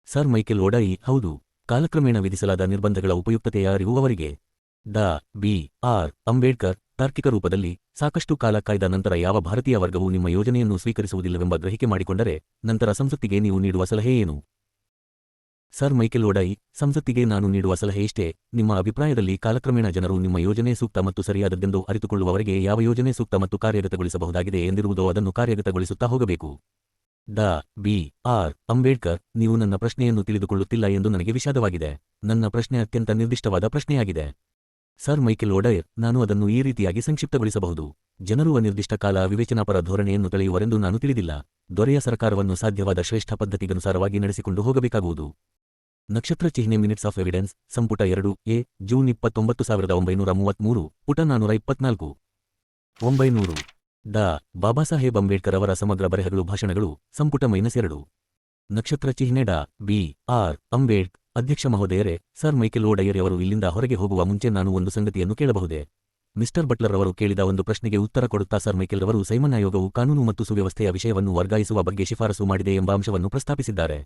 ಸರ್ ಮೈಕೆಲ್ ಒಡಯ್, ಹೌದು. ಕಾಲಕ್ರಮೇಣ ವಿಧಿಸಲಾದ ನಿರ್ಬಂಧಗಳ ಉಪಯುಕ್ತತೆಯ ಅರಿವು ಅವರಿಗೆ. ಡಾ. ಬಿ. ಆರ್. ಅಂಬೇಡ್ಕರ್, ತಾರ್ಕಿಕ ರೂಪದಲ್ಲಿ, ಸಾಕಷ್ಟು ಕಾಲ ಕಾಯ್ದ ನಂತರ ಯಾವ ಭಾರತೀಯ ವರ್ಗವೂ ನಿಮ್ಮ ಯೋಜನೆಯನ್ನು ಸ್ವೀಕರಿಸುವುದಿಲ್ಲವೆಂಬ ಗ್ರಹಿಕೆ ಮಾಡಿಕೊಂಡರೆ, ನಂತರ ಸಂಸತ್ತಿಗೆ ನೀವು ನೀಡುವ ಸಲಹೆ ಏನು? ಸರ್ ಮೈಕೆಲ್ ಒಡಯ್, ಸಂಸತ್ತಿಗೆ ನಾನು ನೀಡುವ ಸಲಹೆ ಇಷ್ಟೇ: ನಿಮ್ಮ ಅಭಿಪ್ರಾಯದಲ್ಲಿ ಕಾಲಕ್ರಮೇಣ ಜನರು ನಿಮ್ಮ ಯೋಜನೆ ಸೂಕ್ತ ಮತ್ತು ಸರಿಯಾದದ್ದೆಂದು ಅರಿತುಕೊಳ್ಳುವವರೆಗೆ ಯಾವ ಯೋಜನೆ ಸೂಕ್ತ ಮತ್ತು ಕಾರ್ಯಗತಗೊಳಿಸಬಹುದಾಗಿದೆ ಎಂದಿರುವುದೋ ಅದನ್ನು ಕಾರ್ಯಗತಗೊಳಿಸುತ್ತಾ ಹೋಗಬೇಕು. ಡಾ. ಬಿ. ಆರ್. ಅಂಬೇಡ್ಕರ್, ನೀವು ನನ್ನ ಪ್ರಶ್ನೆಯನ್ನು ತಿಳಿದುಕೊಳ್ಳುತ್ತಿಲ್ಲ ಎಂದು ನನಗೆ ವಿಷಾದವಾಗಿದೆ. ನನ್ನ ಪ್ರಶ್ನೆ ಅತ್ಯಂತ ನಿರ್ದಿಷ್ಟವಾದ ಪ್ರಶ್ನೆಯಾಗಿದೆ. ಸರ್ ಮೈಕೆಲ್ ಒಡಯ್, ನಾನು ಅದನ್ನು ಈ ರೀತಿಯಾಗಿ ಸಂಕ್ಷಿಪ್ತಗೊಳಿಸಬಹುದು: ಜನರು ಅನಿರ್ದಿಷ್ಟ ಕಾಲ ವಿವೇಚನಾಪರ ಧೋರಣೆಯನ್ನು ತಳೆಯುವರೆಂದು ನಾನು ತಿಳಿದಿಲ್ಲ. ದೊರೆಯ ಸರ್ಕಾರವನ್ನು ಸಾಧ್ಯವಾದ ಶ್ರೇಷ್ಠ ಪದ್ಧತಿಗನುಸಾರವಾಗಿ ನಡೆಸಿಕೊಂಡು ಹೋಗಬೇಕಾಗುವುದು. ನಕ್ಷತ್ರ ಚಿಹ್ನೆ ಮಿನಿಟ್ಸ್ ಆಫ್ ಎವಿಡೆನ್ಸ್ ಸಂಪುಟ 2 ಜೂನ್ 29, 1933 ಪುಟ 424. 900. ಡಾ ಬಾಬಾಸಾಹೇಬ್ ಅಂಬೇಡ್ಕರ್ ಅವರ ಸಮಗ್ರ ಬರೆಹಗಳು ಭಾಷಣಗಳು ಸಂಪುಟ -2 ನಕ್ಷತ್ರ ಚಿಹ್ನೆ ಡಾ ಬಿ ಆರ್ ಅಂಬೇಡ್ಕರ್ ಅಧ್ಯಕ್ಷ ಮಹೋದಯರೇ, ಸರ್ ಮೈಕೆಲ್ ಓಡಯ್ಯರ್ ಅವರು ಇಲ್ಲಿಂದ ಹೊರಗೆ ಹೋಗುವ ಮುಂಚೆ ನಾನು ಒಂದು ಸಂಗತಿಯನ್ನು ಕೇಳಬಹುದೇ? ಮಿಸ್ಟರ್ ಬಟ್ಲರ್ ಅವರು ಕೇಳಿದ ಒಂದು ಪ್ರಶ್ನೆಗೆ ಉತ್ತರ ಕೊಡುತ್ತಾ ಸರ್ ಮೈಕೆಲ್ ರವರು ಸೈಮನ್ ಆಯೋಗವು ಕಾನೂನು ಮತ್ತು ಸುವ್ಯವಸ್ಥೆಯ ವಿಷಯವನ್ನು ವರ್ಗಾಯಿಸುವ ಬಗ್ಗೆ ಶಿಫಾರಸು ಮಾಡಿದೆ ಎಂಬ ಅಂಶವನ್ನು ಪ್ರಸ್ತಾಪಿಸಿದ್ದಾರೆ.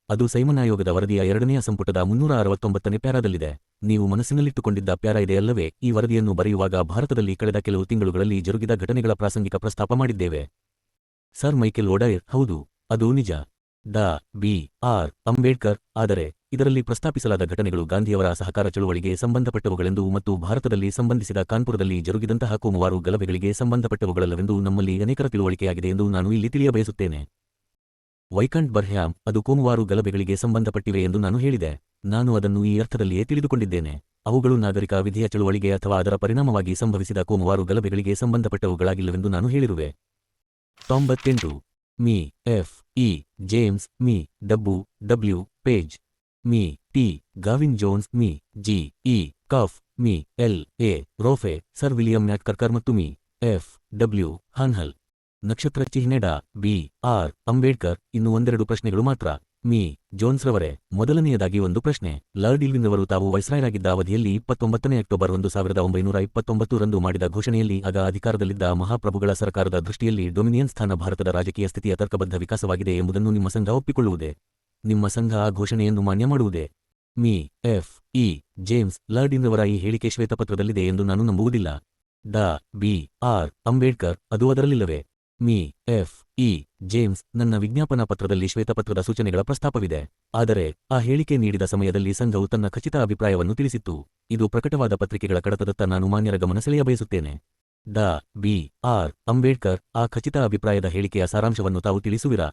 ಅದು ಸೈಮನ್ ಆಯೋಗದ ವರದಿಯ 2ನೇ ಸಂಪುಟದ 369ನೇ ಪ್ಯಾರಾದಲ್ಲಿದೆ. ನೀವು ಮನಸ್ಸಿನಲ್ಲಿಟ್ಟುಕೊಂಡಿದ್ದ ಪ್ಯಾರಾ ಇದೆಯಲ್ಲವೇ? ಈ ವರದಿಯನ್ನು ಬರೆಯುವಾಗ ಭಾರತದಲ್ಲಿ ಕಳೆದ ಕೆಲವು ತಿಂಗಳುಗಳಲ್ಲಿ ಜರುಗಿದ ಘಟನೆಗಳ ಪ್ರಾಸಂಗಿಕ ಪ್ರಸ್ತಾಪ ಮಾಡಿದ್ದೇವೆ. ಸರ್ ಮೈಕೆಲ್ ಓಡಯ್ಯರ್: ಹೌದು, ಅದು ನಿಜ. ಡಾ ಬಿ ಆರ್ ಅಂಬೇಡ್ಕರ್: ಆದರೆ ಇದರಲ್ಲಿ ಪ್ರಸ್ತಾಪಿಸಲಾದ ಘಟನೆಗಳು ಗಾಂಧಿಯವರ ಅಸಹಕಾರ ಚಳುವಳಿಗೆ ಸಂಬಂಧಪಟ್ಟವುಗಳೆಂದು ಮತ್ತು ಭಾರತದಲ್ಲಿ ಸಂಬಂಧಿಸಿದ ಕಾನ್ಪುರದಲ್ಲಿ ಜರುಗಿದಂತಹ ಕೋಮುವಾರು ಗಲಭೆಗಳಿಗೆ ಸಂಬಂಧಪಟ್ಟವುಗಳಲ್ಲವೆಂದು ನಮ್ಮಲ್ಲಿ ಅನೇಕರ ತಿಳುವಳಿಕೆಯಾಗಿದೆ ಎಂದು ನಾನು ಇಲ್ಲಿ ತಿಳಿಯಬಯಸುತ್ತೇನೆ. ವೈಕಂಟ್ ಬರ್ಹ್ಯಾಮ್: ಅದು ಕೋಮುವಾರು ಗಲಭೆಗಳಿಗೆ ಸಂಬಂಧಪಟ್ಟಿವೆ ಎಂದು ನಾನು ಹೇಳಿದೆ. ನಾನು ಅದನ್ನು ಈ ಅರ್ಥದಲ್ಲಿಯೇ ತಿಳಿದುಕೊಂಡಿದ್ದೇನೆ. ಅವುಗಳು ನಾಗರಿಕ ವಿಧಿಯ ಚಳುವಳಿಗೆ ಅಥವಾ ಅದರ ಪರಿಣಾಮವಾಗಿ ಸಂಭವಿಸಿದ ಕೋಮುವಾರು ಗಲಭೆಗಳಿಗೆ ಸಂಬಂಧಪಟ್ಟವುಗಳಾಗಿಲ್ಲವೆಂದು ನಾನು ಹೇಳಿರುವೆ. 98 Mr F E James Mr W Page Mr T Gavin Jones Mr G E Cuff Mr L A Rofe Sir William McKerker ಮತ್ತು ಮೀ ಎಫ್ ಡಬ್ಲ್ಯೂ ಹಾನ್ಹಲ್. ನಕ್ಷತ್ರ ಚಿಹ್ನೆ ಡಾ ಬಿ ಆರ್ ಅಂಬೇಡ್ಕರ್: ಇನ್ನು ಒಂದೆರಡು ಪ್ರಶ್ನೆಗಳು ಮಾತ್ರ. ಮೀ ಜೋನ್ಸ್ರವರೇ, ಮೊದಲನೆಯದಾಗಿ ಒಂದು ಪ್ರಶ್ನೆ. ಲಾರ್ಡ್ ಇರ್ವಿನ್ರವರು ತಾವು ವೈಸ್ರಾಯರಾಗಿದ್ದ ಅವಧಿಯಲ್ಲಿ 29 ಅಕ್ಟೋಬರ್ 1929 ರಂದು ಮಾಡಿದ ಘೋಷಣೆಯಲ್ಲಿ ಆಗ ಅಧಿಕಾರದಲ್ಲಿದ್ದ ಮಹಾಪ್ರಭುಗಳ ಸರ್ಕಾರದ ದೃಷ್ಟಿಯಲ್ಲಿ ಡೊಮಿನಿಯನ್ ಸ್ಥಾನ ಭಾರತದ ರಾಜಕೀಯ ಸ್ಥಿತಿಯ ತರ್ಕಬದ್ಧ ವಿಕಾಸವಾಗಿದೆ ಎಂಬುದನ್ನು ನಿಮ್ಮ ಸಂಘ ಒಪ್ಪಿಕೊಳ್ಳುವುದೇ? ನಿಮ್ಮ ಸಂಘ ಆ ಘೋಷಣೆಯನ್ನು ಮಾನ್ಯ ಮಾಡುವುದೇ? Mr F E James: Lord ಇರ್ವಿನ್ರವರ ಈ ಹೇಳಿಕೆ ಶ್ವೇತಪತ್ರದಲ್ಲಿದೆ ಎಂದು ನಾನು ನಂಬುವುದಿಲ್ಲ. ಡಾ ಬಿ ಆರ್ ಅಂಬೇಡ್ಕರ್: ಅದು ಅದರಲ್ಲಿಲ್ಲವೇ? ಮೀ ಎಫ್ ಇ ಜೇಮ್ಸ್: ನನ್ನ ವಿಜ್ಞಾಪನಾ ಪತ್ರದಲ್ಲಿ ಶ್ವೇತಪತ್ರದ ಸೂಚನೆಗಳ ಪ್ರಸ್ತಾಪವಿದೆ. ಆದರೆ ಆ ಹೇಳಿಕೆ ನೀಡಿದ ಸಮಯದಲ್ಲಿ ಸಂಘವು ತನ್ನ ಖಚಿತ ಅಭಿಪ್ರಾಯವನ್ನು ತಿಳಿಸಿತ್ತು. ಇದು ಪ್ರಕಟವಾದ ಪತ್ರಿಕೆಗಳ ಕಡತದತ್ತ ನಾನು ಮಾನ್ಯರ ಗಮನ ಸೆಳೆಯಬಯಸುತ್ತೇನೆ. ಡಾ ಬಿ ಆರ್ ಅಂಬೇಡ್ಕರ್: ಆ ಖಚಿತ ಅಭಿಪ್ರಾಯದ ಹೇಳಿಕೆಯ ಸಾರಾಂಶವನ್ನು ತಾವು ತಿಳಿಸುವಿರಾ?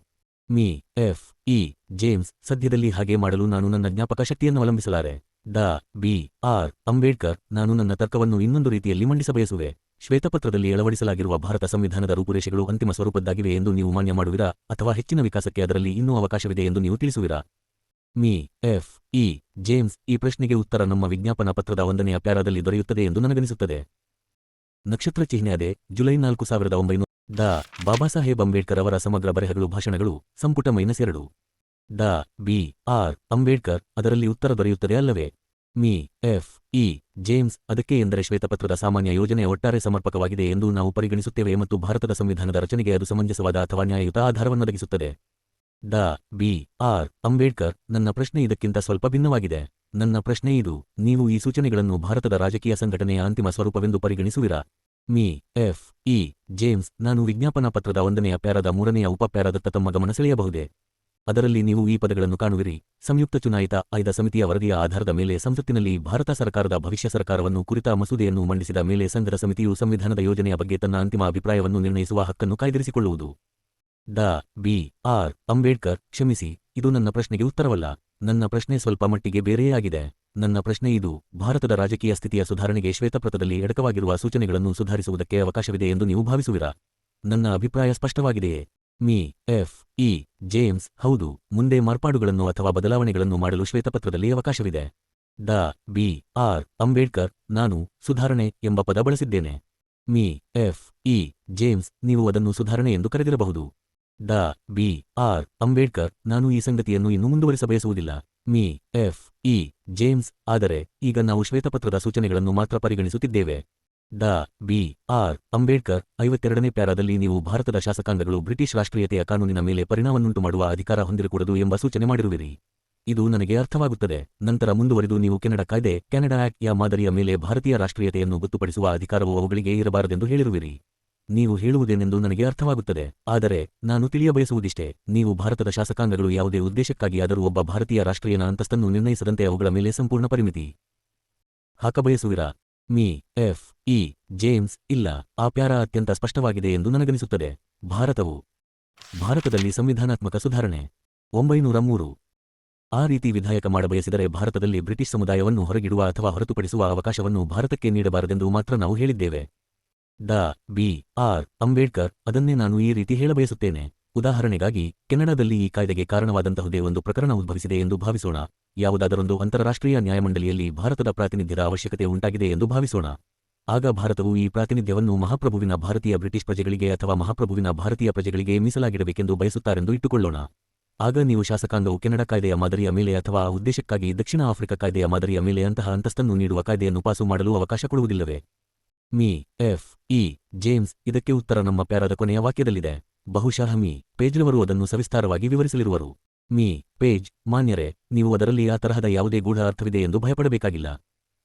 ಮೀ ಎಫ್ ಇ ಜೇಮ್ಸ್: ಸದ್ಯದಲ್ಲಿ ಹಾಗೆ ಮಾಡಲು ನಾನು ನನ್ನ ಜ್ಞಾಪಕ ಶಕ್ತಿಯನ್ನು ಅವಲಂಬಿಸಲಾರೆ. ಡಾ ಬಿ ಆರ್ ಅಂಬೇಡ್ಕರ್: ನಾನು ನನ್ನ ತರ್ಕವನ್ನು ಇನ್ನೊಂದು ರೀತಿಯಲ್ಲಿ ಮಂಡಿಸಬಯಸುವೆ. ಶ್ವೇತಪತ್ರದಲ್ಲಿ ಅಳವಡಿಸಲಾಗಿರುವ ಭಾರತ ಸಂವಿಧಾನದ ರೂಪುರೇಷೆಗಳು ಅಂತಿಮ ಸ್ವರೂಪದ್ದಾಗಿವೆ ಎಂದು ನೀವು ಮಾನ್ಯ ಮಾಡುವಿರಾ, ಅಥವಾ ಹೆಚ್ಚಿನ ವಿಕಾಸಕ್ಕೆ ಅದರಲ್ಲಿ ಇನ್ನೂ ಅವಕಾಶವಿದೆ ಎಂದು ನೀವು ತಿಳಿಸುವಿರಾ? ಮೀ ಎಫ್ ಇ ಜೇಮ್ಸ್: ಈ ಪ್ರಶ್ನೆಗೆ ಉತ್ತರ ನಮ್ಮ ವಿಜ್ಞಾಪನಾ ಪತ್ರದ 1ನೇ ಪ್ಯಾರಾದಲ್ಲಿ ದೊರೆಯುತ್ತದೆ ಎಂದು ನನಗನಿಸುತ್ತದೆ. ನಕ್ಷತ್ರ ಚಿಹ್ನೆ ಅದೇ. ಜುಲೈ 1900 ಡಾ ಬಾಬಾಸಾಹೇಬ್ ಅಂಬೇಡ್ಕರ್ ಅವರ ಸಮಗ್ರ ಬರೆಹಗಳು ಭಾಷಣಗಳು ಸಂಪುಟ -2 ಡಾ ಬಿ ಆರ್ ಅಂಬೇಡ್ಕರ್: ಅದರಲ್ಲಿ ಉತ್ತರ ದೊರೆಯುತ್ತದೆ ಅಲ್ಲವೇ? ಮೀ ಎಫ್ ಇ ಜೇಮ್ಸ್: ಅದಕ್ಕೆ ಎಂದರೆ ಶ್ವೇತಪತ್ರದ ಸಾಮಾನ್ಯ ಯೋಜನೆ ಒಟ್ಟಾರೆ ಸಮರ್ಪಕವಾಗಿದೆ ಎಂದು ನಾವು ಪರಿಗಣಿಸುತ್ತೇವೆ ಮತ್ತು ಭಾರತದ ಸಂವಿಧಾನದ ರಚನೆಗೆ ಅದು ಸಮಂಜಸವಾದ ಅಥವಾ ನ್ಯಾಯಯುತ ಆಧಾರವನ್ನೊದಗಿಸುತ್ತದೆ. ಡಾ ಬಿ ಆರ್ ಅಂಬೇಡ್ಕರ್: ನನ್ನ ಪ್ರಶ್ನೆ ಇದಕ್ಕಿಂತ ಸ್ವಲ್ಪ ಭಿನ್ನವಾಗಿದೆ. ನನ್ನ ಪ್ರಶ್ನೆ ಇದು: ನೀವು ಈ ಸೂಚನೆಗಳನ್ನು ಭಾರತದ ರಾಜಕೀಯ ಸಂಘಟನೆಯ ಅಂತಿಮ ಸ್ವರೂಪವೆಂದು ಪರಿಗಣಿಸುವಿರಾ? ಮೀ ಎಫ್ ಇ ಜೇಮ್ಸ್: ನಾನು ವಿಜ್ಞಾಪನಾ ಪತ್ರದ 1ನೇ ಪ್ಯಾರಾದ 3ನೇ ಉಪಪ್ಯಾರಾದತ್ತ ತಮ್ಮ ಗಮನ ಸೆಳೆಯಬಹುದೇ? ಅದರಲ್ಲಿ ನೀವು ಈ ಪದಗಳನ್ನು ಕಾಣುವಿರಿ: ಸಂಯುಕ್ತ ಚುನಾಯಿತ ಆಯ್ದ ಸಮಿತಿಯ ವರದಿಯ ಆಧಾರದ ಮೇಲೆ ಸಂಸತ್ತಿನಲ್ಲಿ ಭಾರತ ಸರ್ಕಾರದ ಭವಿಷ್ಯ ಸರ್ಕಾರವನ್ನು ಕುರಿತ ಮಸೂದೆಯನ್ನು ಮಂಡಿಸಿದ ಮೇಲೆ ಸಂಘದ ಸಮಿತಿಯು ಸಂವಿಧಾನದ ಯೋಜನೆಯ ಬಗ್ಗೆ ತನ್ನ ಅಂತಿಮ ಅಭಿಪ್ರಾಯವನ್ನು ನಿರ್ಣಯಿಸುವ ಹಕ್ಕನ್ನು ಕಾಯ್ದಿರಿಸಿಕೊಳ್ಳುವುದು. ಡಾ ಬಿ ಆರ್ ಅಂಬೇಡ್ಕರ್: ಕ್ಷಮಿಸಿ, ಇದು ನನ್ನ ಪ್ರಶ್ನೆಗೆ ಉತ್ತರವಲ್ಲ. ನನ್ನ ಪ್ರಶ್ನೆ ಸ್ವಲ್ಪ ಮಟ್ಟಿಗೆ ಬೇರೆಯೇ ಆಗಿದೆ. ನನ್ನ ಪ್ರಶ್ನೆ ಇದು: ಭಾರತದ ರಾಜಕೀಯ ಸ್ಥಿತಿಯ ಸುಧಾರಣೆಗೆ ಶ್ವೇತಪತ್ರದಲ್ಲಿ ಎಡಕವಾಗಿರುವ ಸೂಚನೆಗಳನ್ನು ಸುಧಾರಿಸುವುದಕ್ಕೆ ಅವಕಾಶವಿದೆ ಎಂದು ನೀವು ಭಾವಿಸುವಿರಾ? ನನ್ನ ಅಭಿಪ್ರಾಯ ಸ್ಪಷ್ಟವಾಗಿದೆಯೇ? ಮೀ ಎಫ್ ಇ ಜೇಮ್ಸ್: ಹೌದು, ಮುಂದೆ ಮಾರ್ಪಾಡುಗಳನ್ನು ಅಥವಾ ಬದಲಾವಣೆಗಳನ್ನು ಮಾಡಲು ಶ್ವೇತಪತ್ರದಲ್ಲಿ ಅವಕಾಶವಿದೆ. ಡಾ ಬಿ ಆರ್ ಅಂಬೇಡ್ಕರ್: ನಾನು ಸುಧಾರಣೆ ಎಂಬ ಪದ ಬಳಸಿದ್ದೇನೆ. ಮೀ ಎಫ್ ಇ ಜೇಮ್ಸ್: ನೀವು ಅದನ್ನು ಸುಧಾರಣೆ ಎಂದು ಕರೆದಿರಬಹುದು. ಡಾ ಬಿ ಆರ್ ಅಂಬೇಡ್ಕರ್: ನಾನು ಈ ಸಂಗತಿಯನ್ನು ಇನ್ನೂ ಮುಂದುವರಿಸಬಯಸುವುದಿಲ್ಲ. ಮೀ ಎಫ್ ಇ ಜೇಮ್ಸ್: ಆದರೆ ಈಗ ನಾವು ಶ್ವೇತಪತ್ರದ ಸೂಚನೆಗಳನ್ನು ಮಾತ್ರ ಪರಿಗಣಿಸುತ್ತಿದ್ದೇವೆ. ಡಾ ಬಿ ಆರ್ ಅಂಬೇಡ್ಕರ್: 52ನೇ ಪ್ಯಾರಾದಲ್ಲಿ ನೀವು ಭಾರತದ ಶಾಸಕಾಂಗಗಳು ಬ್ರಿಟಿಷ್ ರಾಷ್ಟ್ರೀಯತೆಯ ಕಾನೂನಿನ ಮೇಲೆ ಪರಿಣಾಮವನ್ನುಂಟು ಮಾಡುವ ಅಧಿಕಾರ ಹೊಂದಿರಕೂಡದು ಎಂಬ ಸೂಚನೆ ಮಾಡಿರುವಿರಿ. ಇದು ನನಗೆ ಅರ್ಥವಾಗುತ್ತದೆ. ನಂತರ ಮುಂದುವರಿದು ನೀವು ಕೆನಡಾ ಕಾಯ್ದೆ ಕೆನಡಾ ಆಕ್ಟ್ ಯ ಮಾದರಿಯ ಮೇಲೆ ಭಾರತೀಯ ರಾಷ್ಟ್ರೀಯತೆಯನ್ನು ಗೊತ್ತುಪಡಿಸುವ ಅಧಿಕಾರವು ಅವುಗಳಿಗೆ ಇರಬಾರದೆಂದು ಹೇಳಿರುವಿರಿ. ನೀವು ಹೇಳುವುದೇನೆಂದು ನನಗೆ ಅರ್ಥವಾಗುತ್ತದೆ. ಆದರೆ ನಾನು ತಿಳಿಯಬಯಸುವುದಿಷ್ಟೇ: ನೀವು ಭಾರತದ ಶಾಸಕಾಂಗಗಳು ಯಾವುದೇ ಉದ್ದೇಶಕ್ಕಾಗಿ ಆದರೂ ಒಬ್ಬ ಭಾರತೀಯ ರಾಷ್ಟ್ರೀಯನ ಅಂತಸ್ತನ್ನು ನಿರ್ಣಯಿಸದಂತೆ ಅವುಗಳ ಮೇಲೆ ಸಂಪೂರ್ಣ ಪರಿಮಿತಿ ಹಾಕಬಯಸುವಿರಾ? ಮೀ ಎಫ್ ಇ ಜೇಮ್ಸ್: ಇಲ್ಲ, ಆ ಪ್ಯಾರಾ ಅತ್ಯಂತ ಸ್ಪಷ್ಟವಾಗಿದೆ ಎಂದು ನನಗನಿಸುತ್ತದೆ. ಭಾರತದಲ್ಲಿ ಸಂವಿಧಾನಾತ್ಮಕ ಸುಧಾರಣೆ 903 ಆ ರೀತಿ ವಿಧಾಯಕ ಮಾಡಬಯಸಿದರೆ ಭಾರತದಲ್ಲಿ ಬ್ರಿಟಿಷ್ ಸಮುದಾಯವನ್ನು ಹೊರಗಿಡುವ ಅಥವಾ ಹೊರತುಪಡಿಸುವ ಅವಕಾಶವನ್ನು ಭಾರತಕ್ಕೆ ನೀಡಬಾರದೆಂದು ಮಾತ್ರ ನಾವು ಹೇಳಿದ್ದೇವೆ. ಡಾ ಬಿ ಆರ್ ಅಂಬೇಡ್ಕರ್: ಅದನ್ನೇ ನಾನು ಈ ರೀತಿ ಹೇಳಬಯಸುತ್ತೇನೆ. ಉದಾಹರಣೆಗಾಗಿ, ಕೆನಡಾದಲ್ಲಿ ಈ ಕಾಯ್ದೆಗೆ ಕಾರಣವಾದಂತಹುದೇ ಒಂದು ಪ್ರಕರಣ ಉದ್ಭವಿಸಿದೆ ಎಂದು ಭಾವಿಸೋಣ. ಯಾವುದಾದರೊಂದು ಅಂತಾರಾಷ್ಟ್ರೀಯ ನ್ಯಾಯಮಂಡಳಿಯಲ್ಲಿ ಭಾರತದ ಪ್ರಾತಿನಿಧ್ಯದ ಅವಶ್ಯಕತೆ ಉಂಟಾಗಿದೆ ಎಂದು ಭಾವಿಸೋಣ. ಆಗ ಭಾರತವು ಈ ಪ್ರಾತಿನಿಧ್ಯವನ್ನು ಮಹಾಪ್ರಭುವಿನ ಭಾರತೀಯ ಬ್ರಿಟಿಷ್ ಪ್ರಜೆಗಳಿಗೆ ಅಥವಾ ಮಹಾಪ್ರಭುವಿನ ಭಾರತೀಯ ಪ್ರಜೆಗಳಿಗೆ ಮೀಸಲಾಗಿಡಬೇಕೆಂದು ಬಯಸುತ್ತಾರೆಂದು ಇಟ್ಟುಕೊಳ್ಳೋಣ. ಆಗ ನೀವು ಶಾಸಕಾಂಗವು ಕೆನಡಾ ಕಾಯ್ದೆಯ ಮಾದರಿಯ ಮೇಲೆ ಅಥವಾ ಆ ಉದ್ದೇಶಕ್ಕಾಗಿ ದಕ್ಷಿಣ ಆಫ್ರಿಕಾ ಕಾಯ್ದೆಯ ಮಾದರಿಯ ಮೇಲೆ ಅಂತಹ ಅಂತಸ್ತನ್ನು ನೀಡುವ ಕಾಯ್ದೆಯನ್ನು ಪಾಸು ಮಾಡಲು ಅವಕಾಶ ಕೊಡುವುದಿಲ್ಲವೇ? ಮಿ. ಎಫ್. ಇ. ಜೇಮ್ಸ್ ಇದಕ್ಕೆ ಉತ್ತರ ನಮ್ಮ ಪ್ಯಾರಾದ ಕೊನೆಯ ವಾಕ್ಯದಲ್ಲಿದೆ. ಬಹುಶಃ ಮಿ. ಪೇಜ್ರವರು ಅದನ್ನು ಸವಿಸ್ತಾರವಾಗಿ ವಿವರಿಸಲಿರುವರು. ಮಿ. ಪೇಜ್, ಮಾನ್ಯರೇ, ನೀವು ಅದರಲ್ಲಿ ಆ ತರಹದ ಯಾವುದೇ ಗೂಢ ಅರ್ಥವಿದೆ ಎಂದು ಭಯಪಡಬೇಕಾಗಿಲ್ಲ.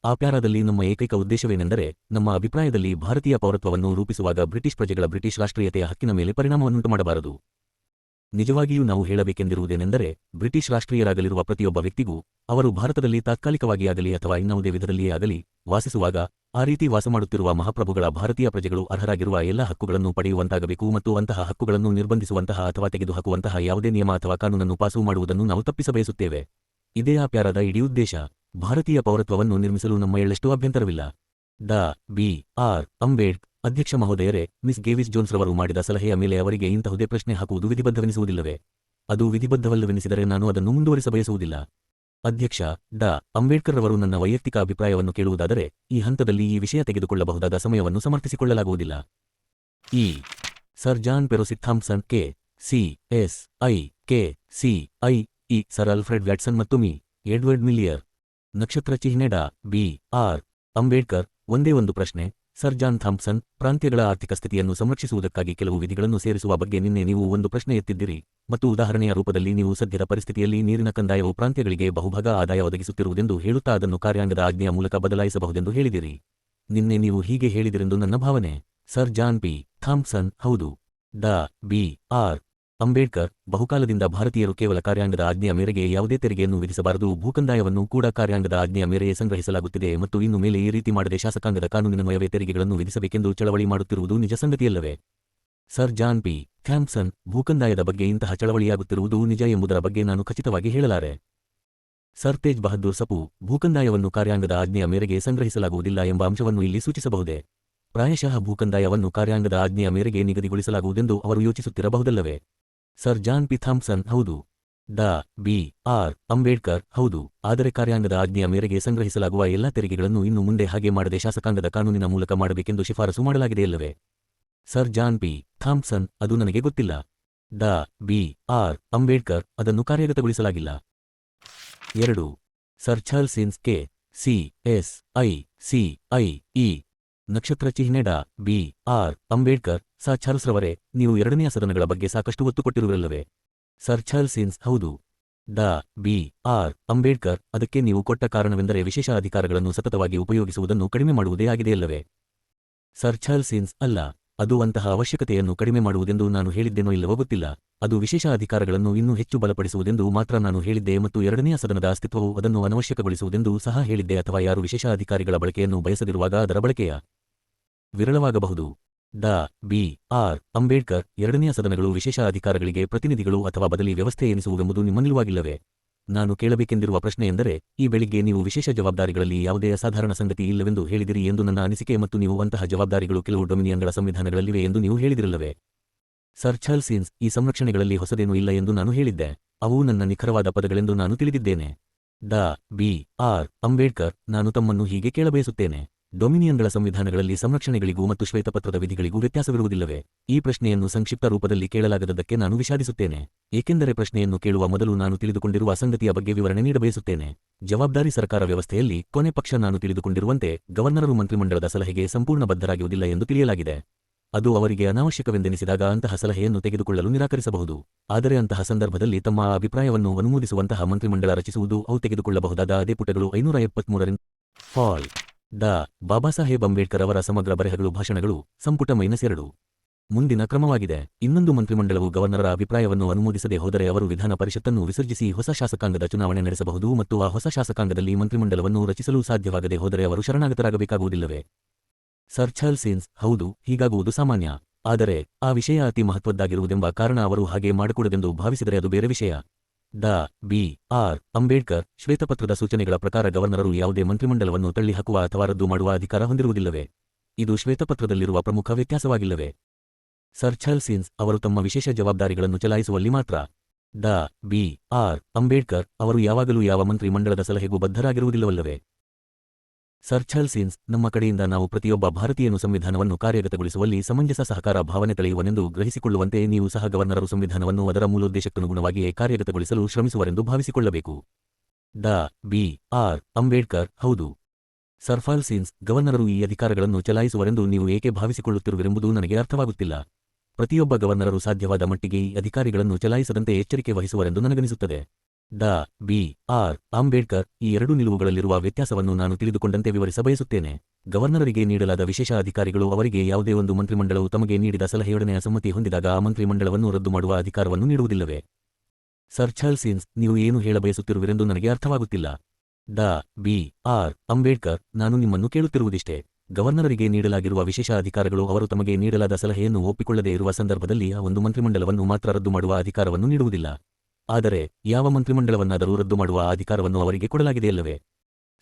ಆ ಪ್ಯಾರಾದಲ್ಲಿ ನಮ್ಮ ಏಕೈಕ ಉದ್ದೇಶವೇನೆಂದರೆ, ನಮ್ಮ ಅಭಿಪ್ರಾಯದಲ್ಲಿ ಭಾರತೀಯ ಪೌರತ್ವವನ್ನು ರೂಪಿಸುವಾಗ ಬ್ರಿಟಿಷ್ ಪ್ರಜೆಗಳ ಬ್ರಿಟಿಷ್ ರಾಷ್ಟ್ರೀಯತೆಯ ಹಕ್ಕಿನ ಮೇಲೆ ಪರಿಣಾಮವನ್ನುಂಟು ಮಾಡಬಾರದು. ನಿಜವಾಗಿಯೂ ನಾವು ಹೇಳಬೇಕೆಂದಿರುವುದೇನೆಂದರೆ, ಬ್ರಿಟಿಷ್ ರಾಷ್ಟ್ರೀಯರಾಗಲಿರುವ ಪ್ರತಿಯೊಬ್ಬ ವ್ಯಕ್ತಿಗೂ, ಅವರು ಭಾರತದಲ್ಲಿ ತಾತ್ಕಾಲಿಕವಾಗಿ ಆಗಲಿ ಅಥವಾ ಇನ್ನಾವುದೇ ವಿಧದಲ್ಲಿಯೇ ಆಗಲಿ ವಾಸಿಸುವಾಗ, ಆ ರೀತಿ ವಾಸಮಾಡುತ್ತಿರುವ ಮಹಾಪ್ರಭುಗಳ ಭಾರತೀಯ ಪ್ರಜೆಗಳು ಅರ್ಹರಾಗಿರುವ ಎಲ್ಲ ಹಕ್ಕುಗಳನ್ನು ಪಡೆಯುವಂತಾಗಬೇಕು ಮತ್ತು ಅಂತಹ ಹಕ್ಕುಗಳನ್ನು ನಿರ್ಬಂಧಿಸುವಂತಹ ಅಥವಾ ತೆಗೆದುಹಾಕುವಂತಹ ಯಾವುದೇ ನಿಯಮ ಅಥವಾ ಕಾನೂನನ್ನು ಪಾಸು ಮಾಡುವುದನ್ನು ನಾವು ತಪ್ಪಿಸಬಯಸುತ್ತೇವೆ. ಇದೇ ಆ ಪ್ಯಾರಾದ ಇಡೀ ಉದ್ದೇಶ. ಭಾರತೀಯ ಪೌರತ್ವವನ್ನು ನಿರ್ಮಿಸಲು ನಮ್ಮ ಎಳ್ಳಷ್ಟು ಅಭ್ಯಂತರವಿಲ್ಲ. ಡಾ. ಬಿ. ಆರ್. ಅಂಬೇಡ್ಕರ್ ಅಧ್ಯಕ್ಷ ಮಹೋದಯರೇ, ಮಿಸ್ ಗೇವಿಸ್ ಜೋನ್ಸ್ ರವರು ಮಾಡಿದ ಸಲಹೆಯ ಮೇಲೆ ಅವರಿಗೆ ಇಂತಹುದೇ ಪ್ರಶ್ನೆ ಹಾಕುವುದು ವಿಧಿಬದ್ಧವೆನಿಸುವುದಿಲ್ಲವೇ? ಅದು ವಿಧಿಬದ್ಧವಲ್ಲವೆನಿಸಿದರೆ ನಾನು ಅದನ್ನು ಮುಂದುವರಿಸಬಯಸುವುದಿಲ್ಲ. ಅಧ್ಯಕ್ಷ ಡಾ. ಅಂಬೇಡ್ಕರ್ ರವರು ನನ್ನ ವೈಯಕ್ತಿಕ ಅಭಿಪ್ರಾಯವನ್ನು ಕೇಳುವುದಾದರೆ, ಈ ಹಂತದಲ್ಲಿ ಈ ವಿಷಯ ತೆಗೆದುಕೊಳ್ಳಬಹುದಾದ ಸಮಯವನ್ನು ಸಮರ್ಥಿಸಿಕೊಳ್ಳಲಾಗುವುದಿಲ್ಲ. E. Sir John Perosic Thompson K. C. S. I. K. C. I. E. Sir Alfred Watson ಮತ್ತು ಮಿ. Edward Millier. ನಕ್ಷತ್ರ ಚಿಹ್ನೆ ಡಾ. ಬಿ. ಆರ್. ಅಂಬೇಡ್ಕರ್. ಒಂದೇ ಒಂದು ಪ್ರಶ್ನೆ, ಸರ್ ಜಾನ್ ಥಾಂಪ್ಸನ್, ಪ್ರಾಂತ್ಯಗಳ ಆರ್ಥಿಕ ಸ್ಥಿತಿಯನ್ನು ಸಂರಕ್ಷಿಸುವುದಕ್ಕಾಗಿ ಕೆಲವು ವಿಧಿಗಳನ್ನು ಸೇರಿಸುವ ಬಗ್ಗೆ ನಿನ್ನೆ ನೀವು ಒಂದು ಪ್ರಶ್ನೆ ಎತ್ತಿದ್ದಿರಿ, ಮತ್ತು ಉದಾಹರಣೆಯ ರೂಪದಲ್ಲಿ ನೀವು ಸದ್ಯದ ಪರಿಸ್ಥಿತಿಯಲ್ಲಿ ನೀರಿನ ಕಂದಾಯವು ಪ್ರಾಂತ್ಯಗಳಿಗೆ ಬಹುಭಾಗ ಆದಾಯ ಒದಗಿಸುತ್ತಿರುವುದೆಂದು ಹೇಳುತ್ತಾ ಅದನ್ನು ಕಾರ್ಯಾಂಗದ ಆಜ್ಞೆಯ ಮೂಲಕ ಬದಲಾಯಿಸಬಹುದೆಂದು ಹೇಳಿದಿರಿ. ನಿನ್ನೆ ನೀವು ಹೀಗೆ ಹೇಳಿದಿರೆಂದು ನನ್ನ ಭಾವನೆ. Sir John P. ಥಾಂಪ್ಸನ್. ಹೌದು. ಡಾ. ಬಿ. ಆರ್. ಅಂಬೇಡ್ಕರ್. ಬಹುಕಾಲದಿಂದ ಭಾರತೀಯರು ಕೇವಲ ಕಾರ್ಯಾಂಗದ ಆಜ್ಞೆಯ ಮೇರೆಗೆ ಯಾವುದೇ ತೆರಿಗೆಯನ್ನು ವಿಧಿಸಬಾರದು, ಭೂಕಂದಾಯವನ್ನು ಕೂಡ ಕಾರ್ಯಾಂಗದ ಆಜ್ಞೆಯ ಮೇರೆಗೆ ಸಂಗ್ರಹಿಸಲಾಗುತ್ತಿದೆ ಮತ್ತು ಇನ್ನು ಮೇಲೆ ಈ ರೀತಿ ಮಾಡದೆ ಶಾಸಕಾಂಗದ ಕಾನೂನಿನನ್ವಯವೇ ತೆರಿಗೆಗಳನ್ನು ವಿಧಿಸಬೇಕೆಂದು ಚಳವಳಿ ಮಾಡುತ್ತಿರುವುದು ನಿಜ ಸಂಗತಿಯಲ್ಲವೇ? Sir John P. ಥಾಂಪ್ಸನ್. ಭೂಕಂದಾಯದ ಬಗ್ಗೆ ಇಂತಹ ಚಳವಳಿಯಾಗುತ್ತಿರುವುದು ನಿಜ ಎಂಬುದರ ಬಗ್ಗೆ ನಾನು ಖಚಿತವಾಗಿ ಹೇಳಲಾರೆ. ಸರ್ ತೇಜ್ ಬಹದ್ದೂರ್ ಸಪು. ಭೂಕಂದಾಯವನ್ನು ಕಾರ್ಯಾಂಗದ ಆಜ್ಞೆಯ ಮೇರೆಗೆ ಸಂಗ್ರಹಿಸಲಾಗುವುದಿಲ್ಲ ಎಂಬ ಅಂಶವನ್ನು ಇಲ್ಲಿ ಸೂಚಿಸಬಹುದೇ? ಪ್ರಾಯಶಃ ಭೂಕಂದಾಯವನ್ನು ಕಾರ್ಯಾಂಗದ ಆಜ್ಞೆಯ ಮೇರೆಗೆ ನಿಗದಿಗೊಳಿಸಲಾಗುವುದೆಂದು ಅವರು ಯೋಚಿಸುತ್ತಿರಬಹುದಲ್ಲವೇ? Sir John P. ಥಾಂಪ್ಸನ್. ಹೌದು. ಡಾ. ಬಿ. ಆರ್. ಅಂಬೇಡ್ಕರ್. ಹೌದು, ಆದರೆ ಕಾರ್ಯಾಂಗದ ಆಜ್ಞೆಯ ಮೇರೆಗೆ ಸಂಗ್ರಹಿಸಲಾಗುವ ಎಲ್ಲಾ ತೆರಿಗೆಗಳನ್ನು ಇನ್ನು ಮುಂದೆ ಹಾಗೆ ಮಾಡದೆ ಶಾಸಕಾಂಗದ ಕಾನೂನಿನ ಮೂಲಕ ಮಾಡಬೇಕೆಂದು ಶಿಫಾರಸು ಮಾಡಲಾಗಿದೆಯಲ್ಲವೇ? Sir John P. ಥಾಂಪ್ಸನ್. ಅದು ನನಗೆ ಗೊತ್ತಿಲ್ಲ. ಡಾ. ಬಿ. ಆರ್. ಅಂಬೇಡ್ಕರ್. ಅದನ್ನು ಕಾರ್ಯಗತಗೊಳಿಸಲಾಗಿಲ್ಲ. 2. ಸರ್ ಚಾರ್ಲ್ಸ್ ಸಿನ್ಸ್ K. C. S. I. C. I. E. ನಕ್ಷತ್ರ ಚಿಹ್ನೆ ಡಾ. B. R. Ambedkar. Sir Charles ರವರೇ, ನೀವು ಎರಡನೆಯ ಸದನಗಳ ಬಗ್ಗೆ ಸಾಕಷ್ಟು ಒತ್ತು ಕೊಟ್ಟಿರುವಿರಲ್ಲವೇ? Sir Charles since. ಹೌದು. ಡಾ. ಬಿ. ಆರ್. ಅಂಬೇಡ್ಕರ್. ಅದಕ್ಕೆ ನೀವು ಕೊಟ್ಟ ಕಾರಣವೆಂದರೆ ವಿಶೇಷ ಅಧಿಕಾರಗಳನ್ನು ಸತತವಾಗಿ ಉಪಯೋಗಿಸುವುದನ್ನು ಕಡಿಮೆ ಮಾಡುವುದೇ ಆಗಿದೆಯಲ್ಲವೇ? Sir Charles since. ಅಲ್ಲ, ಅದು ಅಂತಹ ಅವಶ್ಯಕತೆಯನ್ನು ಕಡಿಮೆ ಮಾಡುವುದೆಂದು ನಾನು ಹೇಳಿದ್ದೇನೋ ಇಲ್ಲವೋ ಗೊತ್ತಿಲ್ಲ. ಅದು ವಿಶೇಷ ಅಧಿಕಾರಗಳನ್ನು ಇನ್ನೂ ಹೆಚ್ಚು ಬಲಪಡಿಸುವುದೆಂದು ಮಾತ್ರ ನಾನು ಹೇಳಿದ್ದೆ ಮತ್ತು ಎರಡನೆಯ ಸದನದ ಅಸ್ತಿತ್ವವು ಅದನ್ನು ಅನವಶ್ಯಕಗೊಳಿಸುವುದೆಂದು ಸಹ ಹೇಳಿದ್ದೆ, ಅಥವಾ ಯಾರು ವಿಶೇಷ ಅಧಿಕಾರಿಗಳ ಬಳಕೆಯನ್ನು ಬಯಸದಿರುವಾಗ ಅದರ ಬಳಕೆಯ ವಿರಳವಾಗಬಹುದು. ಡಾ. ಬಿ. ಆರ್. ಅಂಬೇಡ್ಕರ್. ಎರಡನೆಯ ಸದನಗಳು ವಿಶೇಷ ಅಧಿಕಾರಗಳಿಗೆ ಪ್ರತಿನಿಧಿಗಳು ಅಥವಾ ಬದಲಿ ವ್ಯವಸ್ಥೆ ಎನಿಸುವುವೆಂಬುದು ನಿಮ್ಮ ನಿಲುವಾಗಿಲ್ಲವೇ? ನಾನು ಕೇಳಬೇಕೆಂದಿರುವ ಪ್ರಶ್ನೆಯೆಂದರೆ, ಈ ಬೆಳಿಗ್ಗೆ ನೀವು ವಿಶೇಷ ಜವಾಬ್ದಾರಿಗಳಲ್ಲಿ ಯಾವುದೇ ಅಸಾಧಾರಣ ಸಂಗತಿ ಇಲ್ಲವೆಂದು ಹೇಳಿದಿರಿ ಎಂದು ನನ್ನ ಅನಿಸಿಕೆ, ಮತ್ತು ನೀವು ಅಂತಹ ಜವಾಬ್ದಾರಿಗಳು ಕೆಲವು ಡೊಮಿನಿಯನ್ಗಳ ಸಂವಿಧಾನಗಳಲ್ಲಿವೆ ಎಂದು ನೀವು ಹೇಳಿದಿರಲ್ಲವೇ? Sir Charles since. ಈ ಸಂರಕ್ಷಣೆಗಳಲ್ಲಿ ಹೊಸದೇನೂ ಇಲ್ಲ ಎಂದು ನಾನು ಹೇಳಿದ್ದೆ. ಅವು ನನ್ನ ನಿಖರವಾದ ಪದಗಳೆಂದು ನಾನು ತಿಳಿದಿದ್ದೇನೆ. ಡಾ. ಬಿ. ಆರ್. ಅಂಬೇಡ್ಕರ್. ನಾನು ತಮ್ಮನ್ನು ಹೀಗೆ ಕೇಳಬಯಸುತ್ತೇನೆ. ಡೊಮಿನಿಯನ್ಗಳ ಸಂವಿಧಾನಗಳಲ್ಲಿ ಸಂರಕ್ಷಣೆಗಳಿಗೂ ಮತ್ತು ಶ್ವೇತಪತ್ರದ ವಿಧಿಗಳಿಗೂ ವ್ಯತ್ಯಾಸವಿರುವುದಿಲ್ಲವೇ? ಈ ಪ್ರಶ್ನೆಯನ್ನು ಸಂಕ್ಷಿಪ್ತ ರೂಪದಲ್ಲಿ ಕೇಳಲಾಗದಕ್ಕೆ ನಾನು ವಿಷಾದಿಸುತ್ತೇನೆ, ಏಕೆಂದರೆ ಪ್ರಶ್ನೆಯನ್ನು ಕೇಳುವ ಮೊದಲು ನಾನು ತಿಳಿದುಕೊಂಡಿರುವ ಸಂಗತಿಯ ಬಗ್ಗೆ ವಿವರಣೆ ನೀಡಬಯಸುತ್ತೇನೆ. ಜವಾಬ್ದಾರಿ ಸರ್ಕಾರ ವ್ಯವಸ್ಥೆಯಲ್ಲಿ ಕೊನೆ ಪಕ್ಷ ನಾನು ತಿಳಿದುಕೊಂಡಿರುವಂತೆ ಗವರ್ನರರು ಮಂತ್ರಿಮಂಡಲದ ಸಲಹೆಗೆ ಸಂಪೂರ್ಣ ಬದ್ಧರಾಗುವುದಿಲ್ಲ ಎಂದು ತಿಳಿಯಲಾಗಿದೆ. ಅದು ಅವರಿಗೆ ಅನಾವಶ್ಯಕವೆಂದೆನಿಸಿದಾಗ ಅಂತಹ ಸಲಹೆಯನ್ನು ತೆಗೆದುಕೊಳ್ಳಲು ನಿರಾಕರಿಸಬಹುದು. ಆದರೆ ಅಂತಹ ಸಂದರ್ಭದಲ್ಲಿ ತಮ್ಮ ಅಭಿಪ್ರಾಯವನ್ನು ಅನುಮೋದಿಸುವಂತಹ ಮಂತ್ರಿಮಂಡಲ ರಚಿಸುವುದು ಅವು ತೆಗೆದುಕೊಳ್ಳಬಹುದಾದ ಅದೇ ಪುಟಗಳು 573 ಫಾಲ್. ಡಾ. ಬಾಬಾಸಾಹೇಬ್ ಅಂಬೇಡ್ಕರ್ ಅವರ ಸಮಗ್ರ ಬರೆಹಗಳು ಭಾಷಣಗಳು, ಸಂಪುಟ -2. ಮುಂದಿನ ಕ್ರಮವಾಗಿದೆ. ಇನ್ನೊಂದು ಮಂತ್ರಿಮಂಡಲವು ಗವರ್ನರರ ಅಭಿಪ್ರಾಯವನ್ನು ಅನುಮೋದಿಸದೆ ಹೋದರೆ ಅವರು ವಿಧಾನ ಪರಿಷತ್ತನ್ನು ವಿಸರ್ಜಿಸಿ ಹೊಸ ಶಾಸಕಾಂಗದ ಚುನಾವಣೆ ನಡೆಸಬಹುದು, ಮತ್ತು ಆ ಹೊಸ ಶಾಸಕಾಂಗದಲ್ಲಿ ಮಂತ್ರಿಮಂಡಲವನ್ನು ರಚಿಸಲು ಸಾಧ್ಯವಾಗದೆ ಹೋದರೆ ಅವರು ಶರಣಾಗತರಾಗಬೇಕಾಗುವುದಿಲ್ಲವೇ? Sir Charles since. ಹೌದು, ಹೀಗಾಗುವುದು ಸಾಮಾನ್ಯ. ಆದರೆ ಆ ವಿಷಯ ಅತಿ ಮಹತ್ವದ್ದಾಗಿರುವುದೆಂಬ ಕಾರಣ ಅವರು ಹಾಗೆ ಮಾಡಕೂಡದೆಂದು ಭಾವಿಸಿದರೆ ಅದು ಬೇರೆ ವಿಷಯ. ಡಾ. ಬಿ. ಆರ್. ಅಂಬೇಡ್ಕರ್. ಶ್ವೇತಪತ್ರದ ಸೂಚನೆಗಳ ಪ್ರಕಾರ ಗವರ್ನರರು ಯಾವುದೇ ಮಂತ್ರಿಮಂಡಲವನ್ನು ತಳ್ಳಿಹಾಕುವ ಅಥವಾ ರದ್ದು ಮಾಡುವ ಅಧಿಕಾರ ಹೊಂದಿರುವುದಿಲ್ಲವೇ? ಇದು ಶ್ವೇತಪತ್ರದಲ್ಲಿರುವ ಪ್ರಮುಖ ವ್ಯತ್ಯಾಸವಾಗಿಲ್ಲವೇ? Sir Charles since. ಅವರು ತಮ್ಮ ವಿಶೇಷ ಜವಾಬ್ದಾರಿಗಳನ್ನು ಚಲಾಯಿಸುವಲ್ಲಿ ಮಾತ್ರ. ಡಾ. ಬಿ. ಆರ್. ಅಂಬೇಡ್ಕರ್. ಅವರು ಯಾವಾಗಲೂ ಯಾವ ಮಂತ್ರಿ ಮಂಡಲದ ಸಲಹೆಗೂ ಬದ್ಧರಾಗಿರುವುದಿಲ್ಲವಲ್ಲವೇ? ಸರ್ ಚಾರ್ಲ್ಸ್ ಸೀನ್ಸ್, ನಮ್ಮ ಕಡೆಯಿಂದ ನಾವು ಪ್ರತಿಯೊಬ್ಬ ಭಾರತೀಯನು ಸಂವಿಧಾನವನ್ನು ಕಾರ್ಯಗತಗೊಳಿಸುವಲ್ಲಿ ಸಮಂಜಸ ಸಹಕಾರ ಭಾವನೆ ತಳೆಯುವನೆಂದು ಗ್ರಹಿಸಿಕೊಳ್ಳುವಂತೆ ನೀವು ಸಹ ಗವರ್ನರರು ಸಂವಿಧಾನವನ್ನು ಅದರ ಮೂಲೋದ್ದೇಶಕ್ಕನುಗುಣವಾಗಿಯೇ ಕಾರ್ಯಗತಗೊಳಿಸಲು ಶ್ರಮಿಸುವರೆಂದು ಭಾವಿಸಿಕೊಳ್ಳಬೇಕು. ಡಾ. ಬಿ. ಆರ್. ಅಂಬೇಡ್ಕರ್. ಹೌದು ಸರ್ ಚಾರ್ಲ್ಸ್ ಸೀನ್ಸ್, ಗವರ್ನರರು ಈ ಅಧಿಕಾರಗಳನ್ನು ಚಲಾಯಿಸುವರೆಂದು ನೀವು ಏಕೆ ಭಾವಿಸಿಕೊಳ್ಳುತ್ತಿರುವಿರೆಂಬುದು ನನಗೆ ಅರ್ಥವಾಗುತ್ತಿಲ್ಲ. ಪ್ರತಿಯೊಬ್ಬ ಗವರ್ನರರು ಸಾಧ್ಯವಾದ ಮಟ್ಟಿಗೆ ಈ ಅಧಿಕಾರಿಗಳನ್ನು ಚಲಾಯಿಸದಂತೆ ಎಚ್ಚರಿಕೆ ವಹಿಸುವರೆಂದು ನನಗನಿಸುತ್ತದೆ. ಡಾ. ಬಿ. ಆರ್. ಅಂಬೇಡ್ಕರ್. ಈ ಎರಡು ನಿಲುವುಗಳಲ್ಲಿರುವ ವ್ಯತ್ಯಾಸವನ್ನು ನಾನು ತಿಳಿದುಕೊಂಡಂತೆ ವಿವರಿಸಬಯಸುತ್ತೇನೆ. ಗವರ್ನರರಿಗೆ ನೀಡಲಾದ ವಿಶೇಷ ಅಧಿಕಾರಿಗಳು ಅವರಿಗೆ ಯಾವುದೇ ಒಂದು ಮಂತ್ರಿಮಂಡಲವು ತಮಗೆ ನೀಡಿದ ಸಲಹೆಯೊಡನೆಯ ಸಮ್ಮತಿ ಹೊಂದಿದಾಗ ಆ ಮಂತ್ರಿಮಂಡಲವನ್ನು ರದ್ದು ಮಾಡುವ ಅಧಿಕಾರವನ್ನು ನೀಡುವುದಿಲ್ಲವೇ? ಸರ್ ಚಾರ್ಲ್ಸ್ ಸೀನ್ಸ್, ನೀವು ಏನು ಹೇಳಬಯಸುತ್ತಿರುವಿರೆಂದು ನನಗೆ ಅರ್ಥವಾಗುತ್ತಿಲ್ಲ. ಡಾ. ಬಿ. ಆರ್. ಅಂಬೇಡ್ಕರ್. ನಾನು ನಿಮ್ಮನ್ನು ಕೇಳುತ್ತಿರುವುದಿಷ್ಟೇ. ಗವರ್ನರರಿಗೆ ನೀಡಲಾಗಿರುವ ವಿಶೇಷ ಅಧಿಕಾರಗಳು ಅವರು ತಮಗೆ ನೀಡಲಾದ ಸಲಹೆಯನ್ನು ಒಪ್ಪಿಕೊಳ್ಳದೇ ಇರುವ ಸಂದರ್ಭದಲ್ಲಿ ಆ ಒಂದು ಮಂತ್ರಿಮಂಡಲವನ್ನು ಮಾತ್ರ ರದ್ದು ಮಾಡುವ ಅಧಿಕಾರವನ್ನು ನೀಡುವುದಿಲ್ಲ. ಆದರೆ ಯಾವ ಮಂತ್ರಿಮಂಡಲವನ್ನಾದರೂ ರದ್ದು ಮಾಡುವ ಆ ಅಧಿಕಾರವನ್ನು ಅವರಿಗೆ ಕೊಡಲಾಗಿದೆಯಲ್ಲವೇ?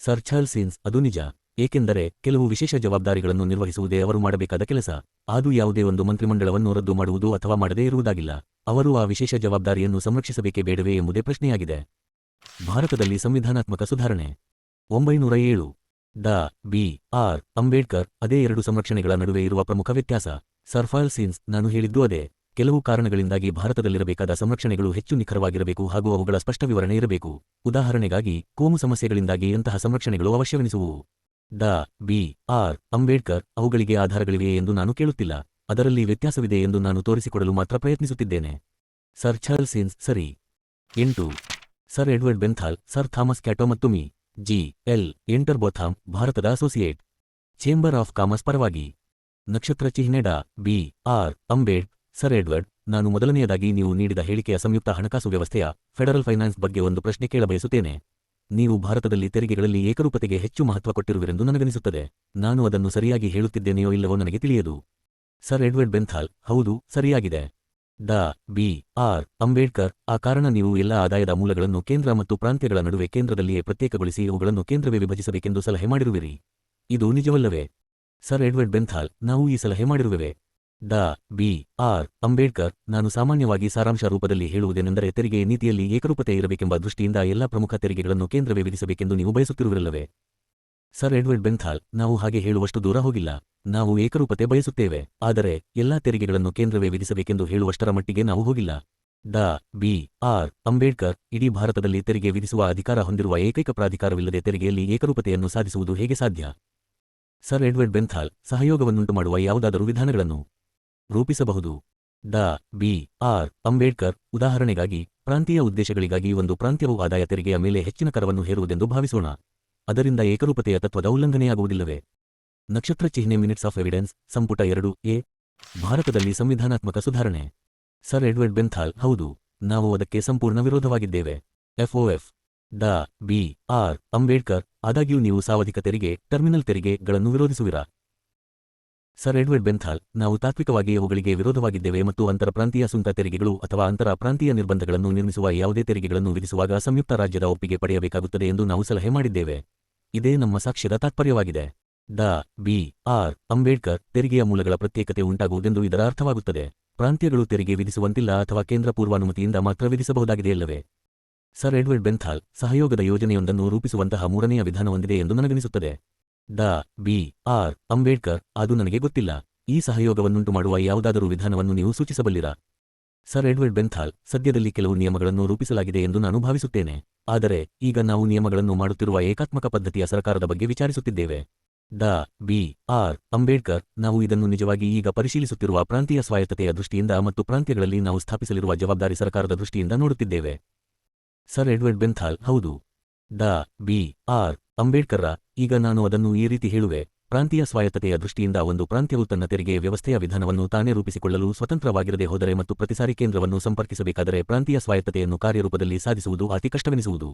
ಸರ್ ಚಾರ್ಲ್ಸ್ ಸೀನ್ಸ್, ಅದು ನಿಜ. ಏಕೆಂದರೆ ಕೆಲವು ವಿಶೇಷ ಜವಾಬ್ದಾರಿಗಳನ್ನು ನಿರ್ವಹಿಸುವುದೇ ಅವರು ಮಾಡಬೇಕಾದ ಕೆಲಸ. ಅದು ಯಾವುದೇ ಒಂದು ಮಂತ್ರಿಮಂಡಲವನ್ನು ರದ್ದು ಮಾಡುವುದು ಅಥವಾ ಮಾಡದೇ ಇರುವುದಾಗಿಲ್ಲ. ಅವರು ಆ ವಿಶೇಷ ಜವಾಬ್ದಾರಿಯನ್ನು ಸಂರಕ್ಷಿಸಬೇಕೇ ಬೇಡವೇ ಎಂಬುದೇ ಪ್ರಶ್ನೆಯಾಗಿದೆ. ಭಾರತದಲ್ಲಿ ಸಂವಿಧಾನಾತ್ಮಕ ಸುಧಾರಣೆ 907. ಡಾ. ಬಿ. ಆರ್. ಅಂಬೇಡ್ಕರ್. ಅದೇ ಎರಡು ಸಂರಕ್ಷಣೆಗಳ ನಡುವೆ ಇರುವ ಪ್ರಮುಖ ವ್ಯತ್ಯಾಸ. ಸರ್ ಚಾರ್ಲ್ಸ್ ಸೀನ್ಸ್, ನಾನು ಹೇಳಿದ್ದು ಅದೇ. ಕೆಲವು ಕಾರಣಗಳಿಂದಾಗಿ ಭಾರತದಲ್ಲಿರಬೇಕಾದ ಸಂರಕ್ಷಣೆಗಳು ಹೆಚ್ಚು ನಿಖರವಾಗಿರಬೇಕು ಹಾಗೂ ಅವುಗಳ ಸ್ಪಷ್ಟ ವಿವರಣೆ ಇರಬೇಕು. ಉದಾಹರಣೆಗಾಗಿ, ಕೋಮು ಸಮಸ್ಯೆಗಳಿಂದಾಗಿ ಅಂತಹ ಸಂರಕ್ಷಣೆಗಳು ಅವಶ್ಯವೆನಿಸುವುವು. ಡಾ. ಬಿ. ಆರ್. ಅಂಬೇಡ್ಕರ್. ಅವುಗಳಿಗೆ ಆಧಾರಗಳಿವೆಯೇ ಎಂದು ನಾನು ಕೇಳುತ್ತಿಲ್ಲ. ಅದರಲ್ಲಿ ವ್ಯತ್ಯಾಸವಿದೆ ಎಂದು ನಾನು ತೋರಿಸಿಕೊಡಲು ಮಾತ್ರ ಪ್ರಯತ್ನಿಸುತ್ತಿದ್ದೇನೆ. ಸರ್ ಚಾರ್ಲ್ಸ್ ಸೀನ್ಸ್, ಸರಿ. 8. ಸರ್ ಎಡ್ವರ್ಡ್ ಬೆಂಥಾಲ್, ಸರ್ ಥಾಮಸ್ ಕ್ಯಾಟೋ ಮತ್ತು ಮಿ. ಜಿ. ಎಲ್. ಎಂಟರ್ಬೋಥಾಮ್, ಭಾರತದ ಅಸೋಸಿಯೇಟ್ ಚೇಂಬರ್ ಆಫ್ ಕಾಮರ್ಸ್ ಪರವಾಗಿ. ನಕ್ಷತ್ರ ಚಿಹ್ನೆ. ಡಾ. ಬಿ. ಆರ್. ಅಂಬೇಡ್. ಸರ್ ಎಡ್ವರ್ಡ್, ನಾನು ಮೊದಲನೆಯದಾಗಿ ನೀವು ನೀಡಿದ ಹೇಳಿಕೆಯ ಸಂಯುಕ್ತ ಹಣಕಾಸು ವ್ಯವಸ್ಥೆಯ ಫೆಡರಲ್ ಫೈನಾನ್ಸ್ ಬಗ್ಗೆ ಒಂದು ಪ್ರಶ್ನೆ ಕೇಳಬಯಸುತ್ತೇನೆ. ನೀವು ಭಾರತದಲ್ಲಿ ತೆರಿಗೆಗಳಲ್ಲಿ ಏಕರೂಪತೆಗೆ ಹೆಚ್ಚು ಮಹತ್ವ ಕೊಟ್ಟಿರುವಿರೆಂದು ನನಗನಿಸುತ್ತದೆ. ನಾನು ಅದನ್ನು ಸರಿಯಾಗಿ ಹೇಳುತ್ತಿದ್ದೇನೆಯೋ ಇಲ್ಲವೋ ನನಗೆ ತಿಳಿಯದು. Sir Edward Benthall. ಹೌದು, ಸರಿಯಾಗಿದೆ. ಡಾ. ಬಿ. ಆರ್. ಅಂಬೇಡ್ಕರ್. ಆ ಕಾರಣ ನೀವು ಎಲ್ಲ ಆದಾಯದ ಮೂಲಗಳನ್ನು ಕೇಂದ್ರ ಮತ್ತು ಪ್ರಾಂತ್ಯಗಳ ನಡುವೆ ಕೇಂದ್ರದಲ್ಲಿಯೇ ಪ್ರತ್ಯೇಕಗೊಳಿಸಿ ಅವುಗಳನ್ನು ಕೇಂದ್ರವೇ ವಿಭಜಿಸಬೇಕೆಂದು ಸಲಹೆ ಮಾಡಿರುವಿರಿ. ಇದು ನಿಜವಲ್ಲವೇ? Sir Edward ಬೆಂಥಾಲ್. ನಾವು ಈ ಸಲಹೆ ಮಾಡಿರುವೆವೆ. ಡಾ. ಬಿ. ಆರ್. ಅಂಬೇಡ್ಕರ್. ನಾನು ಸಾಮಾನ್ಯವಾಗಿ ಸಾರಾಂಶ ರೂಪದಲ್ಲಿ ಹೇಳುವುದೇನೆಂದರೆ, ತೆರಿಗೆ ನೀತಿಯಲ್ಲಿ ಏಕರೂಪತೆ ಇರಬೇಕೆಂಬ ದೃಷ್ಟಿಯಿಂದ ಎಲ್ಲ ಪ್ರಮುಖ ತೆರಿಗೆಗಳನ್ನು ಕೇಂದ್ರವೇ ವಿಧಿಸಬೇಕೆಂದು ನೀವು ಬಯಸುತ್ತಿರುವಿರಲ್ಲವೇ? Sir Edward ಬೆಂಥಾಲ್. ನಾವು ಹಾಗೆ ಹೇಳುವಷ್ಟು ದೂರ ಹೋಗಿಲ್ಲ. ನಾವು ಏಕರೂಪತೆ ಬಯಸುತ್ತೇವೆ. ಆದರೆ ಎಲ್ಲಾ ತೆರಿಗೆಗಳನ್ನು ಕೇಂದ್ರವೇ ವಿಧಿಸಬೇಕೆಂದು ಹೇಳುವಷ್ಟರ ಮಟ್ಟಿಗೆ ನಾವು ಹೋಗಿಲ್ಲ. ಡಾ. ಬಿ. ಆರ್. ಅಂಬೇಡ್ಕರ್. ಇಡೀ ಭಾರತದಲ್ಲಿ ತೆರಿಗೆ ವಿಧಿಸುವ ಅಧಿಕಾರ ಹೊಂದಿರುವ ಏಕೈಕ ಪ್ರಾಧಿಕಾರವಿಲ್ಲದೆ ತೆರಿಗೆಯಲ್ಲಿ ಏಕರೂಪತೆಯನ್ನು ಸಾಧಿಸುವುದು ಹೇಗೆ ಸಾಧ್ಯ? Sir Edward ಬೆಂಥಾಲ್. ಸಹಯೋಗವನ್ನುಂಟುಮಾಡುವ ಯಾವುದಾದರೂ ವಿಧಾನಗಳನ್ನು ರೂಪಿಸಬಹುದು. ಡಾ. ಬಿ. ಆರ್. ಅಂಬೇಡ್ಕರ್. ಉದಾಹರಣೆಗಾಗಿ, ಪ್ರಾಂತೀಯ ಉದ್ದೇಶಗಳಿಗಾಗಿ ಒಂದು ಪ್ರಾಂತ್ಯವು ಆದಾಯ ತೆರಿಗೆಯ ಮೇಲೆ ಹೆಚ್ಚಿನ ಕರವನ್ನು ಹೇರುವುದೆಂದು ಭಾವಿಸೋಣ. ಅದರಿಂದ ಏಕರೂಪತೆಯ ತತ್ವದ ಉಲ್ಲಂಘನೆಯಾಗುವುದಿಲ್ಲವೇ? ನಕ್ಷತ್ರ ಚಿಹ್ನೆ. ಮಿನಿಟ್ಸ್ ಆಫ್ ಎವಿಡೆನ್ಸ್, ಸಂಪುಟ 2 ಭಾರತದಲ್ಲಿ ಸಂವಿಧಾನಾತ್ಮಕ ಸುಧಾರಣೆ. Sir Edward Benthall. ಹೌದು, ನಾವು ಅದಕ್ಕೆ ಸಂಪೂರ್ಣ ವಿರೋಧವಾಗಿದ್ದೇವೆ. ಎಫ್ಒಎಫ್. ಡಾ. ಬಿ. ಆರ್. ಅಂಬೇಡ್ಕರ್. ಆದಾಗ್ಯೂ ನೀವು ಸಾವಧಿಕ ತೆರಿಗೆ, ಟರ್ಮಿನಲ್ ತೆರಿಗೆಗಳನ್ನು ವಿರೋಧಿಸುವಿರಾ? Sir Edward ಬೆಂಥಾಲ್. ನಾವು ತಾತ್ವಿಕವಾಗಿ ಅವುಗಳಿಗೆ ವಿರೋಧವಾಗಿದ್ದೇವೆ ಮತ್ತು ಅಂತರ ಪ್ರಾಂತೀಯ ಸುಂಕ ತೆರಿಗೆಗಳು ಅಥವಾ ಅಂತರ ಪ್ರಾಂತೀಯ ನಿರ್ಬಂಧಗಳನ್ನು ನಿರ್ಮಿಸುವ ಯಾವುದೇ ತೆರಿಗೆಗಳನ್ನು ವಿಧಿಸುವಾಗ ಸಂಯುಕ್ತ ರಾಜ್ಯದ ಒಪ್ಪಿಗೆ ಪಡೆಯಬೇಕಾಗುತ್ತದೆ ಎಂದು ನಾವು ಸಲಹೆ ಮಾಡಿದ್ದೇವೆ. ಇದೇ ನಮ್ಮ ಸಾಕ್ಷ್ಯದ ತಾತ್ಪರ್ಯವಾಗಿದೆ. ಡಾ. ಬಿ. ಆರ್. ಅಂಬೇಡ್ಕರ್. ತೆರಿಗೆಯ ಮೂಲಗಳ ಪ್ರತ್ಯೇಕತೆ ಉಂಟಾಗುವುದೆಂದು ಇದರ ಅರ್ಥವಾಗುತ್ತದೆ. ಪ್ರಾಂತ್ಯಗಳು ತೆರಿಗೆ ವಿಧಿಸುವಂತಿಲ್ಲ ಅಥವಾ ಕೇಂದ್ರ ಪೂರ್ವಾನುಮತಿಯಿಂದ ಮಾತ್ರ ವಿಧಿಸಬಹುದಾಗಿದೆಯಲ್ಲವೇ? Sir Edward ಬೆಂಥಾಲ್. ಸಹಯೋಗದ ಯೋಜನೆಯೊಂದನ್ನು ರೂಪಿಸುವಂತಹ ಮೂರನೆಯ ವಿಧಾನ ಹೊಂದಿದೆ ಎಂದು ನನಗನಿಸುತ್ತದೆ. ಡಾ. ಬಿ. ಆರ್. ಅಂಬೇಡ್ಕರ್. ಅದು ನನಗೆ ಗೊತ್ತಿಲ್ಲ. ಈ ಸಹಯೋಗವನ್ನುಂಟುಮಾಡುವ ಯಾವುದಾದರೂ ವಿಧಾನವನ್ನು ನೀವು ಸೂಚಿಸಬಲ್ಲಿರಾ? Sir Edward ಬೆಂಥಾಲ್. ಸದ್ಯದಲ್ಲಿ ಕೆಲವು ನಿಯಮಗಳನ್ನು ರೂಪಿಸಲಾಗಿದೆ ಎಂದು ನಾನು ಭಾವಿಸುತ್ತೇನೆ. ಆದರೆ ಈಗ ನಾವು ನಿಯಮಗಳನ್ನು ಮಾಡುತ್ತಿರುವ ಏಕಾತ್ಮಕ ಪದ್ಧತಿಯ ಸರ್ಕಾರದ ಬಗ್ಗೆ ವಿಚಾರಿಸುತ್ತಿದ್ದೇವೆ. ಡಾ. ಬಿ. ಆರ್. ಅಂಬೇಡ್ಕರ್. ನಾವು ಇದನ್ನು ನಿಜವಾಗಿ ಈಗ ಪರಿಶೀಲಿಸುತ್ತಿರುವ ಪ್ರಾಂತೀಯ ಸ್ವಾಯತ್ತತೆಯ ದೃಷ್ಟಿಯಿಂದ ಮತ್ತು ಪ್ರಾಂತ್ಯಗಳಲ್ಲಿ ನಾವು ಸ್ಥಾಪಿಸಲಿರುವ ಜವಾಬ್ದಾರಿ ಸರ್ಕಾರದ ದೃಷ್ಟಿಯಿಂದ ನೋಡುತ್ತಿದ್ದೇವೆ. Sir Edward Benthall. ಹೌದು. ಡಾ. ಬಿ. ಆರ್. ಅಂಬೇಡ್ಕರ್ರ. ಈಗ ನಾನು ಅದನ್ನು ಈ ರೀತಿ ಹೇಳುವೆ. ಪ್ರಾಂತೀಯ ಸ್ವಾಯತ್ತತೆಯ ದೃಷ್ಟಿಯಿಂದ ಒಂದು ಪ್ರಾಂತ್ಯವು ತನ್ನ ತೆರಿಗೆ ವ್ಯವಸ್ಥೆಯ ವಿಧಾನವನ್ನು ತಾನೇ ರೂಪಿಸಿಕೊಳ್ಳಲು ಸ್ವತಂತ್ರವಾಗಿರದೆ ಹೋದರೆ ಮತ್ತು ಪ್ರತಿಸಾರಿ ಕೇಂದ್ರವನ್ನು ಸಂಪರ್ಕಿಸಬೇಕಾದರೆ ಪ್ರಾಂತೀಯ ಸ್ವಾಯತ್ತತೆಯನ್ನು ಕಾರ್ಯರೂಪದಲ್ಲಿ ಸಾಧಿಸುವುದು ಅತಿ ಕಷ್ಟವೆನಿಸುವುದು.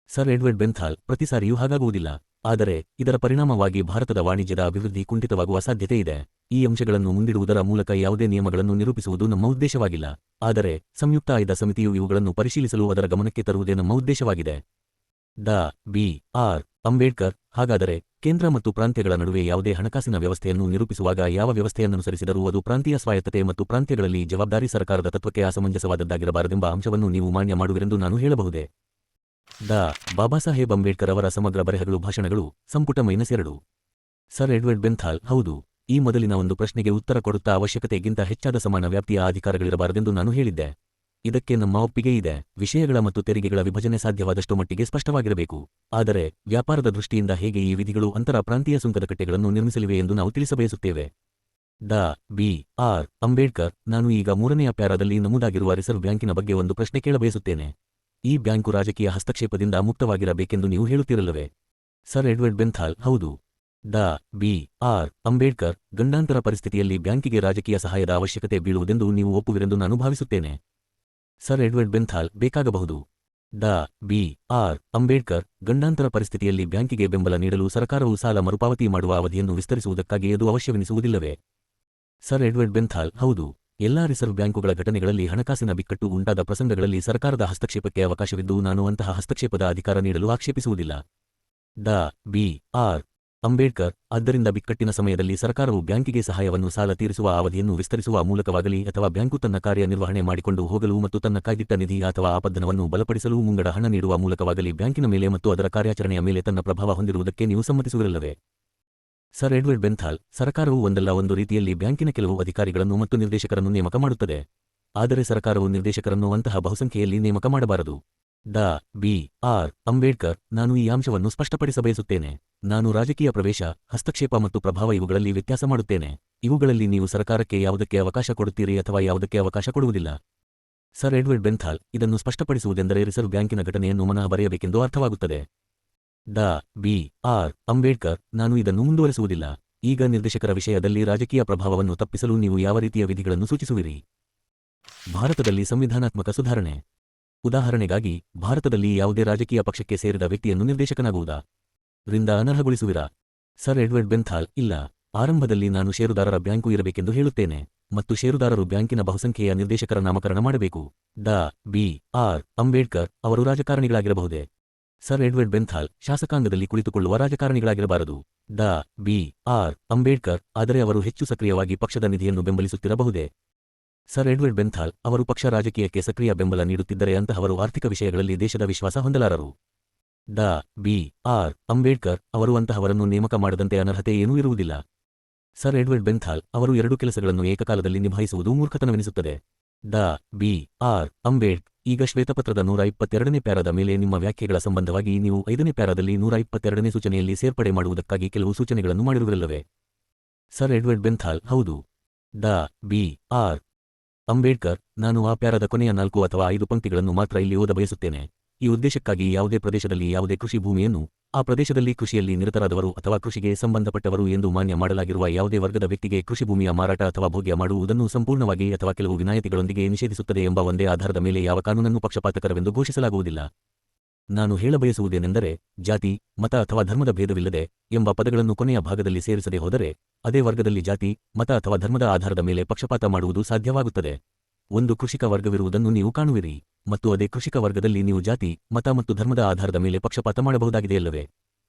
Sir Edward ಬೆಂಥಾಲ್. ಪ್ರತಿಸಾರಿಯೂ ಹಾಗಾಗುವುದಿಲ್ಲ. ಆದರೆ ಇದರ ಪರಿಣಾಮವಾಗಿ ಭಾರತದ ವಾಣಿಜ್ಯದ ಅಭಿವೃದ್ಧಿ ಕುಂಠಿತವಾಗುವ ಸಾಧ್ಯತೆ ಇದೆ. ಈ ಅಂಶಗಳನ್ನು ಮುಂದಿಡುವುದರ ಮೂಲಕ ಯಾವುದೇ ನಿಯಮಗಳನ್ನು ನಿರೂಪಿಸುವುದು ನಮ್ಮ ಉದ್ದೇಶವಾಗಿಲ್ಲ. ಆದರೆ ಸಂಯುಕ್ತ ಆಯ್ದ ಸಮಿತಿಯು ಇವುಗಳನ್ನು ಪರಿಶೀಲಿಸಲು ಅದರ ಗಮನಕ್ಕೆ ತರುವುದೇ ನಮ್ಮ ಉದ್ದೇಶವಾಗಿದೆ. ಡಾ. ಬಿ. ಆರ್. ಅಂಬೇಡ್ಕರ್. ಹಾಗಾದರೆ ಕೇಂದ್ರ ಮತ್ತು ಪ್ರಾಂತ್ಯಗಳ ನಡುವೆ ಯಾವುದೇ ಹಣಕಾಸಿನ ವ್ಯವಸ್ಥೆಯನ್ನು ನಿರೂಪಿಸುವಾಗ ಯಾವ ವ್ಯವಸ್ಥೆಯನ್ನನುಸರಿಸಿದರೂ ಅದು ಪ್ರಾಂತೀಯ ಸ್ವಾಯತ್ತತೆ ಮತ್ತು ಪ್ರಾಂತ್ಯಗಳಲ್ಲಿ ಜವಾಬ್ದಾರಿ ಸರ್ಕಾರದ ತತ್ವಕ್ಕೆ ಅಸಮಂಜಸವಾದದ್ದಾಗಿರಬಾರದೆಂಬ ಅಂಶವನ್ನು ನೀವು ಮಾನ್ಯ ಮಾಡುವಿರೆಂದು ನಾನು ಹೇಳಬಹುದೇ? ಡಾ ಬಾಬಾಸಾಹೇಬ್ ಅಂಬೇಡ್ಕರ್ ಅವರ ಸಮಗ್ರ ಬರೆಹಗಳು ಭಾಷಣಗಳು ಸಂಪುಟ -2 ಸರ್ ಎಡ್ವರ್ಡ್ ಬೆಂಥಾಲ್ ಹೌದು. ಈ ಮೊದಲಿನ ಒಂದು ಪ್ರಶ್ನೆಗೆ ಉತ್ತರ ಕೊಡುತ್ತಾ ಅವಶ್ಯಕತೆಗಿಂತ ಹೆಚ್ಚಾದ ಸಮಾನ ವ್ಯಾಪ್ತಿಯ ಅಧಿಕಾರಗಳಿರಬಾರದೆಂದು ನಾನು ಹೇಳಿದ್ದೆ. ಇದಕ್ಕೆ ನಮ್ಮ ಒಪ್ಪಿಗೆ ಇದೆ. ವಿಷಯಗಳ ಮತ್ತು ತೆರಿಗೆಗಳ ವಿಭಜನೆ ಸಾಧ್ಯವಾದಷ್ಟು ಮಟ್ಟಿಗೆ ಸ್ಪಷ್ಟವಾಗಿರಬೇಕು. ಆದರೆ ವ್ಯಾಪಾರದ ದೃಷ್ಟಿಯಿಂದ ಹೇಗೆ ಈ ವಿಧಿಗಳು ಅಂತರ ಪ್ರಾಂತೀಯ ಸುಂಕದ ಕಟ್ಟೆಗಳನ್ನು ನಿರ್ಮಿಸಲಿವೆ ಎಂದು ನಾವು ತಿಳಿಸಬಯಸುತ್ತೇವೆ. ಡಾ ಬಿ. ಆರ್. ಅಂಬೇಡ್ಕರ್ ನಾನು ಈಗ 3ನೆಯ ಪ್ಯಾರಾದಲ್ಲಿ ನಮೂದಾಗಿರುವ ರಿಸರ್ವ್ ಬ್ಯಾಂಕಿನ ಬಗ್ಗೆ ಒಂದು ಪ್ರಶ್ನೆ ಕೇಳಬಯಸುತ್ತೇನೆ. ಈ ಬ್ಯಾಂಕು ರಾಜಕೀಯ ಹಸ್ತಕ್ಷೇಪದಿಂದ ಮುಕ್ತವಾಗಿರಬೇಕೆಂದು ನೀವು ಹೇಳುತ್ತಿರಲ್ಲವೇ? ಸರ್ ಎಡ್ವರ್ಡ್ ಬೆಂಥಾಲ್ ಹೌದು. ಡಾ ಬಿ. ಆರ್. ಅಂಬೇಡ್ಕರ್ ಗಂಡಾಂತರ ಪರಿಸ್ಥಿತಿಯಲ್ಲಿ ಬ್ಯಾಂಕಿಗೆ ರಾಜಕೀಯ ಸಹಾಯದ ಅವಶ್ಯಕತೆ ಬೀಳುವುದೆಂದು ನೀವು ಒಪ್ಪುವಿರೆಂದು ನಾನು ಭಾವಿಸುತ್ತೇನೆ. ಸರ್ ಎಡ್ವರ್ಡ್ ಬೆಂಥಾಲ್ ಬೇಕಾಗಬಹುದು. ಡಾ ಬಿ. ಆರ್. ಅಂಬೇಡ್ಕರ್ ಗಂಡಾಂತರ ಪರಿಸ್ಥಿತಿಯಲ್ಲಿ ಬ್ಯಾಂಕಿಗೆ ಬೆಂಬಲ ನೀಡಲು ಸರ್ಕಾರವು ಸಾಲ ಮರುಪಾವತಿ ಮಾಡುವ ಅವಧಿಯನ್ನು ವಿಸ್ತರಿಸುವುದಕ್ಕಾಗಿ ಅದು ಅವಶ್ಯವೆನಿಸುವುದಿಲ್ಲವೇ? ಸರ್ ಎಡ್ವರ್ಡ್ ಬೆಂಥಾಲ್ ಹೌದು. ಎಲ್ಲಾ ರಿಸರ್ವ್ ಬ್ಯಾಂಕುಗಳ ಘಟನೆಗಳಲ್ಲಿ ಹಣಕಾಸಿನ ಬಿಕ್ಕಟ್ಟು ಉಂಟಾದ ಪ್ರಸಂಗಗಳಲ್ಲಿ ಸರ್ಕಾರದ ಹಸ್ತಕ್ಷೇಪಕ್ಕೆ ಅವಕಾಶವಿದ್ದು ನಾನು ಅಂತಹ ಹಸ್ತಕ್ಷೇಪದ ಅಧಿಕಾರ ನೀಡಲು ಆಕ್ಷೇಪಿಸುವುದಿಲ್ಲ. ಡಾ ಬಿ. ಆರ್. ಅಂಬೇಡ್ಕರ್ ಆದ್ದರಿಂದ ಬಿಕ್ಕಟ್ಟಿನ ಸಮಯದಲ್ಲಿ ಸರ್ಕಾರವು ಬ್ಯಾಂಕಿಗೆ ಸಹಾಯವನ್ನು ಸಾಲ ತೀರಿಸುವ ಅವಧಿಯನ್ನು ವಿಸ್ತರಿಸುವ ಮೂಲಕವಾಗಲಿ ಅಥವಾ ಬ್ಯಾಂಕು ತನ್ನ ಕಾರ್ಯನಿರ್ವಹಣೆ ಮಾಡಿಕೊಂಡು ಹೋಗಲು ಮತ್ತು ತನ್ನ ಕಾಯ್ದಿಟ್ಟ ನಿಧಿ ಅಥವಾ ಆಪದ್ದನವನ್ನು ಬಲಪಡಿಸಲು ಮುಂಗಡ ಹಣ ನೀಡುವ ಮೂಲಕವಾಗಲಿ ಬ್ಯಾಂಕಿನ ಮೇಲೆ ಮತ್ತು ಅದರ ಕಾರ್ಯಾಚರಣೆಯ ಮೇಲೆ ತನ್ನ ಪ್ರಭಾವ ಹೊಂದಿರುವುದಕ್ಕೆ ನೀವು ಸಮ್ಮತಿಸುವಿರಲ್ಲವೇ? ಸರ್ ಎಡ್ವರ್ಡ್ ಬೆಂಥಾಲ್ ಸರ್ಕಾರವು ಒಂದಲ್ಲ ಒಂದು ರೀತಿಯಲ್ಲಿ ಬ್ಯಾಂಕಿನ ಕೆಲವು ಅಧಿಕಾರಿಗಳನ್ನು ಮತ್ತು ನಿರ್ದೇಶಕರನ್ನು ನೇಮಕ ಮಾಡುತ್ತದೆ. ಆದರೆ ಸರ್ಕಾರವು ನಿರ್ದೇಶಕರನ್ನು ಅಂತಹ ಬಹುಸಂಖ್ಯೆಯಲ್ಲಿ ನೇಮಕ ಮಾಡಬಾರದು. ಡಾ ಬಿ. ಆರ್. ಅಂಬೇಡ್ಕರ್ ನಾನು ಈ ಅಂಶವನ್ನು ಸ್ಪಷ್ಟಪಡಿಸಬಯಸುತ್ತೇನೆ. ನಾನು ರಾಜಕೀಯ ಪ್ರವೇಶ, ಹಸ್ತಕ್ಷೇಪ ಮತ್ತು ಪ್ರಭಾವ ಇವುಗಳಲ್ಲಿ ವ್ಯತ್ಯಾಸ ಮಾಡುತ್ತೇನೆ. ಇವುಗಳಲ್ಲಿ ನೀವು ಸರ್ಕಾರಕ್ಕೆ ಯಾವುದಕ್ಕೆ ಅವಕಾಶ ಕೊಡುತ್ತೀರಿ ಅಥವಾ ಯಾವುದಕ್ಕೆ ಅವಕಾಶ ಕೊಡುವುದಿಲ್ಲ. ಸರ್ ಎಡ್ವರ್ಡ್ ಬೆಂಥಾಲ್ ಇದನ್ನು ಸ್ಪಷ್ಟಪಡಿಸುವುದೆಂದರೆ ರಿಸರ್ವ್ ಬ್ಯಾಂಕಿನ ಘಟನೆಯನ್ನು ಮನಃ ಬರೆಯಬೇಕೆಂದು ಅರ್ಥವಾಗುತ್ತದೆ. ಡಾ ಬಿ. ಆರ್. ಅಂಬೇಡ್ಕರ್ ನಾನು ಇದನ್ನು ಮುಂದುವರೆಸುವುದಿಲ್ಲ. ಈಗ ನಿರ್ದೇಶಕರ ವಿಷಯದಲ್ಲಿ ರಾಜಕೀಯ ಪ್ರಭಾವವನ್ನು ತಪ್ಪಿಸಲು ನೀವು ಯಾವ ರೀತಿಯ ವಿಧಿಗಳನ್ನು ಸೂಚಿಸುವಿರಿ? ಭಾರತದಲ್ಲಿ ಸಂವಿಧಾನಾತ್ಮಕ ಸುಧಾರಣೆ. ಉದಾಹರಣೆಗಾಗಿ ಭಾರತದಲ್ಲಿ ಯಾವುದೇ ರಾಜಕೀಯ ಪಕ್ಷಕ್ಕೆ ಸೇರಿದ ವ್ಯಕ್ತಿಯನ್ನು ನಿರ್ದೇಶಕನಾಗುವುದಾ? ರಿಂದ ಅನರ್ಹಗೊಳಿಸುವಿರಾ? ಸರ್ ಎಡ್ವರ್ಡ್ ಬೆಂಥಾಲ್ ಇಲ್ಲ. ಆರಂಭದಲ್ಲಿ ನಾನು ಷೇರುದಾರರ ಬ್ಯಾಂಕು ಇರಬೇಕೆಂದು ಹೇಳುತ್ತೇನೆ ಮತ್ತು ಷೇರುದಾರರು ಬ್ಯಾಂಕಿನ ಬಹುಸಂಖ್ಯೆಯ ನಿರ್ದೇಶಕರ ನಾಮಕರಣ ಮಾಡಬೇಕು. ಡಾ ಬಿ. ಆರ್. ಅಂಬೇಡ್ಕರ್ ಅವರು ರಾಜಕಾರಣಿಗಳಾಗಿರಬಹುದೇ? ಸರ್ ಎಡ್ವರ್ಡ್ ಬೆಂಥಾಲ್ ಶಾಸಕಾಂಗದಲ್ಲಿ ಕುಳಿತುಕೊಳ್ಳುವ ರಾಜಕಾರಣಿಗಳಾಗಿರಬಾರದು. ಡಾ ಬಿ. ಆರ್. ಅಂಬೇಡ್ಕರ್ ಆದರೆ ಅವರು ಹೆಚ್ಚು ಸಕ್ರಿಯವಾಗಿ ಪಕ್ಷದ ನಿಧಿಯನ್ನು ಬೆಂಬಲಿಸುತ್ತಿರಬಹುದೇ? ಸರ್ ಎಡ್ವರ್ಡ್ ಬೆಂಥಾಲ್ ಅವರು ಪಕ್ಷ ರಾಜಕೀಯಕ್ಕೆ ಸಕ್ರಿಯ ಬೆಂಬಲ ನೀಡುತ್ತಿದ್ದರೆ ಅಂತಹವರು ಆರ್ಥಿಕ ವಿಷಯಗಳಲ್ಲಿ ದೇಶದ ವಿಶ್ವಾಸ ಹೊಂದಲಾರರು. ಡಾ ಬಿ. ಆರ್. ಅಂಬೇಡ್ಕರ್ ಅವರು ಅಂತಹವರನ್ನು ನೇಮಕ ಮಾಡದಂತೆ ಅನರ್ಹತೆ ಏನೂ ಇರುವುದಿಲ್ಲ. ಸರ್ ಎಡ್ವರ್ಡ್ ಬೆಂಥಾಲ್ ಅವರು 2 ಕೆಲಸಗಳನ್ನು ಏಕಕಾಲದಲ್ಲಿ ನಿಭಾಯಿಸುವುದು ಮೂರ್ಖತನವೆನಿಸುತ್ತದೆ. ಡಾ ಬಿ. ಆರ್. ಅಂಬೇಡ್ಕರ್ ಈಗ ಶ್ವೇತಪತ್ರದ 122ನೇ ಪ್ಯಾರಾದ ಮೇಲೆ ನಿಮ್ಮ ವ್ಯಾಖ್ಯೆಗಳ ಸಂಬಂಧವಾಗಿ ನೀವು 5ನೇ ಪ್ಯಾರಾದಲ್ಲಿ 122ನೇ ಸೂಚನೆಯಲ್ಲಿ ಸೇರ್ಪಡೆ ಮಾಡುವುದಕ್ಕಾಗಿ ಕೆಲವು ಸೂಚನೆಗಳನ್ನು ಮಾಡಿರುವಿರಲ್ಲವೇ? ಸರ್ ಎಡ್ವರ್ಡ್ ಬೆಂಥಾಲ್ ಹೌದು. ಡಾ ಬಿ. ಆರ್. ಅಂಬೇಡ್ಕರ್ ನಾನು ಆ ಪ್ಯಾರಾದ ಕೊನೆಯ 4 ಅಥವಾ 5 ಪಂಕ್ತಿಗಳನ್ನು ಮಾತ್ರ ಇಲ್ಲಿ ಓದಬಯಸುತ್ತೇನೆ. ಈ ಉದ್ದೇಶಕ್ಕಾಗಿ ಯಾವುದೇ ಪ್ರದೇಶದಲ್ಲಿ ಯಾವುದೇ ಕೃಷಿ ಭೂಮಿಯನ್ನು ಆ ಪ್ರದೇಶದಲ್ಲಿ ಕೃಷಿಯಲ್ಲಿ ನಿರತರಾದವರು ಅಥವಾ ಕೃಷಿಗೆ ಸಂಬಂಧಪಟ್ಟವರು ಎಂದು ಮಾನ್ಯ ಮಾಡಲಾಗಿರುವ ಯಾವುದೇ ವರ್ಗದ ವ್ಯಕ್ತಿಗೆ ಕೃಷಿ ಭೂಮಿಯ ಮಾರಾಟ ಅಥವಾ ಭೋಗ್ಯ ಮಾಡುವುದನ್ನು ಸಂಪೂರ್ಣವಾಗಿ ಅಥವಾ ಕೆಲವು ವಿನಾಯಿತಿಗಳೊಂದಿಗೆ ನಿಷೇಧಿಸುತ್ತದೆ ಎಂಬ ಒಂದೇ ಆಧಾರದ ಮೇಲೆ ಯಾವ ಕಾನೂನನ್ನು ಪಕ್ಷಪಾತಕರವೆಂದು ಘೋಷಿಸಲಾಗುವುದಿಲ್ಲ. ನಾನು ಹೇಳಬಯಸುವುದೇನೆಂದರೆ ಜಾತಿ, ಮತ ಅಥವಾ ಧರ್ಮದ ಭೇದವಿಲ್ಲದೆ ಎಂಬ ಪದಗಳನ್ನು ಕೊನೆಯ ಭಾಗದಲ್ಲಿ ಸೇರಿಸದೆ ಹೋದರೆ ಅದೇ ವರ್ಗದಲ್ಲಿ ಜಾತಿ, ಮತ ಅಥವಾ ಧರ್ಮದ ಆಧಾರದ ಮೇಲೆ ಪಕ್ಷಪಾತ ಮಾಡುವುದು ಸಾಧ್ಯವಾಗುತ್ತದೆ. ಒಂದು ಕೃಷಿಕ ವರ್ಗವಿರುವುದನ್ನು ನೀವು ಕಾಣುವಿರಿ ಮತ್ತು ಅದೇ ಕೃಷಿಕ ವರ್ಗದಲ್ಲಿ ನೀವು ಜಾತಿ, ಮತ ಮತ್ತು ಧರ್ಮದ ಆಧಾರದ ಮೇಲೆ ಪಕ್ಷಪಾತ ಮಾಡಬಹುದಾಗಿದೆಯಲ್ಲವೇ?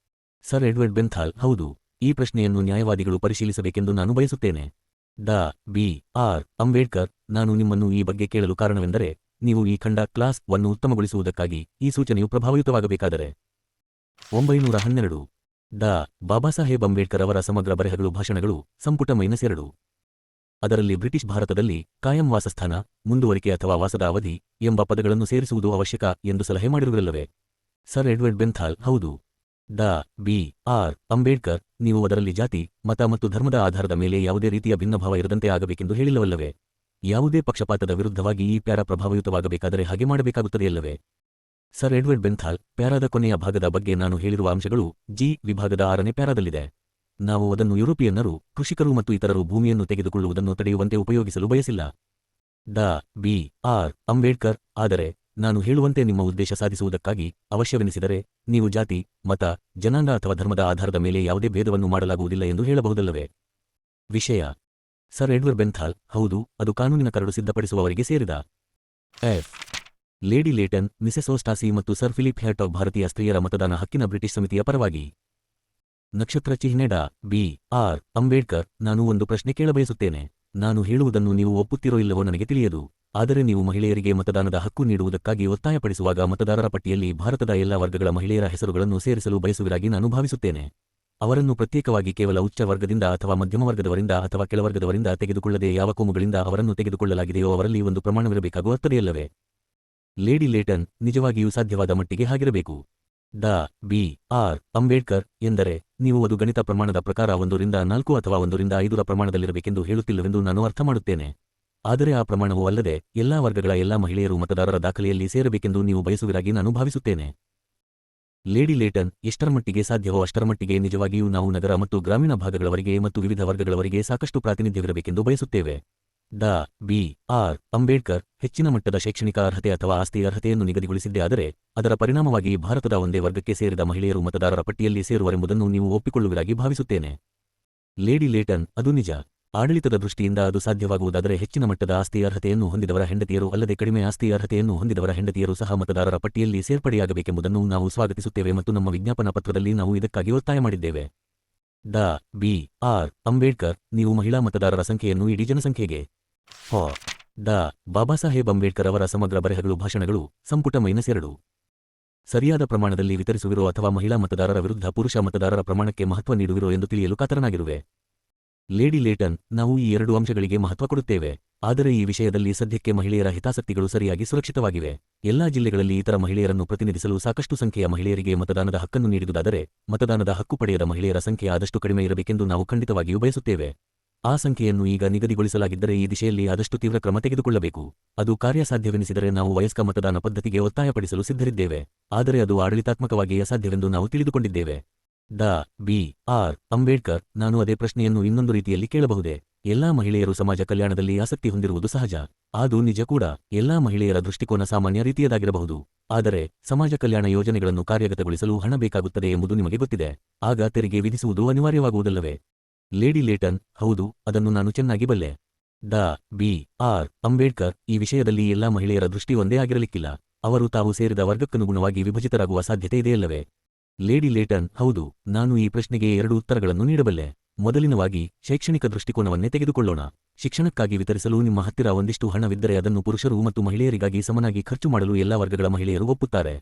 ಸರ್ ಎಡ್ವರ್ಡ್ ಬೆಂಥಾಲ್ ಹೌದು. ಈ ಪ್ರಶ್ನೆಯನ್ನು ನ್ಯಾಯವಾದಿಗಳು ಪರಿಶೀಲಿಸಬೇಕೆಂದು ನಾನು ಬಯಸುತ್ತೇನೆ. ಡಾ ಬಿ. ಆರ್. ಅಂಬೇಡ್ಕರ್ ನಾನು ನಿಮ್ಮನ್ನು ಈ ಬಗ್ಗೆ ಕೇಳಲು ಕಾರಣವೆಂದರೆ ನೀವು ಈ ಖಂಡ ಕ್ಲಾಸ್ ವನ್ನು ಉತ್ತಮಗೊಳಿಸುವುದಕ್ಕಾಗಿ ಈ ಸೂಚನೆಯು ಪ್ರಭಾವಯುತವಾಗಬೇಕಾದರೆ. 912 ಡಾ ಬಾಬಾಸಾಹೇಬ್ ಅಂಬೇಡ್ಕರ್ ಅವರ ಸಮಗ್ರ ಬರೆಹಗಳು ಭಾಷಣಗಳು ಸಂಪುಟ -2 ಅದರಲ್ಲಿ ಬ್ರಿಟಿಷ್ ಭಾರತದಲ್ಲಿ ಕಾಯಂ ವಾಸಸ್ಥಾನ, ಮುಂದುವರಿಕೆ ಅಥವಾ ವಾಸದ ಅವಧಿ ಎಂಬ ಪದಗಳನ್ನು ಸೇರಿಸುವುದು ಅವಶ್ಯಕ ಎಂದು ಸಲಹೆ ಮಾಡಿರುವುದಿಲ್ಲವೇ? ಸರ್ ಎಡ್ವರ್ಡ್ ಬೆಂಥಾಲ್ ಹೌದು. ಡಾ ಬಿ. ಆರ್. ಅಂಬೇಡ್ಕರ್ ನೀವು ಅದರಲ್ಲಿ ಜಾತಿ, ಮತ ಮತ್ತು ಧರ್ಮದ ಆಧಾರದ ಮೇಲೆ ಯಾವುದೇ ರೀತಿಯ ಭಿನ್ನಭಾವ ಇರದಂತೆ ಆಗಬೇಕೆಂದು ಹೇಳಿಲ್ಲವಲ್ಲವೇ? ಯಾವುದೇ ಪಕ್ಷಪಾತದ ವಿರುದ್ಧವಾಗಿ ಈ ಪ್ಯಾರಾ ಪ್ರಭಾವಯುತವಾಗಬೇಕಾದರೆ ಹಾಗೆ ಮಾಡಬೇಕಾಗುತ್ತದೆಯಲ್ಲವೇ? ಸರ್ ಎಡ್ವರ್ಡ್ ಬೆಂಥಾಲ್ ಪ್ಯಾರಾದ ಕೊನೆಯ ಭಾಗದ ಬಗ್ಗೆ ನಾನು ಹೇಳಿರುವ ಅಂಶಗಳು ಜಿ ವಿಭಾಗದ 6ನೇ ಪ್ಯಾರಾದಲ್ಲಿದೆ. ನಾವು ಅದನ್ನು ಯುರೋಪಿಯನ್ನರು, ಕೃಷಿಕರು ಮತ್ತು ಇತರರು ಭೂಮಿಯನ್ನು ತೆಗೆದುಕೊಳ್ಳುವುದನ್ನು ತಡೆಯುವಂತೆ ಉಪಯೋಗಿಸಲು ಬಯಸಿಲ್ಲ. ಡಾ ಬಿ. ಆರ್. ಅಂಬೇಡ್ಕರ್ ಆದರೆ ನಾನು ಹೇಳುವಂತೆ ನಿಮ್ಮ ಉದ್ದೇಶ ಸಾಧಿಸುವುದಕ್ಕಾಗಿ ಅವಶ್ಯವೆನಿಸಿದರೆ ನೀವು ಜಾತಿ, ಮತ, ಜನಾಂಗ ಅಥವಾ ಧರ್ಮದ ಆಧಾರದ ಮೇಲೆ ಯಾವುದೇ ಭೇದವನ್ನು ಮಾಡಲಾಗುವುದಿಲ್ಲ ಎಂದು ಹೇಳಬಹುದಲ್ಲವೇ? ವಿಷಯ ಸರ್ ಎಡ್ವರ್ಡ್ ಬೆಂಥಾಲ್ ಹೌದು ಅದು ಕಾನೂನಿನ ಕರಡು ಸಿದ್ಧಪಡಿಸುವವರಿಗೆ ಸೇರಿದ ಎಫ್. ಲೇಡಿ ಲೇಟನ್, ಮಿಸೆಸ್ ಓಸ್ಟಾಸಿ ಮತ್ತು ಸರ್ ಫಿಲಿಪ್ ಹ್ಯಾರ್ಟಾಗ್ ಭಾರತೀಯ ಸ್ತ್ರೀಯರ ಮತದಾನ ಹಕ್ಕಿನ ಬ್ರಿಟಿಷ್ ಸಮಿತಿಯ ಪರವಾಗಿ. ನಕ್ಷತ್ರ ಚಿಹ್ನೆ ಡಾ ಬಿ. ಆರ್. ಅಂಬೇಡ್ಕರ್ ನಾನು ಒಂದು ಪ್ರಶ್ನೆ ಕೇಳಬಯಸುತ್ತೇನೆ. ನಾನು ಹೇಳುವುದನ್ನು ನೀವು ಒಪ್ಪುತ್ತೀರೋ ಇಲ್ಲವೋ ನನಗೆ ತಿಳಿಯದು. ಆದರೆ ನೀವು ಮಹಿಳೆಯರಿಗೆ ಮತದಾನದ ಹಕ್ಕು ನೀಡುವುದಕ್ಕಾಗಿ ಒತ್ತಾಯಪಡಿಸುವಾಗ ಮತದಾರರ ಪಟ್ಟಿಯಲ್ಲಿ ಭಾರತದ ಎಲ್ಲಾ ವರ್ಗಗಳ ಮಹಿಳೆಯರ ಹೆಸರುಗಳನ್ನು ಸೇರಿಸಲು ಬಯಸುವಿರಾಗಿ ನಾನು ಭಾವಿಸುತ್ತೇನೆ. ಅವರನ್ನು ಪ್ರತ್ಯೇಕವಾಗಿ ಕೇವಲ ಉಚ್ಚ ವರ್ಗದಿಂದ ಅಥವಾ ಮಧ್ಯಮ ವರ್ಗದವರಿಂದ ಅಥವಾ ಕೆಳವರ್ಗದವರಿಂದ ತೆಗೆದುಕೊಳ್ಳದೆ ಯಾವ ಕೋಮುಗಳಿಂದ ಅವರನ್ನು ತೆಗೆದುಕೊಳ್ಳಲಾಗಿದೆಯೋ ಅವರಲ್ಲಿ ಒಂದು ಪ್ರಮಾಣವಿರಬೇಕಾಗುತ್ತದೆಯಲ್ಲವೇ? ಲೇಡಿ ಲೇಟನ್, ನಿಜವಾಗಿಯೂ ಸಾಧ್ಯವಾದ ಮಟ್ಟಿಗೆ ಹಾಗಿರಬೇಕು. ಡಾ. ಬಿ. ಆರ್. ಅಂಬೇಡ್ಕರ್ ಎಂದರೆ ನೀವು ಅದು ಗಣಿತ ಪ್ರಮಾಣದ ಪ್ರಕಾರ 1 ರಿಂದ 4 ಅಥವಾ 1 ರಿಂದ 5ರ ಪ್ರಮಾಣದಲ್ಲಿರಬೇಕೆಂದು ಹೇಳುತ್ತಿಲ್ಲವೆಂದು ನಾನು ಅರ್ಥಮಾಡುತ್ತೇನೆ. ಆದರೆ ಆ ಪ್ರಮಾಣವೂ ಅಲ್ಲದೆ ಎಲ್ಲಾ ವರ್ಗಗಳ ಎಲ್ಲಾ ಮಹಿಳೆಯರು ಮತದಾರರ ದಾಖಲೆಯಲ್ಲಿ ಸೇರಬೇಕೆಂದು ನೀವು ಬಯಸುವಿರಾಗಿ ನಾನು ಭಾವಿಸುತ್ತೇನೆ. ಲೇಡಿ ಲೇಟನ್, ಎಷ್ಟರಮಟ್ಟಿಗೆ ಸಾಧ್ಯವೋ ಅಷ್ಟರಮಟ್ಟಿಗೆ ನಿಜವಾಗಿಯೂ ನಾವು ನಗರ ಮತ್ತು ಗ್ರಾಮೀಣ ಭಾಗಗಳವರಿಗೆ ಮತ್ತು ವಿವಿಧ ವರ್ಗಗಳವರಿಗೆ ಸಾಕಷ್ಟು ಪ್ರಾತಿನಿಧ್ಯವಿರಬೇಕೆಂದು ಬಯಸುತ್ತೇವೆ. ಡಾ. ಬಿ. ಆರ್. ಅಂಬೇಡ್ಕರ್ ಹೆಚ್ಚಿನ ಮಟ್ಟದ ಶೈಕ್ಷಣಿಕ ಅರ್ಹತೆ ಅಥವಾ ಆಸ್ತಿ ಅರ್ಹತೆಯನ್ನು ನಿಗದಿಗೊಳಿಸಿದ್ದೇ ಆದರೆ ಅದರ ಪರಿಣಾಮವಾಗಿ ಭಾರತದ ಒಂದೇ ವರ್ಗಕ್ಕೆ ಸೇರಿದ ಮಹಿಳೆಯರು ಮತದಾರರ ಪಟ್ಟಿಯಲ್ಲಿ ಸೇರುವರೆಂಬುದನ್ನು ನೀವು ಒಪ್ಪಿಕೊಳ್ಳುವಿರಾಗಿ ಭಾವಿಸುತ್ತೇನೆ. ಲೇಡಿ ಲೇಟನ್, ಅದು ನಿಜ. ಆಡಳಿತದ ದೃಷ್ಟಿಯಿಂದ ಅದು ಸಾಧ್ಯವಾಗುವುದಾದರೆ ಹೆಚ್ಚಿನ ಮಟ್ಟದ ಆಸ್ತಿ ಅರ್ಹತೆಯನ್ನು ಹೊಂದಿದವರ ಹೆಂಡತಿಯರು ಅಲ್ಲದೆ ಕಡಿಮೆ ಆಸ್ತಿ ಅರ್ಹತೆಯನ್ನು ಹೊಂದಿದವರ ಹೆಂಡತಿಯರು ಸಹ ಮತದಾರರ ಪಟ್ಟಿಯಲ್ಲಿ ಸೇರ್ಪಡೆಯಾಗಬೇಕೆಂಬುದನ್ನು ನಾವು ಸ್ವಾಗತಿಸುತ್ತೇವೆ ಮತ್ತು ನಮ್ಮ ವಿಜ್ಞಾಪನಾ ಪತ್ರದಲ್ಲಿ ನಾವು ಇದಕ್ಕಾಗಿ ಒತ್ತಾಯ ಮಾಡಿದ್ದೇವೆ. ಡಾ. ಬಿ. ಆರ್. ಅಂಬೇಡ್ಕರ್, ನೀವು ಮಹಿಳಾ ಮತದಾರರ ಸಂಖ್ಯೆಯನ್ನು ಇಡೀ ಜನಸಂಖ್ಯೆಗೆ ಫಾ. ಡಾ. ಬಾಬಾಸಾಹೇಬ್ ಅಂಬೇಡ್ಕರ್ ಅವರ ಸಮಗ್ರ ಬರೆಹಗಳು ಭಾಷಣಗಳು ಸಂಪುಟ -2 ಸರಿಯಾದ ಪ್ರಮಾಣದಲ್ಲಿ ವಿತರಿಸುವಿರೋ ಅಥವಾ ಮಹಿಳಾ ಮತದಾರರ ವಿರುದ್ಧ ಪುರುಷ ಮತದಾರರ ಪ್ರಮಾಣಕ್ಕೆ ಮಹತ್ವ ನೀಡುವಿರೋ ಎಂದು ತಿಳಿಯಲು ಕಾತರನಾಗಿರುವೆ. ಲೇಡಿ ಲೇಟನ್, ನಾವು ಈ 2 ಅಂಶಗಳಿಗೆ ಮಹತ್ವ ಕೊಡುತ್ತೇವೆ. ಆದರೆ ಈ ವಿಷಯದಲ್ಲಿ ಸದ್ಯಕ್ಕೆ ಮಹಿಳೆಯರ ಹಿತಾಸಕ್ತಿಗಳು ಸರಿಯಾಗಿ ಸುರಕ್ಷಿತವಾಗಿವೆ. ಎಲ್ಲಾ ಜಿಲ್ಲೆಗಳಲ್ಲಿ ಇತರ ಮಹಿಳೆಯರನ್ನು ಪ್ರತಿನಿಧಿಸಲು ಸಾಕಷ್ಟು ಸಂಖ್ಯೆಯ ಮಹಿಳೆಯರಿಗೆ ಮತದಾನದ ಹಕ್ಕನ್ನು ನೀಡಿದುದಾದರೆ ಮತದಾನದ ಹಕ್ಕು ಪಡೆಯದ ಮಹಿಳೆಯರ ಸಂಖ್ಯೆ ಆದಷ್ಟು ಕಡಿಮೆ ಇರಬೇಕೆಂದು ನಾವು ಖಂಡಿತವಾಗಿಯೂ ಬಯಸುತ್ತೇವೆ. ಆ ಸಂಖ್ಯೆಯನ್ನು ಈಗ ನಿಗದಿಗೊಳಿಸಲಾಗಿದ್ದರೆ ಈ ದಿಶೆಯಲ್ಲಿ ಆದಷ್ಟು ತೀವ್ರ ಕ್ರಮ ತೆಗೆದುಕೊಳ್ಳಬೇಕು. ಅದು ಕಾರ್ಯಸಾಧ್ಯವೆನಿಸಿದರೆ ನಾವು ವಯಸ್ಕ ಮತದಾನ ಪದ್ಧತಿಗೆ ಒತ್ತಾಯಪಡಿಸಲು ಸಿದ್ಧರಿದ್ದೇವೆ. ಆದರೆ ಅದು ಆಡಳಿತಾತ್ಮಕವಾಗಿ ಅಸಾಧ್ಯವೆಂದು ನಾವು ತಿಳಿದುಕೊಂಡಿದ್ದೇವೆ. ಡಾ. ಬಿ. ಆರ್. ಅಂಬೇಡ್ಕರ್, ನಾನು ಅದೇ ಪ್ರಶ್ನೆಯನ್ನು ಇನ್ನೊಂದು ರೀತಿಯಲ್ಲಿ ಕೇಳಬಹುದೇ? ಎಲ್ಲಾ ಮಹಿಳೆಯರು ಸಮಾಜ ಕಲ್ಯಾಣದಲ್ಲಿ ಆಸಕ್ತಿ ಹೊಂದಿರುವುದು ಸಹಜ. ಅದು ನಿಜ ಕೂಡ. ಎಲ್ಲಾ ಮಹಿಳೆಯರ ದೃಷ್ಟಿಕೋನ ಸಾಮಾನ್ಯ ರೀತಿಯದಾಗಿರಬಹುದು. ಆದರೆ ಸಮಾಜ ಕಲ್ಯಾಣ ಯೋಜನೆಗಳನ್ನು ಕಾರ್ಯಗತಗೊಳಿಸಲು ಹಣ ಬೇಕಾಗುತ್ತದೆ ಎಂಬುದು ನಿಮಗೆ ಗೊತ್ತಿದೆ. ಆಗ ತೆರಿಗೆ ವಿಧಿಸುವುದು ಅನಿವಾರ್ಯವಾಗುವುದಲ್ಲವೇ? ಲೇಡಿ ಲೇಟನ್, ಹೌದು, ಅದನ್ನು ನಾನು ಚೆನ್ನಾಗಿ ಬಲ್ಲೆ. ಡಾ. ಬಿ. ಆರ್. ಅಂಬೇಡ್ಕರ್, ಈ ವಿಷಯದಲ್ಲಿ ಎಲ್ಲಾ ಮಹಿಳೆಯರ ದೃಷ್ಟಿ ಒಂದೇ ಆಗಿರಲಿಕ್ಕಿಲ್ಲ. ಅವರು ತಾವು ಸೇರಿದ ವರ್ಗಕ್ಕನುಗುಣವಾಗಿ ವಿಭಜಿತರಾಗುವ ಸಾಧ್ಯತೆ ಇದೆಯಲ್ಲವೇ? ಲೇಡಿ ಲೇಟನ್, ಹೌದು. ನಾನು ಈ ಪ್ರಶ್ನೆಗೆ 2 ಉತ್ತರಗಳನ್ನು ನೀಡಬಲ್ಲೆ. ಮೊದಲಿನವಾಗಿ ಶೈಕ್ಷಣಿಕ ದೃಷ್ಟಿಕೋನವನ್ನೇ ತೆಗೆದುಕೊಳ್ಳೋಣ. ಶಿಕ್ಷಣಕ್ಕಾಗಿ ವಿತರಿಸಲು ನಿಮ್ಮ ಹತ್ತಿರ ಒಂದಿಷ್ಟು ಹಣವಿದ್ದರೆ ಅದನ್ನು ಪುರುಷರು ಮತ್ತು ಮಹಿಳೆಯರಿಗಾಗಿ ಸಮನಾಗಿ ಖರ್ಚು ಮಾಡಲು ಎಲ್ಲಾ ವರ್ಗಗಳ ಮಹಿಳೆಯರು ಒಪ್ಪುತ್ತಾರೆ.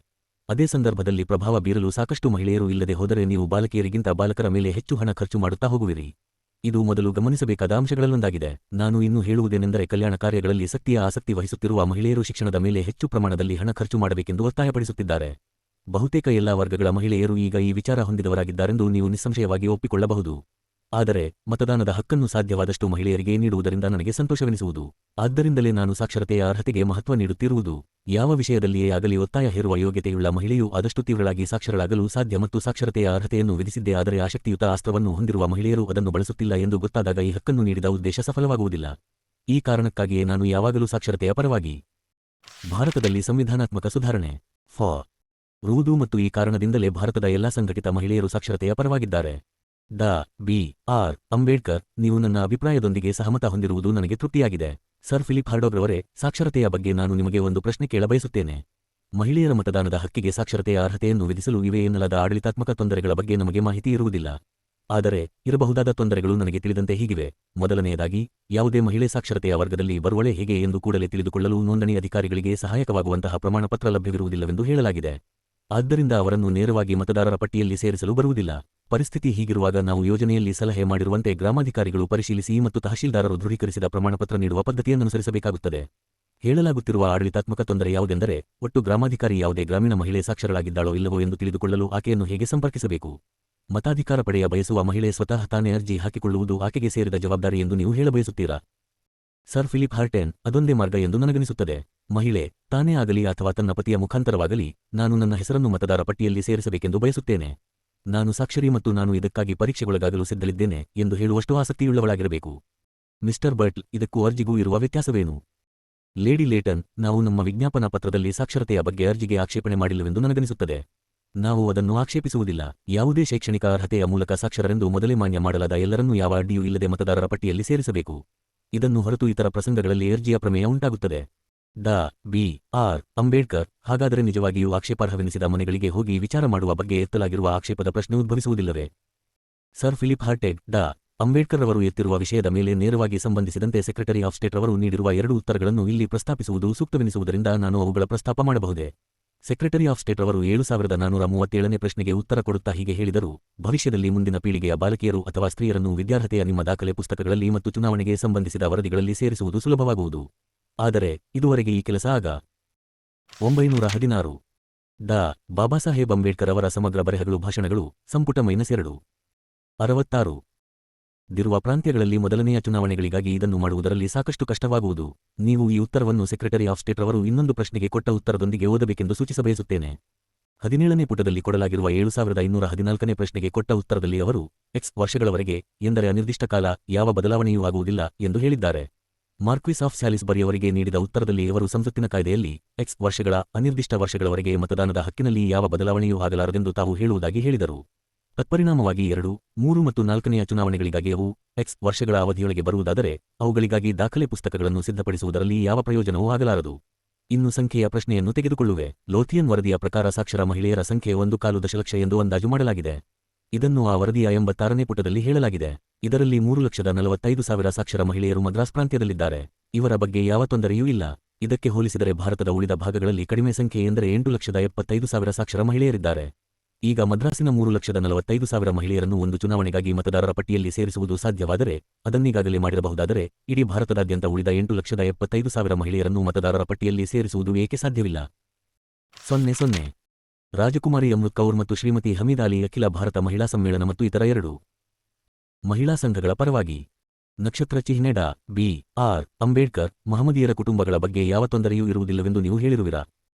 ಅದೇ ಸಂದರ್ಭದಲ್ಲಿ ಪ್ರಭಾವ ಬೀರಲು ಸಾಕಷ್ಟು ಮಹಿಳೆಯರು ಇಲ್ಲದೆ ಹೋದರೆ ನೀವು ಬಾಲಕಿಯರಿಗಿಂತ ಬಾಲಕರ ಮೇಲೆ ಹೆಚ್ಚು ಹಣ ಖರ್ಚು ಮಾಡುತ್ತಾ ಹೋಗುವಿರಿ. ಇದು ಮೊದಲು ಗಮನಿಸಬೇಕಾದ ಅಂಶಗಳಲ್ಲೊಂದಾಗಿದೆ. ನಾನು ಇನ್ನೂ ಹೇಳುವುದೇನೆಂದರೆ ಕಲ್ಯಾಣ ಕಾರ್ಯಗಳಲ್ಲಿ ಸಕ್ರಿಯ ಆಸಕ್ತಿ ವಹಿಸುತ್ತಿರುವ ಮಹಿಳೆಯರು ಶಿಕ್ಷಣದ ಮೇಲೆ ಹೆಚ್ಚು ಪ್ರಮಾಣದಲ್ಲಿ ಹಣ ಖರ್ಚು ಮಾಡಬೇಕೆಂದು ಒತ್ತಾಯಪಡಿಸುತ್ತಿದ್ದಾರೆ. ಬಹುತೇಕ ಎಲ್ಲಾ ವರ್ಗಗಳ ಮಹಿಳೆಯರು ಈಗ ಈ ವಿಚಾರ ಹೊಂದಿದವರಾಗಿದ್ದಾರೆಂದು ನೀವು ನಿಸ್ಸಂಶಯವಾಗಿ ಒಪ್ಪಿಕೊಳ್ಳಬಹುದು. ಆದರೆ ಮತದಾನದ ಹಕ್ಕನ್ನು ಸಾಧ್ಯವಾದಷ್ಟು ಮಹಿಳೆಯರಿಗೆ ನೀಡುವುದರಿಂದ ನನಗೆ ಸಂತೋಷವೆನಿಸುವುದು. ಆದ್ದರಿಂದಲೇ ನಾನು ಸಾಕ್ಷರತೆಯ ಅರ್ಹತೆಗೆ ಮಹತ್ವ ನೀಡುತ್ತಿರುವುದು. ಯಾವ ವಿಷಯದಲ್ಲಿಯೇ ಆಗಲಿ ಒತ್ತಾಯ ಹೇರುವ ಯೋಗ್ಯತೆಯುಳ್ಳ ಮಹಿಳೆಯು ಆದಷ್ಟು ತೀವ್ರಳಾಗಿ ಸಾಕ್ಷರಳಾಗಲು ಸಾಧ್ಯ ಮತ್ತು ಸಾಕ್ಷರತೆಯ ಅರ್ಹತೆಯನ್ನು ವಿಧಿಸಿದ್ದೇ ಆದರೆ ಆಸಕ್ತಿಯುತ ಅಸ್ತ್ರವನ್ನು ಹೊಂದಿರುವ ಮಹಿಳೆಯರು ಅದನ್ನು ಬಳಸುತ್ತಿಲ್ಲ ಎಂದು ಗೊತ್ತಾದಾಗ ಈ ಹಕ್ಕನ್ನು ನೀಡಿದ ಉದ್ದೇಶ ಸಫಲವಾಗುವುದಿಲ್ಲ. ಈ ಕಾರಣಕ್ಕಾಗಿಯೇ ನಾನು ಯಾವಾಗಲೂ ಸಾಕ್ಷರತೆಯ ಪರವಾಗಿ. ಭಾರತದಲ್ಲಿ ಸಂವಿಧಾನಾತ್ಮಕ ಸುಧಾರಣೆ ಫಾ. ರುವುದು ಮತ್ತು ಈ ಕಾರಣದಿಂದಲೇ ಭಾರತದ ಎಲ್ಲಾ ಸಂಘಟಿತ ಮಹಿಳೆಯರು ಸಾಕ್ಷರತೆಯ ಪರವಾಗಿದ್ದಾರೆ. ಡಾ. ಬಿ. ಆರ್. ಅಂಬೇಡ್ಕರ್, ನೀವು ನನ್ನ ಅಭಿಪ್ರಾಯದೊಂದಿಗೆ ಸಹಮತ ಹೊಂದಿರುವುದು ನನಗೆ ತೃಪ್ತಿಯಾಗಿದೆ. ಸರ್ ಫಿಲಿಪ್ ಹಾರ್ಡೋಗ್ರವರೇ, ಸಾಕ್ಷರತೆಯ ಬಗ್ಗೆ ನಾನು ನಿಮಗೆ ಒಂದು ಪ್ರಶ್ನೆ ಕೇಳಬಯಸುತ್ತೇನೆ. ಮಹಿಳೆಯರ ಮತದಾನದ ಹಕ್ಕಿಗೆ ಸಾಕ್ಷರತೆಯ ಅರ್ಹತೆಯನ್ನು ವಿಧಿಸಲು ಇವೆ ಎನ್ನಲಾದ ಆಡಳಿತಾತ್ಮಕ ತೊಂದರೆಗಳ ಬಗ್ಗೆ ನಮಗೆ ಮಾಹಿತಿ ಇರುವುದಿಲ್ಲ. ಆದರೆ ಇರಬಹುದಾದ ತೊಂದರೆಗಳು ನನಗೆ ತಿಳಿದಂತೆ ಹೀಗಿವೆ. ಮೊದಲನೆಯದಾಗಿ, ಯಾವುದೇ ಮಹಿಳೆ ಸಾಕ್ಷರತೆಯ ವರ್ಗದಲ್ಲಿ ಬರುವಳೆ ಹೇಗೆ ಎಂದು ಕೂಡಲೇ ತಿಳಿದುಕೊಳ್ಳಲು ನೋಂದಣಿ ಅಧಿಕಾರಿಗಳಿಗೆ ಸಹಾಯಕವಾಗುವಂತಹ ಪ್ರಮಾಣಪತ್ರ ಲಭ್ಯವಿರುವುದಿಲ್ಲವೆಂದು ಹೇಳಲಾಗಿದೆ. ಆದ್ದರಿಂದ ಅವರನ್ನು ನೇರವಾಗಿ ಮತದಾರರ ಪಟ್ಟಿಯಲ್ಲಿ ಸೇರಿಸಲು ಬರುವುದಿಲ್ಲ. ಪರಿಸ್ಥಿತಿ ಹೀಗಿರುವಾಗ ನಾವು ಯೋಜನೆಯಲ್ಲಿ ಸಲಹೆ ಮಾಡಿರುವಂತೆ ಗ್ರಾಮಾಧಿಕಾರಿಗಳು ಪರಿಶೀಲಿಸಿ ಮತ್ತು ತಹಶೀಲ್ದಾರರು ದೃಢೀಕರಿಸಿದ ಪ್ರಮಾಣಪತ್ರ ನೀಡುವ ಪದ್ಧತಿಯನ್ನನುಸರಿಸಬೇಕಾಗುತ್ತದೆ. ಹೇಳಲಾಗುತ್ತಿರುವ ಆಡಳಿತಾತ್ಮಕ ತೊಂದರೆ ಯಾವುದೆಂದರೆ ಒಟ್ಟು ಗ್ರಾಮಾಧಿಕಾರಿ ಯಾವುದೇ ಗ್ರಾಮೀಣ ಮಹಿಳೆ ಸಾಕ್ಷರಳಾಗಿದ್ದಾಳೋ ಇಲ್ಲವೋ ಎಂದು ತಿಳಿದುಕೊಳ್ಳಲು ಆಕೆಯನ್ನು ಹೇಗೆ ಸಂಪರ್ಕಿಸಬೇಕು? ಮತಾಧಿಕಾರ ಪಡೆಯ ಬಯಸುವ ಮಹಿಳೆ ಸ್ವತಃ ತಾನೇ ಅರ್ಜಿ ಹಾಕಿಕೊಳ್ಳುವುದು ಆಕೆಗೆ ಸೇರಿದ ಜವಾಬ್ದಾರಿ ಎಂದು ನೀವು ಹೇಳಬಯಸುತ್ತೀರಾ? ಸರ್ ಫಿಲಿಪ್ ಹಾರ್ಟೆನ್, ಅದೊಂದೇ ಮಾರ್ಗ ಎಂದು ನನಗನಿಸುತ್ತದೆ. ಮಹಿಳೆ ತಾನೇ ಆಗಲಿ ಅಥವಾ ತನ್ನ ಪತಿಯ ಮುಖಾಂತರವಾಗಲಿ ನಾನು ನನ್ನ ಹೆಸರನ್ನು ಮತದಾರ ಪಟ್ಟಿಯಲ್ಲಿ ಸೇರಿಸಬೇಕೆಂದು ಬಯಸುತ್ತೇನೆ. ನಾನು ಸಾಕ್ಷರಿ ಮತ್ತು ನಾನು ಇದಕ್ಕಾಗಿ ಪರೀಕ್ಷೆಗೊಳಗಾಗಲು ಸಿದ್ಧಲಿದ್ದೇನೆ ಎಂದು ಹೇಳುವಷ್ಟು ಆಸಕ್ತಿಯುಳ್ಳವಳಾಗಿರಬೇಕು. ಮಿಸ್ಟರ್ ಬರ್ಟ್ಲ್, ಇದಕ್ಕೂ ಅರ್ಜಿಗೂ ಇರುವ ವ್ಯತ್ಯಾಸವೇನು? ಲೇಡಿ ಲೇಟನ್, ನಾವು ನಮ್ಮ ವಿಜ್ಞಾಪನಾ ಪತ್ರದಲ್ಲಿ ಸಾಕ್ಷರತೆಯ ಬಗ್ಗೆ ಅರ್ಜಿಗೆ ಆಕ್ಷೇಪಣೆ ಮಾಡಿಲ್ಲವೆಂದು ನನಗನಿಸುತ್ತದೆ. ನಾವು ಅದನ್ನು ಆಕ್ಷೇಪಿಸುವುದಿಲ್ಲ. ಯಾವುದೇ ಶೈಕ್ಷಣಿಕ ಅರ್ಹತೆಯ ಮೂಲಕ ಸಾಕ್ಷರರೆಂದು ಮೊದಲೇ ಮಾನ್ಯ ಮಾಡಲಾದ ಎಲ್ಲರನ್ನೂ ಯಾವ ಅಡ್ಡಿಯೂ ಇಲ್ಲದೆ ಮತದಾರರ ಪಟ್ಟಿಯಲ್ಲಿ ಸೇರಿಸಬೇಕು. ಇದನ್ನು ಹೊರತು ಇತರ ಪ್ರಸಂಗಗಳಲ್ಲಿ ಅರ್ಜಿಯ ಪ್ರಮೇಯ ಉಂಟಾಗುತ್ತದೆ. ಡಾ. ಬಿ. ಆರ್. ಅಂಬೇಡ್ಕರ್, ಹಾಗಾದರೆ ನಿಜವಾಗಿಯೂ ಆಕ್ಷೇಪಾರ್ಹವೆನಿಸಿದ ಮನೆಗಳಿಗೆ ಹೋಗಿ ವಿಚಾರ ಮಾಡುವ ಬಗ್ಗೆ ಎತ್ತಲಾಗಿರುವ ಆಕ್ಷೇಪದ ಪ್ರಶ್ನೆ ಉದ್ಭವಿಸುವುದಿಲ್ಲವೇ? ಸರ್ ಫಿಲಿಪ್ ಹಾರ್ಟೆಗ್, ಡಾ. ಅಂಬೇಡ್ಕರ್ ರವರು ಎತ್ತಿರುವ ವಿಷಯದ ಮೇಲೆ ನೇರವಾಗಿ ಸಂಬಂಧಿಸಿದಂತೆ ಸೆಕ್ರೆಟರಿ ಆಫ್ ಸ್ಟೇಟ್ ರವರು ನೀಡಿರುವ 2 ಉತ್ತರಗಳನ್ನು ಇಲ್ಲಿ ಪ್ರಸ್ತಾಪಿಸುವುದು ಸೂಕ್ತವೆನಿಸುವುದರಿಂದ ನಾನು ಅವುಗಳ ಪ್ರಸ್ತಾಪ ಮಾಡಬಹುದೇ. ಸೆಕ್ರೆಟರಿ ಆಫ್ ಸ್ಟೇಟ್ ರವರು 7437ನೇ ಪ್ರಶ್ನೆಗೆ ಉತ್ತರ ಕೊಡುತ್ತಾ ಹೀಗೆ ಹೇಳಿದರು: ಭವಿಷ್ಯದಲ್ಲಿ ಮುಂದಿನ ಪೀಳಿಗೆಯ ಬಾಲಕಿಯರು ಅಥವಾ ಸ್ತ್ರೀಯರನ್ನು ವಿದ್ಯಾರ್ಹತೆಯ ನಿಮ್ಮ ದಾಖಲೆ ಪುಸ್ತಕಗಳಲ್ಲಿ ಮತ್ತು ಚುನಾವಣೆಗೆ ಸಂಬಂಧಿಸಿದ ವರದಿಗಳಲ್ಲಿ ಸೇರಿಸುವುದು ಸುಲಭವಾಗುವುದು. ಆದರೆ ಇದುವರೆಗೆ ಈ ಕೆಲಸ ಆಗ 916 ಡಾ. ಬಾಬಾಸಾಹೇಬ್ ಅಂಬೇಡ್ಕರ್ ಅವರ ಸಮಗ್ರ ಬರೆಹಗಳು ಭಾಷಣಗಳು ಸಂಪುಟ -2 66 ದಿರುವ ಪ್ರಾಂತ್ಯಗಳಲ್ಲಿ ಮೊದಲನೆಯ ಚುನಾವಣೆಗಳಿಗಾಗಿ ಇದನ್ನು ಮಾಡುವುದರಲ್ಲಿ ಸಾಕಷ್ಟು ಕಷ್ಟವಾಗುವುದು. ನೀವು ಈ ಉತ್ತರವನ್ನು ಸೆಕ್ರೆಟರಿ ಆಫ್ ಸ್ಟೇಟ್ ರವರು ಇನ್ನೊಂದು ಪ್ರಶ್ನೆಗೆ ಕೊಟ್ಟ ಉತ್ತರದೊಂದಿಗೆ ಓದಬೇಕೆಂದು ಸೂಚಿಸಬಯಸುತ್ತೇನೆ. 17ನೇ ಪುಟದಲ್ಲಿ ಕೊಡಲಾಗಿರುವ 7514ನೇ ಪ್ರಶ್ನೆಗೆ ಕೊಟ್ಟ ಉತ್ತರದಲ್ಲಿ ಅವರು ಎಕ್ಸ್ ವರ್ಷಗಳವರೆಗೆ ಎಂದರೆ ಅನಿರ್ದಿಷ್ಟ ಕಾಲ ಯಾವ ಬದಲಾವಣೆಯೂ ಆಗುವುದಿಲ್ಲ ಎಂದು ಹೇಳಿದ್ದಾರೆ. ಮಾರ್ಕ್ವಿಸ್ ಆಫ್ ಸ್ಯಾಲಿಸ್ಬರಿಯವರಿಗೆ ನೀಡಿದ ಉತ್ತರದಲ್ಲಿ ಅವರು ಸಂಸತ್ತಿನ ಕಾಯ್ದೆಯಲ್ಲಿ ಎಕ್ಸ್ ವರ್ಷಗಳ ಅನಿರ್ದಿಷ್ಟ ವರ್ಷಗಳವರೆಗೆ ಮತದಾನದ ಹಕ್ಕಿನಲ್ಲಿ ಯಾವ ಬದಲಾವಣೆಯೂ ಆಗಲಾರದೆಂದು ತಾವು ಹೇಳುವುದಾಗಿ ಹೇಳಿದರು. ತತ್ಪರಿಣಾಮವಾಗಿ 2, 3 ಮತ್ತು 4ನೆಯ ಚುನಾವಣೆಗಳಿಗಾಗಿ ಅವು ಎಕ್ಸ್ ವರ್ಷಗಳ ಅವಧಿಯೊಳಗೆ ಬರುವುದಾದರೆ ಅವುಗಳಿಗಾಗಿ ದಾಖಲೆ ಪುಸ್ತಕಗಳನ್ನು ಸಿದ್ಧಪಡಿಸುವುದರಲ್ಲಿ ಯಾವ ಪ್ರಯೋಜನವೂ ಆಗಲಾರದು. ಇನ್ನು ಸಂಖ್ಯೆಯ ಪ್ರಶ್ನೆಯನ್ನು ತೆಗೆದುಕೊಳ್ಳುವೆ. ಲೋಥಿಯನ್ ವರದಿಯ ಪ್ರಕಾರ ಸಾಕ್ಷರ ಮಹಿಳೆಯರ ಸಂಖ್ಯೆ 1.25 ದಶಲಕ್ಷ ಎಂದು ಅಂದಾಜು ಮಾಡಲಾಗಿದೆ. ಇದನ್ನು ಆ ವರದಿಯ 86ನೇ ಪುಟದಲ್ಲಿ ಹೇಳಲಾಗಿದೆ. ಇದರಲ್ಲಿ 3,45,000 ಸಾಕ್ಷರ ಮಹಿಳೆಯರು ಮದ್ರಾಸ್ ಪ್ರಾಂತ್ಯದಲ್ಲಿದ್ದಾರೆ. ಇವರ ಬಗ್ಗೆ ಯಾವ ತೊಂದರೆಯೂ ಇಲ್ಲ. ಇದಕ್ಕೆ ಹೋಲಿಸಿದರೆ ಭಾರತದ ಉಳಿದ ಭಾಗಗಳಲ್ಲಿ ಕಡಿಮೆ ಸಂಖ್ಯೆ ಎಂದರೆ 8,75,000 ಸಾಕ್ಷರ ಮಹಿಳೆಯರಿದ್ದಾರೆ. ಈಗ ಮದ್ರಾಸಿನ 3,45,000 ಮಹಿಳೆಯರನ್ನು ಒಂದು ಚುನಾವಣೆಗಾಗಿ ಮತದಾರರ ಪಟ್ಟಿಯಲ್ಲಿ ಸೇರಿಸುವುದು ಸಾಧ್ಯವಾದರೆ, ಅದನ್ನೀಗಾಗಲೇ ಮಾಡಿರಬಹುದಾದರೆ ಇಡೀ ಭಾರತದಾದ್ಯಂತ ಉಳಿದ 8,75,000 ಮಹಿಳೆಯರನ್ನು ಮತದಾರರ ಪಟ್ಟಿಯಲ್ಲಿ ಸೇರಿಸುವುದು ಏಕೆ ಸಾಧ್ಯವಿಲ್ಲ? 00 ರಾಜಕುಮಾರಿ ಅಮೃತ್ ಕೌರ್ ಮತ್ತು ಶ್ರೀಮತಿ ಹಮೀದಾ ಅಲಿ ಅಖಿಲ ಭಾರತ ಮಹಿಳಾ ಸಮ್ಮೇಳನ ಮತ್ತು ಇತರ 2 ಮಹಿಳಾ ಸಂಘಗಳ ಪರವಾಗಿ ನಕ್ಷತ್ರ ಚಿಹ್ನೆ ಡಾ. ಬಿ. ಆರ್. ಅಂಬೇಡ್ಕರ್ ಮಹಮದೀಯರ ಕುಟುಂಬಗಳ ಬಗ್ಗೆ ಯಾವ ತೊಂದರೆಯೂ ಇರುವುದಿಲ್ಲವೆಂದು ನೀವು ಹೇಳಿರುವಿರಾ?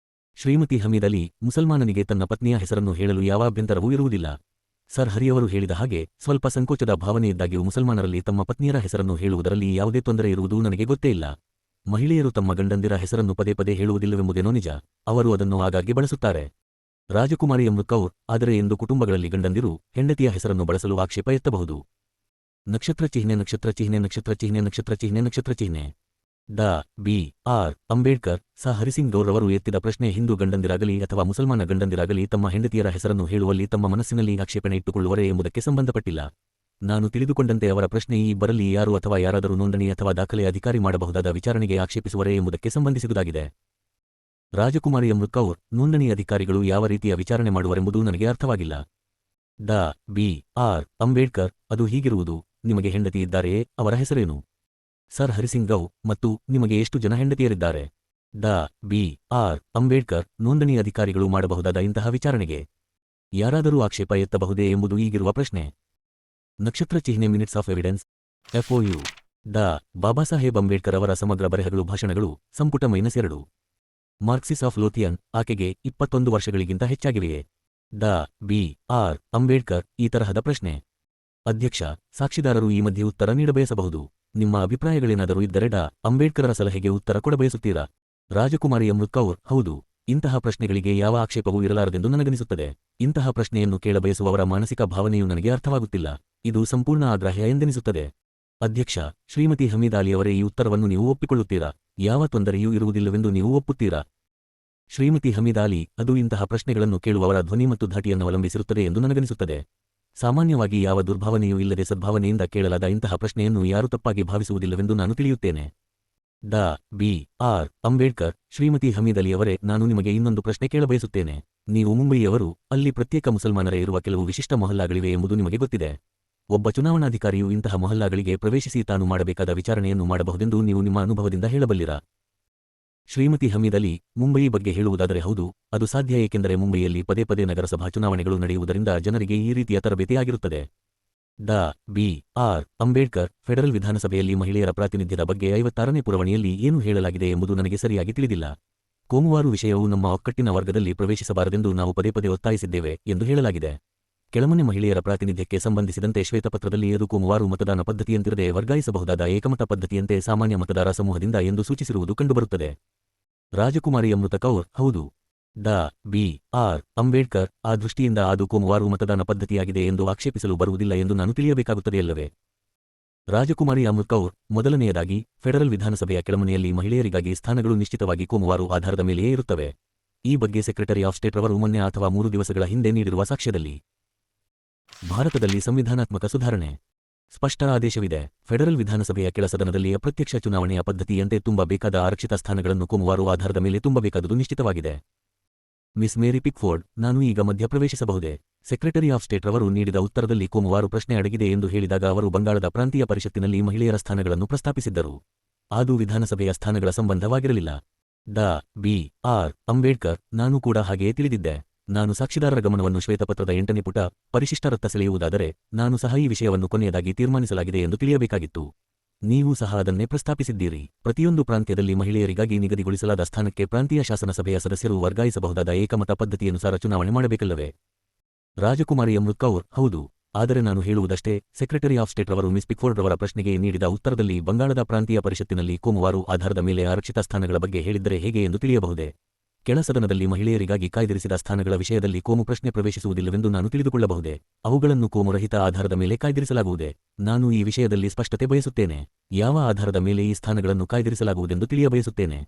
ಶ್ರೀಮತಿ ಹಮೀದ್ ಅಲಿ ಮುಸಲ್ಮಾನನಿಗೆ ತನ್ನ ಪತ್ನಿಯ ಹೆಸರನ್ನು ಹೇಳಲು ಯಾವ ಅಭ್ಯಂತರವೂ ಇರುವುದಿಲ್ಲ. ಸರ್ ಹರಿಯವರು ಹೇಳಿದ ಹಾಗೆ ಸ್ವಲ್ಪ ಸಂಕೋಚದ ಭಾವನೆಯಿದ್ದಾಗ್ಯೂ ಮುಸಲ್ಮಾನರಲ್ಲಿ ತಮ್ಮ ಪತ್ನಿಯರ ಹೆಸರನ್ನು ಹೇಳುವುದರಲ್ಲಿ ಯಾವುದೇ ತೊಂದರೆ ಇರುವುದು ನನಗೆ ಗೊತ್ತೇ ಇಲ್ಲ. ಮಹಿಳೆಯರು ತಮ್ಮ ಗಂಡಂದಿರ ಹೆಸರನ್ನು ಪದೇ ಪದೇ ಹೇಳುವುದಿಲ್ಲವೆಂಬುದೇನೋ ನಿಜ. ಅವರು ಅದನ್ನು ಆಗಾಗ್ಗೆ ಬಳಸುತ್ತಾರೆ. ರಾಜಕುಮಾರಿ ಅಮೃತ್ ಕೌರ್ ಆದರೆ ಎಂದು ಕುಟುಂಬಗಳಲ್ಲಿ ಗಂಡಂದಿರು ಹೆಂಡತಿಯ ಹೆಸರನ್ನು ಬಳಸಲು ಆಕ್ಷೇಪ ಎತ್ತಬಹುದು. ನಕ್ಷತ್ರ ಚಿಹ್ನೆ ನಕ್ಷತ್ರ ಚಿಹ್ನೆ ನಕ್ಷತ್ರ ಚಿಹ್ನೆ ನಕ್ಷತ್ರ ಚಿಹ್ನೆ ನಕ್ಷತ್ರ ಚಿಹ್ನೆ ಡಾ. ಬಿ. ಆರ್. ಅಂಬೇಡ್ಕರ್ ಸಾ ಹರಿಸಿಂಗ್ ಗೌರ್ ಅವರು ಎತ್ತಿದ ಪ್ರಶ್ನೆ ಹಿಂದೂ ಗಂಡಂದಿರಾಗಲಿ ಅಥವಾ ಮುಸಲ್ಮಾನ ಗಂಡಂದಿರಾಗಲಿ ತಮ್ಮ ಹೆಂಡತಿಯರ ಹೆಸರನ್ನು ಹೇಳುವಲ್ಲಿ ತಮ್ಮ ಮನಸ್ಸಿನಲ್ಲಿ ಆಕ್ಷೇಪಣೆ ಇಟ್ಟುಕೊಳ್ಳುವರೇ ಎಂಬುದಕ್ಕೆ ಸಂಬಂಧಪಟ್ಟಿಲ್ಲ. ನಾನು ತಿಳಿದುಕೊಂಡಂತೆ ಅವರ ಪ್ರಶ್ನೆ ಈ ಇಬ್ಬರಲ್ಲಿ ಯಾರು ಅಥವಾ ಯಾರಾದರೂ ನೋಂದಣಿ ಅಥವಾ ದಾಖಲೆ ಅಧಿಕಾರಿ ಮಾಡಬಹುದಾದ ವಿಚಾರಣೆಗೆ ಆಕ್ಷೇಪಿಸುವರೇ ಎಂಬುದಕ್ಕೆ ಸಂಬಂಧಿಸಿದುದಾಗಿದೆ. ರಾಜಕುಮಾರಿ ಅಮೃತ್ ಕೌರ್ ನೋಂದಣಿ ಅಧಿಕಾರಿಗಳು ಯಾವ ರೀತಿಯ ವಿಚಾರಣೆ ಮಾಡುವರೆಂಬುದು ನನಗೆ ಅರ್ಥವಾಗಿಲ್ಲ. ಡಾ. ಬಿ. ಆರ್. ಅಂಬೇಡ್ಕರ್ ಅದು ಹೀಗಿರುವುದು. ನಿಮಗೆ ಹೆಂಡತಿ ಇದ್ದಾರೆಯೇ? ಅವರ ಹೆಸರೇನು? ಸರ್ ಹರಿಸಿಂಗ್ ಗೌ ಮತ್ತು ನಿಮಗೆ ಎಷ್ಟು ಜನ ಹೆಂಡತಿಯರಿದ್ದಾರೆ? ಡಾ. ಬಿ. ಆರ್. ಅಂಬೇಡ್ಕರ್ ನೋಂದಣಿ ಅಧಿಕಾರಿಗಳು ಮಾಡಬಹುದಾದ ಇಂತಹ ವಿಚಾರಣೆಗೆ ಯಾರಾದರೂ ಆಕ್ಷೇಪ ಎತ್ತಬಹುದೇ ಎಂಬುದು ಈಗಿರುವ ಪ್ರಶ್ನೆ. ನಕ್ಷತ್ರ ಚಿಹ್ನೆ ಮಿನಿಟ್ಸ್ ಆಫ್ ಎವಿಡೆನ್ಸ್ FOU ಡಾ. ಬಾಬಾಸಾಹೇಬ್ ಅಂಬೇಡ್ಕರ್ ಅವರ ಸಮಗ್ರ ಬರೆಹಗಳು ಭಾಷಣಗಳು ಸಂಪುಟ -2 ಮಾರ್ಕ್ಸಿಸ್ ಆಫ್ ಲೋಥಿಯನ್ ಆಕೆಗೆ 21 ವರ್ಷಗಳಿಗಿಂತ ಹೆಚ್ಚಾಗಿವೆಯೇ? ಡಾ. ಬಿ. ಆರ್. ಅಂಬೇಡ್ಕರ್ ಈ ತರಹದ ಪ್ರಶ್ನೆ. ಅಧ್ಯಕ್ಷ ಸಾಕ್ಷಿದಾರರು ಈ ಮಧ್ಯೆ ಉತ್ತರ ನೀಡಬಯಸಬಹುದು. ನಿಮ್ಮ ಅಭಿಪ್ರಾಯಗಳೇನಾದರೂ ಇದ್ದರೆ ಡಾ. ಅಂಬೇಡ್ಕರರ ಸಲಹೆಗೆ ಉತ್ತರ ಕೊಡಬಯಸುತ್ತೀರಾ? ರಾಜಕುಮಾರಿ ಅಮೃತ್ ಕೌರ್ ಹೌದು. ಇಂತಹ ಪ್ರಶ್ನೆಗಳಿಗೆ ಯಾವ ಆಕ್ಷೇಪವೂ ಇರಲಾರದೆಂದು ನನಗನಿಸುತ್ತದೆ. ಇಂತಹ ಪ್ರಶ್ನೆಯನ್ನು ಕೇಳಬಯಸುವವರ ಮಾನಸಿಕ ಭಾವನೆಯು ನನಗೆ ಅರ್ಥವಾಗುತ್ತಿಲ್ಲ. ಇದು ಸಂಪೂರ್ಣ ಅಗ್ರಾಹ್ಯ ಎಂದೆನಿಸುತ್ತದೆ. ಅಧ್ಯಕ್ಷ ಶ್ರೀಮತಿ ಹಮೀದಾ ಅಲಿಯವರೇ ಈ ಉತ್ತರವನ್ನು ನೀವು ಒಪ್ಪಿಕೊಳ್ಳುತ್ತೀರಾ? ಯಾವ ತೊಂದರೆಯೂ ಇರುವುದಿಲ್ಲವೆಂದು ನೀವು ಒಪ್ಪುತ್ತೀರಾ? ಶ್ರೀಮತಿ ಹಮೀದಾ ಅಲಿ ಅದು ಇಂತಹ ಪ್ರಶ್ನೆಗಳನ್ನು ಕೇಳುವವರ ಧ್ವನಿ ಮತ್ತು ಧಾಟಿಯನ್ನು ಅವಲಂಬಿಸಿರುತ್ತದೆ ಎಂದು ನನಗನಿಸುತ್ತದೆ. ಸಾಮಾನ್ಯವಾಗಿ ಯಾವ ದುರ್ಭಾವನೆಯೂ ಇಲ್ಲದೆ ಸದ್ಭಾವನೆಯಿಂದ ಕೇಳಲಾದ ಇಂತಹ ಪ್ರಶ್ನೆಯನ್ನು ಯಾರೂ ತಪ್ಪಾಗಿ ಭಾವಿಸುವುದಿಲ್ಲವೆಂದು ನಾನು ತಿಳಿಯುತ್ತೇನೆ. ಡಾ. ಬಿ. ಆರ್. ಅಂಬೇಡ್ಕರ್ ಶ್ರೀಮತಿ ಹಮೀದ್ ಅಲಿಯವರೇ ನಾನು ನಿಮಗೆ ಇನ್ನೊಂದು ಪ್ರಶ್ನೆ ಕೇಳಬಯಸುತ್ತೇನೆ. ನೀವು ಮುಂಬಯಿಯವರು, ಅಲ್ಲಿ ಪ್ರತ್ಯೇಕ ಮುಸಲ್ಮಾನರೇ ಇರುವ ಕೆಲವು ವಿಶಿಷ್ಟ ಮೊಹಲ್ಲಾಗಳಿವೆ ಎಂಬುದು ನಿಮಗೆ ಗೊತ್ತಿದೆ. ಒಬ್ಬ ಚುನಾವಣಾಧಿಕಾರಿಯು ಇಂತಹ ಮೊಹಲ್ಲಾಗಳಿಗೆ ಪ್ರವೇಶಿಸಿ ತಾನು ಮಾಡಬೇಕಾದ ವಿಚಾರಣೆಯನ್ನು ಮಾಡಬಹುದೆಂದು ನೀವು ನಿಮ್ಮ ಅನುಭವದಿಂದ ಹೇಳಬಲ್ಲಿರಾ? ಶ್ರೀಮತಿ ಹಮೀದ್ ಅಲಿ ಮುಂಬಯಿ ಬಗ್ಗೆ ಹೇಳುವುದಾದರೆ ಹೌದು, ಅದು ಸಾಧ್ಯ. ಏಕೆಂದರೆ ಮುಂಬಯಿಯಲ್ಲಿ ಪದೇ ಪದೇ ನಗರಸಭಾ ಚುನಾವಣೆಗಳು ನಡೆಯುವುದರಿಂದ ಜನರಿಗೆ ಈ ರೀತಿಯ ತರಬೇತಿ ಆಗಿರುತ್ತದೆ. ಡಾ. ಬಿ. ಆರ್. ಅಂಬೇಡ್ಕರ್ ಫೆಡರಲ್ ವಿಧಾನಸಭೆಯಲ್ಲಿ ಮಹಿಳೆಯರ ಪ್ರಾತಿನಿಧ್ಯದ ಬಗ್ಗೆ 56ನೇ ಪುರವಣಿಯಲ್ಲಿ ಏನು ಹೇಳಲಾಗಿದೆ ಎಂಬುದು ನನಗೆ ಸರಿಯಾಗಿ ತಿಳಿದಿಲ್ಲ. ಕೋಮುವಾರು ವಿಷಯವು ನಮ್ಮ ಒಕ್ಕಟ್ಟಿನ ವರ್ಗದಲ್ಲಿ ಪ್ರವೇಶಿಸಬಾರದೆಂದು ನಾವು ಪದೇ ಪದೇ ಒತ್ತಾಯಿಸಿದ್ದೇವೆ ಎಂದು ಹೇಳಲಾಗಿದೆ. ಕೆಳಮನೆ ಮಹಿಳೆಯರ ಪ್ರಾತಿನಿಧ್ಯಕ್ಕೆ ಸಂಬಂಧಿಸಿದಂತೆ ಶ್ವೇತಪತ್ರದಲ್ಲಿ ಅದು ಕೋಮುವಾರು ಮತದಾನ ಪದ್ಧತಿಯಂತಿರದೆ ವರ್ಗಾಯಿಸಬಹುದಾದ ಏಕಮತ ಪದ್ಧತಿಯಂತೆ ಸಾಮಾನ್ಯ ಮತದಾರ ಸಮೂಹದಿಂದ ಎಂದು ಸೂಚಿಸಿರುವುದು ಕಂಡುಬರುತ್ತದೆ. ರಾಜಕುಮಾರಿ ಅಮೃತ ಕೌರ್ ಹೌದು. ಡಾ. ಬಿ. ಆರ್. ಅಂಬೇಡ್ಕರ್ ಆ ದೃಷ್ಟಿಯಿಂದ ಅದು ಕೋಮುವಾರು ಮತದಾನ ಪದ್ಧತಿಯಾಗಿದೆ ಎಂದು ಆಕ್ಷೇಪಿಸಲು ಬರುವುದಿಲ್ಲ ಎಂದು ನಾನು ತಿಳಿಯಬೇಕಾಗುತ್ತದೆಯಲ್ಲವೇ? ರಾಜಕುಮಾರಿ ಅಮೃತ್ ಕೌರ್ ಮೊದಲನೆಯದಾಗಿ ಫೆಡರಲ್ ವಿಧಾನಸಭೆಯ ಕೆಳಮನೆಯಲ್ಲಿ ಮಹಿಳೆಯರಿಗಾಗಿ ಸ್ಥಾನಗಳು ನಿಶ್ಚಿತವಾಗಿ ಕೋಮುವಾರು ಆಧಾರದ ಮೇಲೆಯೇ ಇರುತ್ತವೆ. ಈ ಬಗ್ಗೆ ಸೆಕ್ರೆಟರಿ ಆಫ್ ಸ್ಟೇಟ್ ರವರು ಮೊನ್ನೆ ಅಥವಾ 3 ದಿವಸಗಳ ಹಿಂದೆ ನೀಡಿರುವ ಸಾಕ್ಷ್ಯದಲ್ಲಿ ಭಾರತದಲ್ಲಿ ಸಂವಿಧಾನಾತ್ಮಕ ಸುಧಾರಣೆ ಸ್ಪಷ್ಟ ಆದೇಶವಿದೆ. ಫೆಡರಲ್ ವಿಧಾನಸಭೆಯ ಕೆಳಸದನದಲ್ಲಿ ಅಪ್ರತ್ಯಕ್ಷ ಚುನಾವಣೆಯ ಪದ್ಧತಿಯಂತೆ ತುಂಬಬೇಕಾದ ಆರಕ್ಷಿತ ಸ್ಥಾನಗಳನ್ನು ಕೋಮುವಾರು ಆಧಾರದ ಮೇಲೆ ತುಂಬಬೇಕಾದುದು ನಿಶ್ಚಿತವಾಗಿದೆ. ಮಿಸ್ ಮೇರಿ ಪಿಕ್ಫೋರ್ಡ್, ನಾನು ಈಗ ಮಧ್ಯಪ್ರವೇಶಿಸಬಹುದೇ? ಸೆಕ್ರೆಟರಿ ಆಫ್ ಸ್ಟೇಟ್ ರವರು ನೀಡಿದ ಉತ್ತರದಲ್ಲಿ ಕೋಮುವಾರು ಪ್ರಶ್ನೆ ಅಡಗಿದೆ ಎಂದು ಹೇಳಿದಾಗ ಅವರು ಬಂಗಾಳದ ಪ್ರಾಂತೀಯ ಪರಿಷತ್ತಿನಲ್ಲಿ ಮಹಿಳೆಯರ ಸ್ಥಾನಗಳನ್ನು ಪ್ರಸ್ತಾಪಿಸಿದ್ದರು. ಅದು ವಿಧಾನಸಭೆಯ ಸ್ಥಾನಗಳ ಸಂಬಂಧವಾಗಿರಲಿಲ್ಲ. ಡಾ. ಬಿ. ಆರ್. ಅಂಬೇಡ್ಕರ್, ನಾನು ಕೂಡ ಹಾಗೆಯೇ ತಿಳಿದಿದ್ದೆ. ನಾನು ಸಾಕ್ಷಿದಾರರ ಗಮನವನ್ನು ಶ್ವೇತಪತ್ರದ 8ನೇ ಪುಟ ಪರಿಶಿಷ್ಟರತ್ತ ಸೆಳೆಯುವುದಾದರೆ ನಾನು ಸಹ ಈ ವಿಷಯವನ್ನು ಕೊನೆಯದಾಗಿ ತೀರ್ಮಾನಿಸಲಾಗಿದೆ ಎಂದು ತಿಳಿಯಬೇಕಾಗಿತ್ತು. ನೀವು ಸಹ ಅದನ್ನೇ ಪ್ರಸ್ತಾಪಿಸಿದ್ದೀರಿ. ಪ್ರತಿಯೊಂದು ಪ್ರಾಂತ್ಯದಲ್ಲಿ ಮಹಿಳೆಯರಿಗಾಗಿ ನಿಗದಿಗೊಳಿಸಲಾದ ಸ್ಥಾನಕ್ಕೆ ಪ್ರಾಂತೀಯ ಶಾಸನಸಭೆಯ ಸದಸ್ಯರು ವರ್ಗಾಯಿಸಬಹುದಾದ ಏಕಮತ ಪದ್ಧತಿಯನುಸಾರ ಚುನಾವಣೆ ಮಾಡಬೇಕಲ್ಲವೇ? ರಾಜಕುಮಾರಿ ಅಮೃತ್ ಕೌರ್, ಹೌದು. ಆದರೆ ನಾನು ಹೇಳುವುದಷ್ಟೇ, ಸೆಕ್ರೆಟರಿ ಆಫ್ ಸ್ಟೇಟ್ ರವರು ಮಿಸ್ ಪಿಕ್ಫೋರ್ಡ್ ರವರ ಪ್ರಶ್ನೆಗೆ ನೀಡಿದ ಉತ್ತರದಲ್ಲಿ ಬಂಗಾಳದ ಪ್ರಾಂತೀಯ ಪರಿಷತ್ತಿನಲ್ಲಿ ಕೋಮುವಾರು ಆಧಾರದ ಮೇಲೆ ಆರಕ್ಷಿತ ಸ್ಥಾನಗಳ ಬಗ್ಗೆ ಹೇಳಿದ್ದರೆ ಹೇಗೆ ಎಂದು ತಿಳಿಯಬಹುದೇ? ಕೆಳಸದನದಲ್ಲಿ ಮಹಿಳೆಯರಿಗಾಗಿ ಕಾಯ್ದಿರಿಸಿದ ಸ್ಥಾನಗಳ ವಿಷಯದಲ್ಲಿ ಕೋಮು ಪ್ರಶ್ನೆ ಪ್ರವೇಶಿಸುವುದಿಲ್ಲವೆಂದು ನಾನು ತಿಳಿದುಕೊಳ್ಳಬಹುದೇ? ಅವುಗಳನ್ನು ಕೋಮುರಹಿತ ಆಧಾರದ ಮೇಲೆ ಕಾಯ್ದಿರಿಸಲಾಗುವುದೇ? ನಾನು ಈ ವಿಷಯದಲ್ಲಿ ಸ್ಪಷ್ಟತೆ ಬಯಸುತ್ತೇನೆ. ಯಾವ ಆಧಾರದ ಮೇಲೆ ಈ ಸ್ಥಾನಗಳನ್ನು ಕಾಯ್ದಿರಿಸಲಾಗುವುದೆಂದು ತಿಳಿಯಬಯಸುತ್ತೇನೆ.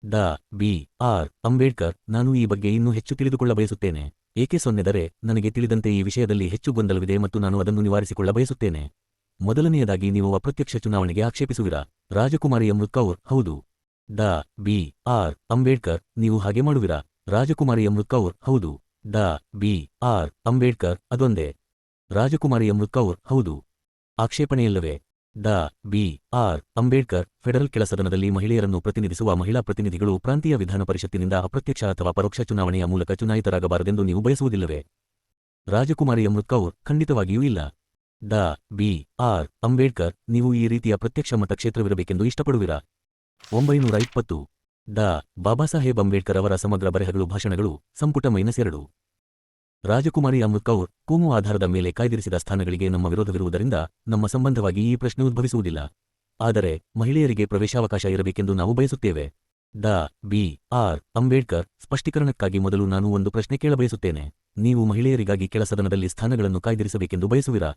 ಡಾ. ಬಿ. ಆರ್. ಅಂಬೇಡ್ಕರ್, ನಾನು ಈ ಬಗ್ಗೆ ಇನ್ನೂ ಹೆಚ್ಚು ತಿಳಿದುಕೊಳ್ಳಬಯಸುತ್ತೇನೆ. ಏಕೆ ಸೊನ್ನೆದರೆ, ನನಗೆ ತಿಳಿದಂತೆ ಈ ವಿಷಯದಲ್ಲಿ ಹೆಚ್ಚು ಗೊಂದಲವಿದೆ ಮತ್ತು ನಾನು ಅದನ್ನು ನಿವಾರಿಸಿಕೊಳ್ಳಬಯಸುತ್ತೇನೆ. ಮೊದಲನೆಯದಾಗಿ, ನೀವು ಅಪ್ರತ್ಯಕ್ಷ ಚುನಾವಣೆಗೆ ಆಕ್ಷೇಪಿಸುವಿರಾ? ರಾಜಕುಮಾರಿ ಅಮೃತ್ ಕೌರ್, ಹೌದು. ಡಾ. ಬಿ. ಆರ್. ಅಂಬೇಡ್ಕರ್, ನೀವು ಹಾಗೆ ಮಾಡುವಿರಾ? ರಾಜಕುಮಾರಿ ಅಮೃತ್ ಕೌರ್, ಹೌದು. ಡಾ. ಬಿ. ಆರ್. ಅಂಬೇಡ್ಕರ್, ಅದೊಂದೇ? ರಾಜಕುಮಾರಿ ಅಮೃತ್ ಕೌರ್, ಹೌದು. ಆಕ್ಷೇಪಣೆಯಿಲ್ಲವೇ? ಡಾ. ಬಿ. ಆರ್. ಅಂಬೇಡ್ಕರ್, ಫೆಡರಲ್ ಕೆಳಸದನದಲ್ಲಿ ಮಹಿಳೆಯರನ್ನು ಪ್ರತಿನಿಧಿಸುವ ಮಹಿಳಾ ಪ್ರತಿನಿಧಿಗಳು ಪ್ರಾಂತೀಯ ವಿಧಾನ ಪರಿಷತ್ತಿನಿಂದ ಅಪ್ರತ್ಯಕ್ಷ ಅಥವಾ ಪರೋಕ್ಷ ಚುನಾವಣೆಯ ಮೂಲಕ ಚುನಾಯಿತರಾಗಬಾರದೆಂದು ನೀವು ಬಯಸುವುದಿಲ್ಲವೇ? ರಾಜಕುಮಾರಿ ಅಮೃತ್ ಕೌರ್, ಖಂಡಿತವಾಗಿಯೂ ಇಲ್ಲ. ಡಾ. ಬಿ. ಆರ್. ಅಂಬೇಡ್ಕರ್, ನೀವು ಈ ರೀತಿಯ ಪ್ರತ್ಯಕ್ಷ ಮತಕ್ಷೇತ್ರವಿರಬೇಕೆಂದು ಇಷ್ಟಪಡುವಿರಾ? 920. ಡಾ. ಬಾಬಾಸಾಹೇಬ್ ಅಂಬೇಡ್ಕರ್ ಅವರ ಸಮಗ್ರ ಬರೆಹಗಳು ಭಾಷಣಗಳು, ಸಂಪುಟ -2. ರಾಜಕುಮಾರಿ ಅಮೃತ್ ಕೌರ್, ಕೋಮು ಆಧಾರದ ಮೇಲೆ ಕಾಯ್ದಿರಿಸಿದ ಸ್ಥಾನಗಳಿಗೆ ನಮ್ಮ ವಿರೋಧವಿರುವುದರಿಂದ ನಮ್ಮ ಸಂಬಂಧವಾಗಿ ಈ ಪ್ರಶ್ನೆ ಉದ್ಭವಿಸುವುದಿಲ್ಲ. ಆದರೆ ಮಹಿಳೆಯರಿಗೆ ಪ್ರವೇಶಾವಕಾಶ ಇರಬೇಕೆಂದು ನಾವು ಬಯಸುತ್ತೇವೆ. ಡಾ. ಬಿ. ಆರ್. ಅಂಬೇಡ್ಕರ್, ಸ್ಪಷ್ಟೀಕರಣಕ್ಕಾಗಿ ಮೊದಲು ನಾನು ಒಂದು ಪ್ರಶ್ನೆ ಕೇಳಬಯಸುತ್ತೇನೆ. ನೀವು ಮಹಿಳೆಯರಿಗಾಗಿ ಕೆಳಸದನದಲ್ಲಿ ಸ್ಥಾನಗಳನ್ನು ಕಾಯ್ದಿರಿಸಬೇಕೆಂದು ಬಯಸುವಿರಾ?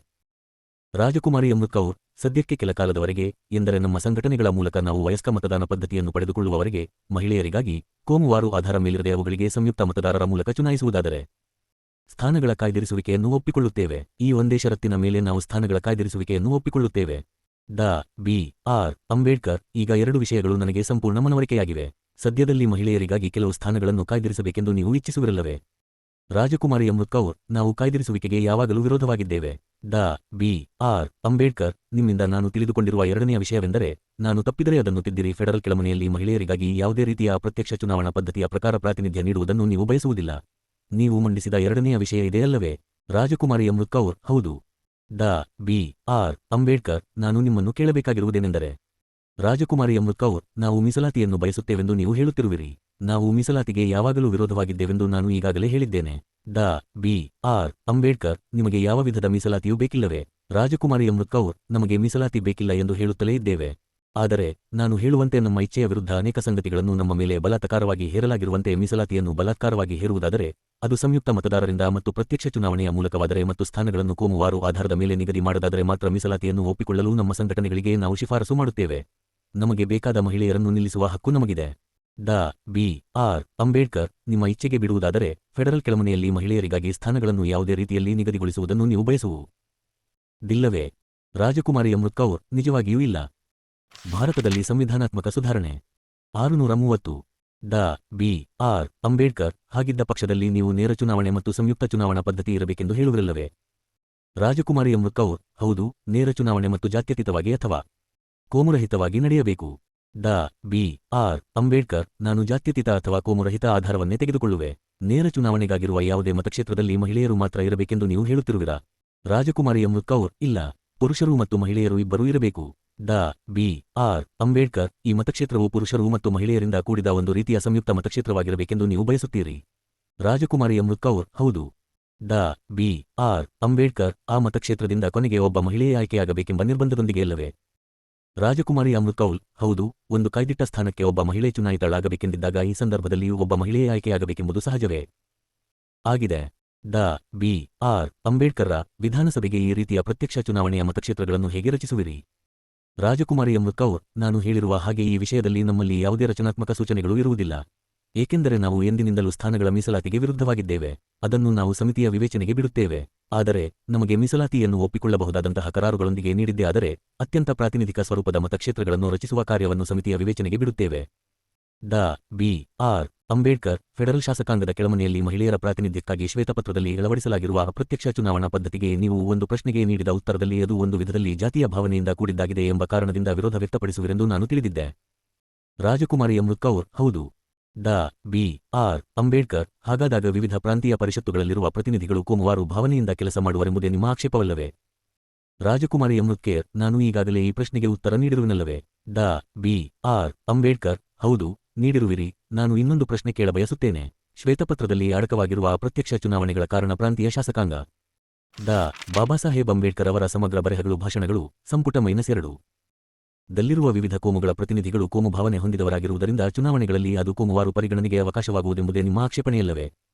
ರಾಜಕುಮಾರಿ ಅಮೃತ್ ಕೌರ್, ಸದ್ಯಕ್ಕೆ ಕೆಲಕಾಲದವರೆಗೆ, ಎಂದರೆ ನಮ್ಮ ಸಂಘಟನೆಗಳ ಮೂಲಕ ನಾವು ವಯಸ್ಕ ಮತದಾನ ಪದ್ಧತಿಯನ್ನು ಪಡೆದುಕೊಳ್ಳುವವರೆಗೆ, ಮಹಿಳೆಯರಿಗಾಗಿ ಕೋಮುವಾರು ಆಧಾರ ಮೇಲಿರದೆ ಅವುಗಳಿಗೆ ಸಂಯುಕ್ತ ಮತದಾರರ ಮೂಲಕ ಚುನಾಯಿಸುವುದಾದರೆ ಸ್ಥಾನಗಳ ಕಾಯ್ದಿರಿಸುವಿಕೆಯನ್ನು ಒಪ್ಪಿಕೊಳ್ಳುತ್ತೇವೆ. ಈ ಒಂದೇ ಷರತ್ತಿನ ಮೇಲೆ ನಾವು ಸ್ಥಾನಗಳ ಕಾಯ್ದಿರಿಸುವಿಕೆಯನ್ನು ಒಪ್ಪಿಕೊಳ್ಳುತ್ತೇವೆ. ಡಾ. ಬಿ. ಆರ್. ಅಂಬೇಡ್ಕರ್, ಈಗ 2 ವಿಷಯಗಳು ನನಗೆ ಸಂಪೂರ್ಣ ಮನವರಿಕೆಯಾಗಿವೆ. ಸದ್ಯದಲ್ಲಿ ಮಹಿಳೆಯರಿಗಾಗಿ ಕೆಲವು ಸ್ಥಾನಗಳನ್ನು ಕಾಯ್ದಿರಿಸಬೇಕೆಂದು ನೀವು ಇಚ್ಛಿಸುವಿರಲ್ಲವೇ? ರಾಜಕುಮಾರಿ ಅಮೃತ್ ಕೌರ್, ನಾವು ಕಾಯ್ದಿರಿಸುವಿಕೆಗೆ ಯಾವಾಗಲೂ ವಿರೋಧವಾಗಿದ್ದೇವೆ. ಡಾ. ಬಿ. ಆರ್. ಅಂಬೇಡ್ಕರ್, ನಿಮ್ಮಿಂದ ನಾನು ತಿಳಿದುಕೊಂಡಿರುವ 2ನೆಯ ವಿಷಯವೆಂದರೆ, ನಾನು ತಪ್ಪಿದರೆ ಅದನ್ನು ತಿದ್ದಿರಿ, ಫೆಡರಲ್ ಕೆಳಮನೆಯಲ್ಲಿ ಮಹಿಳೆಯರಿಗಾಗಿ ಯಾವುದೇ ರೀತಿಯ ಅಪ್ರತ್ಯಕ್ಷ ಚುನಾವಣಾ ಪದ್ಧತಿಯ ಪ್ರಕಾರ ಪ್ರಾತಿನಿಧ್ಯ ನೀಡುವುದನ್ನು ನೀವು ಬಯಸುವುದಿಲ್ಲ. ನೀವು ಮಂಡಿಸಿದ 2ನೆಯ ವಿಷಯ ಇದೆಯಲ್ಲವೇ? ರಾಜಕುಮಾರಿ ಅಮೃತ್ ಕೌರ್, ಹೌದು. ಡಾ. ಬಿ. ಆರ್. ಅಂಬೇಡ್ಕರ್, ನಾನು ನಿಮ್ಮನ್ನು ಕೇಳಬೇಕಾಗಿರುವುದೇನೆಂದರೆ, ರಾಜಕುಮಾರಿ ಅಮೃತ್ ಕೌರ್, ನಾವು ಮೀಸಲಾತಿಯನ್ನು ಬಯಸುತ್ತೇವೆಂದು ನೀವು ಹೇಳುತ್ತಿರುವಿರಿ. ನಾವು ಮೀಸಲಾತಿಗೆ ಯಾವಾಗಲೂ ವಿರೋಧವಾಗಿದ್ದೇವೆಂದು ನಾನು ಈಗಾಗಲೇ ಹೇಳಿದ್ದೇನೆ. ಡಾ. ಬಿ. ಆರ್. ಅಂಬೇಡ್ಕರ್, ನಿಮಗೆ ಯಾವ ವಿಧದ ಮೀಸಲಾತಿಯೂ ಬೇಕಿಲ್ಲವೇ? ರಾಜಕುಮಾರಿ ಅಮೃತ್ ಕೌರ್, ನಮಗೆ ಮೀಸಲಾತಿ ಬೇಕಿಲ್ಲ ಎಂದು ಹೇಳುತ್ತಲೇ ಇದ್ದೇವೆ. ಆದರೆ ನಾನು ಹೇಳುವಂತೆ ನಮ್ಮ ಇಚ್ಛೆಯ ವಿರುದ್ಧ ಅನೇಕ ಸಂಗತಿಗಳನ್ನು ನಮ್ಮ ಮೇಲೆ ಬಲಾತ್ಕಾರವಾಗಿ ಹೇರಲಾಗಿರುವಂತೆ ಮೀಸಲಾತಿಯನ್ನು ಬಲಾತ್ಕಾರವಾಗಿ ಹೇರುವುದಾದರೆ ಅದು ಸಂಯುಕ್ತ ಮತದಾರರಿಂದ ಮತ್ತು ಪ್ರತ್ಯಕ್ಷ ಚುನಾವಣೆಯ ಮೂಲಕವಾದರೆ ಮತ್ತು ಸ್ಥಾನಗಳನ್ನು ಕೋಮುವಾರು ಆಧಾರದ ಮೇಲೆ ನಿಗದಿ ಮಾಡದಾದರೆ ಮಾತ್ರ ಮೀಸಲಾತಿಯನ್ನು ಒಪ್ಪಿಕೊಳ್ಳಲು ನಮ್ಮ ಸಂಘಟನೆಗಳಿಗೆ ನಾವು ಶಿಫಾರಸು ಮಾಡುತ್ತೇವೆ. ನಮಗೆ ಬೇಕಾದ ಮಹಿಳೆಯರನ್ನು ನಿಲ್ಲಿಸುವ ಹಕ್ಕು ನಮಗಿದೆ. ಡಾ. ಬಿ. ಆರ್. ಅಂಬೇಡ್ಕರ್, ನಿಮ್ಮ ಇಚ್ಛೆಗೆ ಬಿಡುವುದಾದರೆ ಫೆಡರಲ್ ಕೆಳಮನೆಯಲ್ಲಿ ಮಹಿಳೆಯರಿಗಾಗಿ ಸ್ಥಾನಗಳನ್ನು ಯಾವುದೇ ರೀತಿಯಲ್ಲಿ ನಿಗದಿಗೊಳಿಸುವುದನ್ನು ನೀವು ಬಯಸುವುದಿಲ್ಲವೇ? ರಾಜಕುಮಾರಿ ಅಮೃತ್ ಕೌರ್, ನಿಜವಾಗಿಯೂ ಇಲ್ಲ. ಭಾರತದಲ್ಲಿ ಸಂವಿಧಾನಾತ್ಮಕ ಸುಧಾರಣೆ 630. ಡಾ. ಬಿ. ಆರ್. ಅಂಬೇಡ್ಕರ್, ಹಾಗಿದ್ದ ಪಕ್ಷದಲ್ಲಿ ನೀವು ನೇರ ಚುನಾವಣೆ ಮತ್ತು ಸಂಯುಕ್ತ ಚುನಾವಣಾ ಪದ್ಧತಿ ಇರಬೇಕೆಂದು ಹೇಳುವಿರಲ್ಲವೇ? ರಾಜಕುಮಾರಿ ಅಮೃತ್ ಕೌರ್, ಹೌದು, ನೇರ ಚುನಾವಣೆ ಮತ್ತು ಜಾತ್ಯತೀತವಾಗಿ ಅಥವಾ ಕೋಮುರಹಿತವಾಗಿ ನಡೆಯಬೇಕು. ಡಾ. ಬಿ. ಆರ್. ಅಂಬೇಡ್ಕರ್, ನಾನು ಜಾತ್ಯತೀತ ಅಥವಾ ಕೋಮುರಹಿತ ಆಧಾರವನ್ನೇ ತೆಗೆದುಕೊಳ್ಳುವೆ. ನೇರ ಚುನಾವಣೆಗಾಗಿರುವ ಯಾವುದೇ ಮತಕ್ಷೇತ್ರದಲ್ಲಿ ಮಹಿಳೆಯರು ಮಾತ್ರ ಇರಬೇಕೆಂದು ನೀವು ಹೇಳುತ್ತಿರುವಿರಾ? ರಾಜಕುಮಾರಿ ಅಮೃತ್ ಕೌರ್, ಇಲ್ಲ, ಪುರುಷರು ಮತ್ತು ಮಹಿಳೆಯರು ಇಬ್ಬರೂ ಇರಬೇಕು. ಡಾ. ಬಿ. ಆರ್. ಅಂಬೇಡ್ಕರ್, ಈ ಮತಕ್ಷೇತ್ರವು ಪುರುಷರು ಮತ್ತು ಮಹಿಳೆಯರಿಂದ ಕೂಡಿದ ಒಂದು ರೀತಿಯ ಸಂಯುಕ್ತ ಮತಕ್ಷೇತ್ರವಾಗಿರಬೇಕೆಂದು ನೀವು ಬಯಸುತ್ತೀರಿ? ರಾಜಕುಮಾರಿ ಅಮೃತ್ ಕೌರ್, ಹೌದು. ಡಾ. ಬಿ. ಆರ್. ಅಂಬೇಡ್ಕರ್, ಆ ಮತಕ್ಷೇತ್ರದಿಂದ ಕೊನೆಗೆ ಒಬ್ಬ ಮಹಿಳೆಯೇ ಆಯ್ಕೆಯಾಗಬೇಕೆಂಬ ನಿರ್ಬಂಧದೊಂದಿಗೆ ಅಲ್ಲವೇ? ರಾಜಕುಮಾರಿ ಅಮೃತ್ ಕೌರ್, ಹೌದು, ಒಂದು ಕಾಯ್ದಿಟ್ಟ ಸ್ಥಾನಕ್ಕೆ ಒಬ್ಬ ಮಹಿಳೆ ಚುನಾಯಿತಳಾಗಬೇಕೆಂದಿದ್ದಾಗ ಈ ಸಂದರ್ಭದಲ್ಲಿಯೂ ಒಬ್ಬ ಮಹಿಳೆಯೇ ಆಯ್ಕೆಯಾಗಬೇಕೆಂಬುದು ಸಹಜವೇ ಆಗಿದೆ. ಡಾ. ಬಿ. ಆರ್. ಅಂಬೇಡ್ಕರ್ರ ವಿಧಾನಸಭೆಗೆ ಈ ರೀತಿಯ ಪ್ರತ್ಯಕ್ಷ ಚುನಾವಣೆಯ ಮತಕ್ಷೇತ್ರಗಳನ್ನು ಹೇಗೆ ರಚಿಸುವಿರಿ? ರಾಜಕುಮಾರಿ ಅಮೃತ್ ಕೌರ್, ನಾನು ಹೇಳಿರುವ ಹಾಗೆ ಈ ವಿಷಯದಲ್ಲಿ ನಮ್ಮಲ್ಲಿ ಯಾವುದೇ ರಚನಾತ್ಮಕ ಸೂಚನೆಗಳು ಇರುವುದಿಲ್ಲ. ಏಕೆಂದರೆ ನಾವು ಎಂದಿನಿಂದಲೂ ಸ್ಥಾನಗಳ ಮೀಸಲಾತಿಗೆ ವಿರುದ್ಧವಾಗಿದ್ದೇವೆ. ಅದನ್ನು ನಾವು ಸಮಿತಿಯ ವಿವೇಚನೆಗೆ ಬಿಡುತ್ತೇವೆ. ಆದರೆ ನಮಗೆ ಮೀಸಲಾತಿಯನ್ನು ಒಪ್ಪಿಕೊಳ್ಳಬಹುದಾದಂತಹ ಕರಾರುಗಳೊಂದಿಗೆ ನೀಡಿದ್ದೇ ಆದರೆ ಅತ್ಯಂತ ಪ್ರಾತಿನಿಧಿಕ ಸ್ವರೂಪದ ಮತಕ್ಷೇತ್ರಗಳನ್ನು ರಚಿಸುವ ಕಾರ್ಯವನ್ನು ಸಮಿತಿಯ ವಿವೇಚನೆಗೆ ಬಿಡುತ್ತೇವೆ. ಡಾ. ಬಿ. ಆರ್. ಅಂಬೇಡ್ಕರ್ ಫೆಡರಲ್ ಶಾಸಕಾಂಗದ ಕೆಳಮನೆಯಲ್ಲಿ ಮಹಿಳೆಯರ ಪ್ರಾತಿನಿಧ್ಯಕ್ಕಾಗಿ ಶ್ವೇತಪತ್ರದಲ್ಲಿ ಅಳವಡಿಸಲಾಗಿರುವ ಅಪ್ರತ್ಯಕ್ಷ ಚುನಾವಣಾ ಪದ್ಧತಿಗೆ ನೀವು ಒಂದು ಪ್ರಶ್ನೆಗೆ ನೀಡಿದ ಉತ್ತರದಲ್ಲಿ ಅದು ಒಂದು ವಿಧದಲ್ಲಿ ಜಾತಿಯ ಭಾವನೆಯಿಂದ ಕೂಡಿದ್ದಾಗಿದೆ ಎಂಬ ಕಾರಣದಿಂದ ವಿರೋಧ ವ್ಯಕ್ತಪಡಿಸುವಿರೆಂದು ನಾನು ತಿಳಿದಿದ್ದೆ. ರಾಜಕುಮಾರಿ ಅಮೃತ್ ಕೌರ್: ಹೌದು. ಡಾ. ಬಿ. ಆರ್. ಅಂಬೇಡ್ಕರ್: ಹಾಗಾದಾಗ ವಿವಿಧ ಪ್ರಾಂತೀಯ ಪರಿಷತ್ತುಗಳಲ್ಲಿರುವ ಪ್ರತಿನಿಧಿಗಳು ಕೋಮುವಾರು ಭಾವನೆಯಿಂದ ಕೆಲಸ ಮಾಡುವರೆಂಬುದೇ ನಿಮ್ಮ ಆಕ್ಷೇಪವಲ್ಲವೇ? ರಾಜಕುಮಾರಿ ಅಮೃತ್ ಕೇರ್: ನಾನು ಈಗಾಗಲೇ ಈ ಪ್ರಶ್ನೆಗೆ ಉತ್ತರ ನೀಡಿರುವೆನಲ್ಲವೇ? ಡಾ. ಬಿ. ಆರ್. ಅಂಬೇಡ್ಕರ್: ಹೌದು, ನೀಡಿರುವಿರಿ. ನಾನು ಇನ್ನೊಂದು ಪ್ರಶ್ನೆ ಕೇಳ ಬಯಸುತ್ತೇನೆ. ಶ್ವೇತಪತ್ರದಲ್ಲಿ ಅಡಕವಾಗಿರುವ ಅಪ್ರತ್ಯಕ್ಷ ಚುನಾವಣೆಗಳ ಕಾರಣ ಪ್ರಾಂತೀಯ ಶಾಸಕಾಂಗ. ಡಾ. ಬಾಬಾಸಾಹೇಬ್ ಅಂಬೇಡ್ಕರ್ ಅವರ ಸಮಗ್ರ ಬರೆಹಗಳು ಭಾಷಣಗಳು, ಸಂಪುಟ -2 ದಲ್ಲಿರುವ ವಿವಿಧ ಕೋಮುಗಳ ಪ್ರತಿನಿಧಿಗಳು ಕೋಮು ಭಾವನೆ ಹೊಂದಿದವರಾಗಿರುವುದರಿಂದ ಚುನಾವಣೆಗಳಲ್ಲಿ ಅದು ಕೋಮುವಾರು ಪರಿಗಣನೆಗೆ ಅವಕಾಶವಾಗುವುದೆಂಬುದೇ ನಿಮ್ಮ ಆಕ್ಷೇಪಣೆಯಲ್ಲವೇ?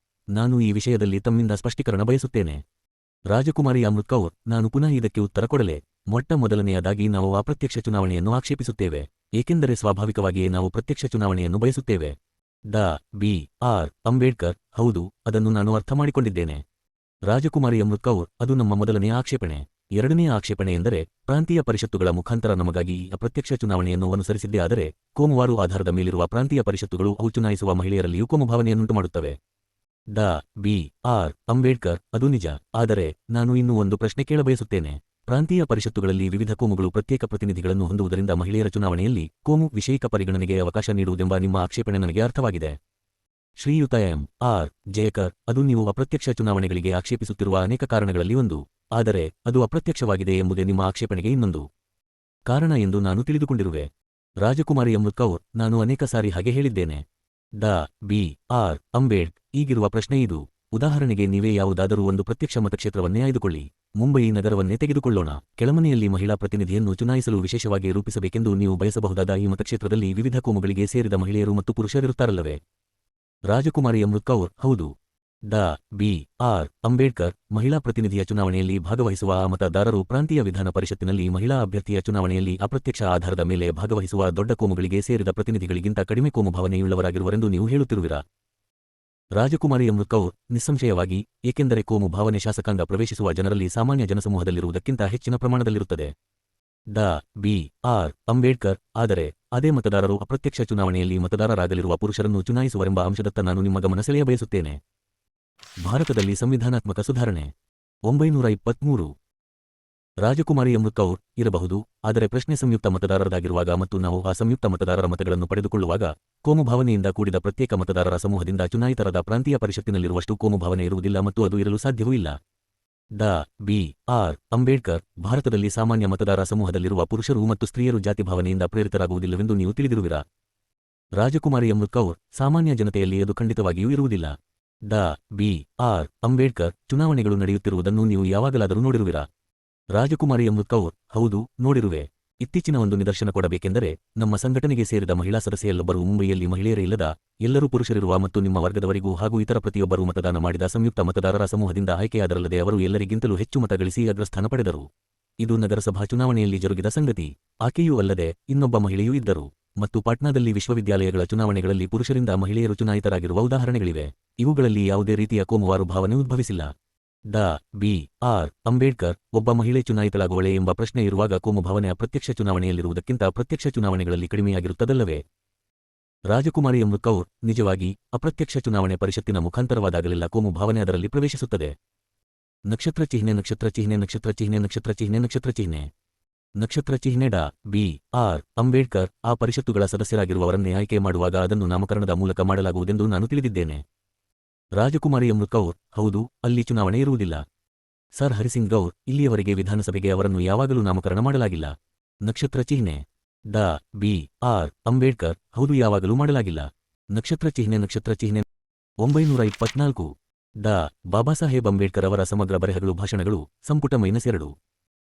ನಾನು ಈ ವಿಷಯದಲ್ಲಿ ತಮ್ಮಿಂದ ಸ್ಪಷ್ಟೀಕರಣ ಬಯಸುತ್ತೇನೆ. ರಾಜಕುಮಾರಿ ಅಮೃತ್ ಕೌರ್: ನಾನು ಪುನಃ ಇದಕ್ಕೆ ಉತ್ತರ ಕೊಡಲೆ? ಮೊದಲನೆಯದಾಗಿ ನಾವು ಅಪ್ರತ್ಯಕ್ಷ ಚುನಾವಣೆಯನ್ನು ಆಕ್ಷೇಪಿಸುತ್ತೇವೆ, ಏಕೆಂದರೆ ಸ್ವಾಭಾವಿಕವಾಗಿಯೇ ನಾವು ಪ್ರತ್ಯಕ್ಷ ಚುನಾವಣೆಯನ್ನು ಬಯಸುತ್ತೇವೆ. ಡಾ. ಬಿ. ಆರ್. ಅಂಬೇಡ್ಕರ್: ಹೌದು, ಅದನ್ನು ನಾನು ಅರ್ಥಮಾಡಿಕೊಂಡಿದ್ದೇನೆ. ರಾಜಕುಮಾರಿ ಅಮೃತ್ ಕೌರ್: ಅದು ನಮ್ಮ ಮೊದಲನೆಯ ಆಕ್ಷೇಪಣೆ. ಎರಡನೆಯ ಆಕ್ಷೇಪಣೆ ಎಂದರೆ ಪ್ರಾಂತೀಯ ಪರಿಷತ್ತುಗಳ ಮುಖಾಂತರ ನಮಗಾಗಿ ಈ ಅಪ್ರತ್ಯಕ್ಷ ಚುನಾವಣೆಯನ್ನು ಅನುಸರಿಸಿದ್ದೇ ಆದರೆ ಕೋಮುವಾರು ಆಧಾರದ ಮೇಲಿರುವ ಪ್ರಾಂತೀಯ ಪರಿಷತ್ತುಗಳು ಅವು ಚುನಾಯಿಸುವ ಮಹಿಳೆಯರಲ್ಲಿಯೂ ಕೋಮುಭಾವನೆಯನ್ನುಂಟುಮಾಡುತ್ತವೆ. ಡಾ. ಬಿ. ಆರ್. ಅಂಬೇಡ್ಕರ್: ಅದು ನಿಜ. ಆದರೆ ನಾನು ಇನ್ನೂ ಒಂದು ಪ್ರಶ್ನೆ ಕೇಳಬಯಸುತ್ತೇನೆ. ಪ್ರಾಂತೀಯ ಪರಿಷತ್ತುಗಳಲ್ಲಿ ವಿವಿಧ ಕೋಮುಗಳು ಪ್ರತ್ಯೇಕ ಪ್ರತಿನಿಧಿಗಳನ್ನು ಹೊಂದುವುದರಿಂದ ಮಹಿಳೆಯರ ಚುನಾವಣೆಯಲ್ಲಿ ಕೋಮು ವಿಷಯಿಕ ಪರಿಗಣನೆಗೆ ಅವಕಾಶ ನೀಡುವುದೆಂಬ ನಿಮ್ಮ ಆಕ್ಷೇಪಣೆ ನನಗೆ ಅರ್ಥವಾಗಿದೆ. ಶ್ರೀಯುತ ಎಂ. ಆರ್. ಜಯಕರ್: ಅದು ನೀವು ಅಪ್ರತ್ಯಕ್ಷ ಚುನಾವಣೆಗಳಿಗೆ ಆಕ್ಷೇಪಿಸುತ್ತಿರುವ ಅನೇಕ ಕಾರಣಗಳಲ್ಲಿ ಒಂದು. ಆದರೆ ಅದು ಅಪ್ರತ್ಯಕ್ಷವಾಗಿದೆ ಎಂಬುದೇ ನಿಮ್ಮ ಆಕ್ಷೇಪಣೆಗೆ ಇನ್ನೊಂದು ಕಾರಣ ಎಂದು ನಾನು ತಿಳಿದುಕೊಂಡಿರುವೆ. ರಾಜಕುಮಾರಿ ಅಮೃತ್ ಕೌರ್: ನಾನು ಅನೇಕ ಸಾರಿ ಹಾಗೆ ಹೇಳಿದ್ದೇನೆ. ಡಾ. ಬಿ. ಆರ್. ಅಂಬೇಡ್ಕರ್: ಈಗಿರುವ ಪ್ರಶ್ನೆ ಇದು. ಉದಾಹರಣೆಗೆ ನೀವೇ ಯಾವುದಾದರೂ ಒಂದು ಪ್ರತ್ಯಕ್ಷ ಮತಕ್ಷೇತ್ರವನ್ನೇ ಆಯ್ದುಕೊಳ್ಳಿ. ಮುಂಬಯಿ ನಗರವನ್ನೇ ತೆಗೆದುಕೊಳ್ಳೋಣ. ಕೆಳಮನೆಯಲ್ಲಿ ಮಹಿಳಾ ಪ್ರತಿನಿಧಿಯನ್ನು ಚುನಾಯಿಸಲು ವಿಶೇಷವಾಗಿ ರೂಪಿಸಬೇಕೆಂದು ನೀವು ಬಯಸಬಹುದಾದ ಈ ಮತಕ್ಷೇತ್ರದಲ್ಲಿ ವಿವಿಧ ಕೋಮುಗಳಿಗೆ ಸೇರಿದ ಮಹಿಳೆಯರು ಮತ್ತು ಪುರುಷರಿರುತ್ತಾರಲ್ಲವೇ? ರಾಜಕುಮಾರಿ ಅಮೃತ್ ಕೌರ್: ಹೌದು. ಡಾ. ಬಿ. ಆರ್. ಅಂಬೇಡ್ಕರ್: ಮಹಿಳಾ ಪ್ರತಿನಿಧಿಯ ಚುನಾವಣೆಯಲ್ಲಿ ಭಾಗವಹಿಸುವ ಆ ಮತದಾರರು ಪ್ರಾಂತೀಯ ವಿಧಾನ ಪರಿಷತ್ತಿನಲ್ಲಿ ಮಹಿಳಾ ಅಭ್ಯರ್ಥಿಯ ಚುನಾವಣೆಯಲ್ಲಿ ಅಪ್ರತ್ಯಕ್ಷ ಆಧಾರದ ಮೇಲೆ ಭಾಗವಹಿಸುವ ದೊಡ್ಡ ಕೋಮುಗಳಿಗೆ ಸೇರಿದ ಪ್ರತಿನಿಧಿಗಳಿಗಿಂತ ಕಡಿಮೆ ಕೋಮುಭಾವನೆಯುಳ್ಳವರಾಗಿರುವರೆಂದು ನೀವು ಹೇಳುತ್ತಿರುವಿರಾ? ರಾಜಕುಮಾರಿ ಅಮೃತ್ ಕೌರ್: ನಿಸ್ಸಂಶಯವಾಗಿ, ಏಕೆಂದರೆ ಕೋಮು ಭಾವನೆ ಶಾಸಕಾಂಗ ಪ್ರವೇಶಿಸುವ ಜನರಲ್ಲಿ ಸಾಮಾನ್ಯ ಜನಸಮೂಹದಲ್ಲಿರುವುದಕ್ಕಿಂತ ಹೆಚ್ಚಿನ ಪ್ರಮಾಣದಲ್ಲಿರುತ್ತದೆ. ಡಾ. ಬಿ. ಆರ್. ಅಂಬೇಡ್ಕರ್: ಆದರೆ ಅದೇ ಮತದಾರರು ಅಪ್ರತ್ಯಕ್ಷ ಚುನಾವಣೆಯಲ್ಲಿ ಮತದಾರರಾಗಲಿರುವ ಪುರುಷರನ್ನು ಚುನಾಯಿಸುವರೆಂಬ ಅಂಶದತ್ತ ನಾನು ನಿಮ್ಮ ಗಮನ ಸೆಳೆಯಬಯಸುತ್ತೇನೆ. ಭಾರತದಲ್ಲಿ ಸಂವಿಧಾನಾತ್ಮಕ ಸುಧಾರಣೆ 1923. ರಾಜಕುಮಾರಿ ಅಮೃತ್ ಕೌರ್: ಇರಬಹುದು, ಆದರೆ ಪ್ರಶ್ನೆ ಸಂಯುಕ್ತ ಮತದಾರರಾಗಿರುವಾಗ ಮತ್ತು ನಾವು ಆ ಸಂಯುಕ್ತ ಮತದಾರರ ಮತಗಳನ್ನು ಪಡೆದುಕೊಳ್ಳುವಾಗ ಕೋಮುಭಾವನೆಯಿಂದ ಕೂಡಿದ ಪ್ರತ್ಯೇಕ ಮತದಾರರ ಸಮೂಹದಿಂದ ಚುನಾಯಿತರಾದ ಪ್ರಾಂತೀಯ ಪರಿಷತ್ತಿನಲ್ಲಿರುವಷ್ಟು ಕೋಮುಭಾವನೆ ಇರುವುದಿಲ್ಲ ಮತ್ತು ಅದು ಇರಲು ಸಾಧ್ಯವೂ ಇಲ್ಲ. ಡಾ. ಬಿ. ಆರ್. ಅಂಬೇಡ್ಕರ್: ಭಾರತದಲ್ಲಿ ಸಾಮಾನ್ಯ ಮತದಾರ ಸಮೂಹದಲ್ಲಿರುವ ಪುರುಷರು ಮತ್ತು ಸ್ತ್ರೀಯರು ಜಾತಿಭಾವನೆಯಿಂದ ಪ್ರೇರಿತರಾಗುವುದಿಲ್ಲವೆಂದು ನೀವು ತಿಳಿದಿರುವಿರಾ? ರಾಜಕುಮಾರಿ ಅಮೃತ್ ಕೌರ್: ಸಾಮಾನ್ಯ ಜನತೆಯಲ್ಲಿ ಅದು ಖಂಡಿತವಾಗಿಯೂ ಇರುವುದಿಲ್ಲ. ಡಾ. ಬಿ. ಆರ್. ಅಂಬೇಡ್ಕರ್: ಚುನಾವಣೆಗಳು ನಡೆಯುತ್ತಿರುವುದನ್ನು ನೀವು ಯಾವಾಗಲಾದರೂ ನೋಡಿರುವಿರಾ? ರಾಜಕುಮಾರಿ ಅಮೃತ್ ಕೌರ್: ಹೌದು, ನೋಡಿರುವೆ. ಇತ್ತೀಚಿನ ಒಂದು ನಿದರ್ಶನ ಕೊಡಬೇಕೆಂದರೆ ನಮ್ಮ ಸಂಘಟನೆಗೆ ಸೇರಿದ ಮಹಿಳಾ ಸದಸ್ಯೆಯಲ್ಲೊಬ್ಬರು ಮುಂಬಯಿಯಲ್ಲಿ ಮಹಿಳೆಯರೇ ಇಲ್ಲದ, ಎಲ್ಲರೂ ಪುರುಷರಿರುವ ಮತ್ತು ನಿಮ್ಮ ವರ್ಗದವರಿಗೂ ಹಾಗೂ ಇತರ ಪ್ರತಿಯೊಬ್ಬರೂ ಮತದಾನ ಮಾಡಿದ ಸಂಯುಕ್ತ ಮತದಾರರ ಸಮೂಹದಿಂದ ಆಯ್ಕೆಯಾದರಲ್ಲದೆ ಅವರು ಎಲ್ಲರಿಗಿಂತಲೂ ಹೆಚ್ಚು ಮತ ಗಳಿಸಿ ಅಗ್ರಸ್ಥಾನ ಪಡೆದರು. ಇದು ನಗರಸಭಾ ಚುನಾವಣೆಯಲ್ಲಿ ಜರುಗಿದ ಸಂಗತಿ. ಆಕೆಯೂ ಅಲ್ಲದೆ ಇನ್ನೊಬ್ಬ ಮಹಿಳೆಯೂ ಇದ್ದರು. ಮತ್ತು ಪಾಟ್ನಾದಲ್ಲಿ ವಿಶ್ವವಿದ್ಯಾಲಯಗಳ ಚುನಾವಣೆಗಳಲ್ಲಿ ಪುರುಷರಿಂದ ಮಹಿಳೆಯರು ಚುನಾಯಿತರಾಗಿರುವ ಉದಾಹರಣೆಗಳಿವೆ. ಇವುಗಳಲ್ಲಿ ಯಾವುದೇ ರೀತಿಯ ಕೋಮುವಾರು ಭಾವನೆ ಉದ್ಭವಿಸಿಲ್ಲ. ಡಾ. ಬಿ. ಆರ್. ಅಂಬೇಡ್ಕರ್: ಒಬ್ಬ ಮಹಿಳೆ ಚುನಾಯಿತಳಾಗುವಳೆ ಎಂಬ ಪ್ರಶ್ನೆ ಇರುವಾಗ ಕೋಮುಭಾವನೆ ಅಪ್ರತ್ಯಕ್ಷ ಚುನಾವಣೆಯಲ್ಲಿರುವುದಕ್ಕಿಂತ ಪ್ರತ್ಯಕ್ಷ ಚುನಾವಣೆಗಳಲ್ಲಿ ಕಡಿಮೆಯಾಗಿರುತ್ತದಲ್ಲವೇ? ರಾಜಕುಮಾರಿ ಅಮೃತ್ ಕೌರ್: ನಿಜವಾಗಿ, ಅಪ್ರತ್ಯಕ್ಷ ಚುನಾವಣೆ ಪರಿಷತ್ತಿನ ಮುಖಾಂತರವಾದಾಗಲೆಲ್ಲ ಕೋಮುಭಾವನೆ ಅದರಲ್ಲಿ ಪ್ರವೇಶಿಸುತ್ತದೆ. ನಕ್ಷತ್ರ ಚಿಹ್ನೆ ನಕ್ಷತ್ರ ಚಿಹ್ನೆ ನಕ್ಷತ್ರ ಚಿಹ್ನೆ ನಕ್ಷತ್ರ ಚಿಹ್ನೆ ನಕ್ಷತ್ರ ಚಿಹ್ನೆ ನಕ್ಷತ್ರ ಚಿಹ್ನೆ. ಡಾ. ಬಿ. ಆರ್. ಅಂಬೇಡ್ಕರ್: ಆ ಪರಿಷತ್ತುಗಳ ಸದಸ್ಯರಾಗಿರುವವರನ್ನೇ ಆಯ್ಕೆ ಮಾಡುವಾಗ ಅದನ್ನು ನಾಮಕರಣದ ಮೂಲಕ ಮಾಡಲಾಗುವುದೆಂದು ನಾನು ತಿಳಿದಿದ್ದೇನೆ. ರಾಜಕುಮಾರಿ ಅಮೃತ್ ಕೌರ್: ಹೌದು, ಅಲ್ಲಿ ಚುನಾವಣೆ ಇರುವುದಿಲ್ಲ. ಸರ್ ಹರಿಸಿಂಗ್ ಗೌರ್: ಇಲ್ಲಿಯವರೆಗೆ ವಿಧಾನಸಭೆಗೆ ಅವರನ್ನು ಯಾವಾಗಲೂ ನಾಮಕರಣ ಮಾಡಲಾಗಿಲ್ಲ. ನಕ್ಷತ್ರ ಚಿಹ್ನೆ. ಡಾ. ಬಿ. ಆರ್. ಅಂಬೇಡ್ಕರ್: ಹೌದು, ಯಾವಾಗಲೂ ಮಾಡಲಾಗಿಲ್ಲ. ನಕ್ಷತ್ರ ಚಿಹ್ನೆ ನಕ್ಷತ್ರ ಚಿಹ್ನೆ 1924. ಡಾ. ಬಾಬಾಸಾಹೇಬ್ ಅಂಬೇಡ್ಕರ್ ಅವರ ಸಮಗ್ರ ಬರೆಹಗಳು ಭಾಷಣಗಳು, ಸಂಪುಟ -2.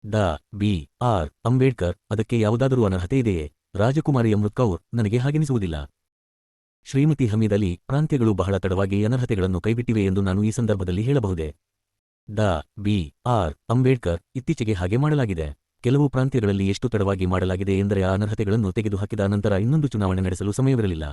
ಡಾ. ಬಿ. ಆರ್. ಅಂಬೇಡ್ಕರ್: ಅದಕ್ಕೆ ಯಾವುದಾದರೂ ಅನರ್ಹತೆ ಇದೆಯೇ? ರಾಜಕುಮಾರಿ ಅಮೃತ್ ಕೌರ್: ನನಗೆ ಹಾಗೆನಿಸುವುದಿಲ್ಲ. ಶ್ರೀಮತಿ ಹಮೀದ್ ಅಲಿ: ಪ್ರಾಂತ್ಯಗಳು ಬಹಳ ತಡವಾಗಿ ಅನರ್ಹತೆಗಳನ್ನು ಕೈಬಿಟ್ಟಿವೆ ಎಂದು ನಾನು ಈ ಸಂದರ್ಭದಲ್ಲಿ ಹೇಳಬಹುದೇ? ಡಾ. ಬಿ. ಆರ್. ಅಂಬೇಡ್ಕರ್: ಇತ್ತೀಚೆಗೆ ಹಾಗೆ ಮಾಡಲಾಗಿದೆ. ಕೆಲವು ಪ್ರಾಂತ್ಯಗಳಲ್ಲಿ ಎಷ್ಟು ತಡವಾಗಿ ಮಾಡಲಾಗಿದೆ ಎಂದರೆ ಆ ಅನರ್ಹತೆಗಳನ್ನು ತೆಗೆದುಹಾಕಿದ ನಂತರ ಇನ್ನೊಂದು ಚುನಾವಣೆ ನಡೆಸಲು ಸಮಯವಿರಲಿಲ್ಲ.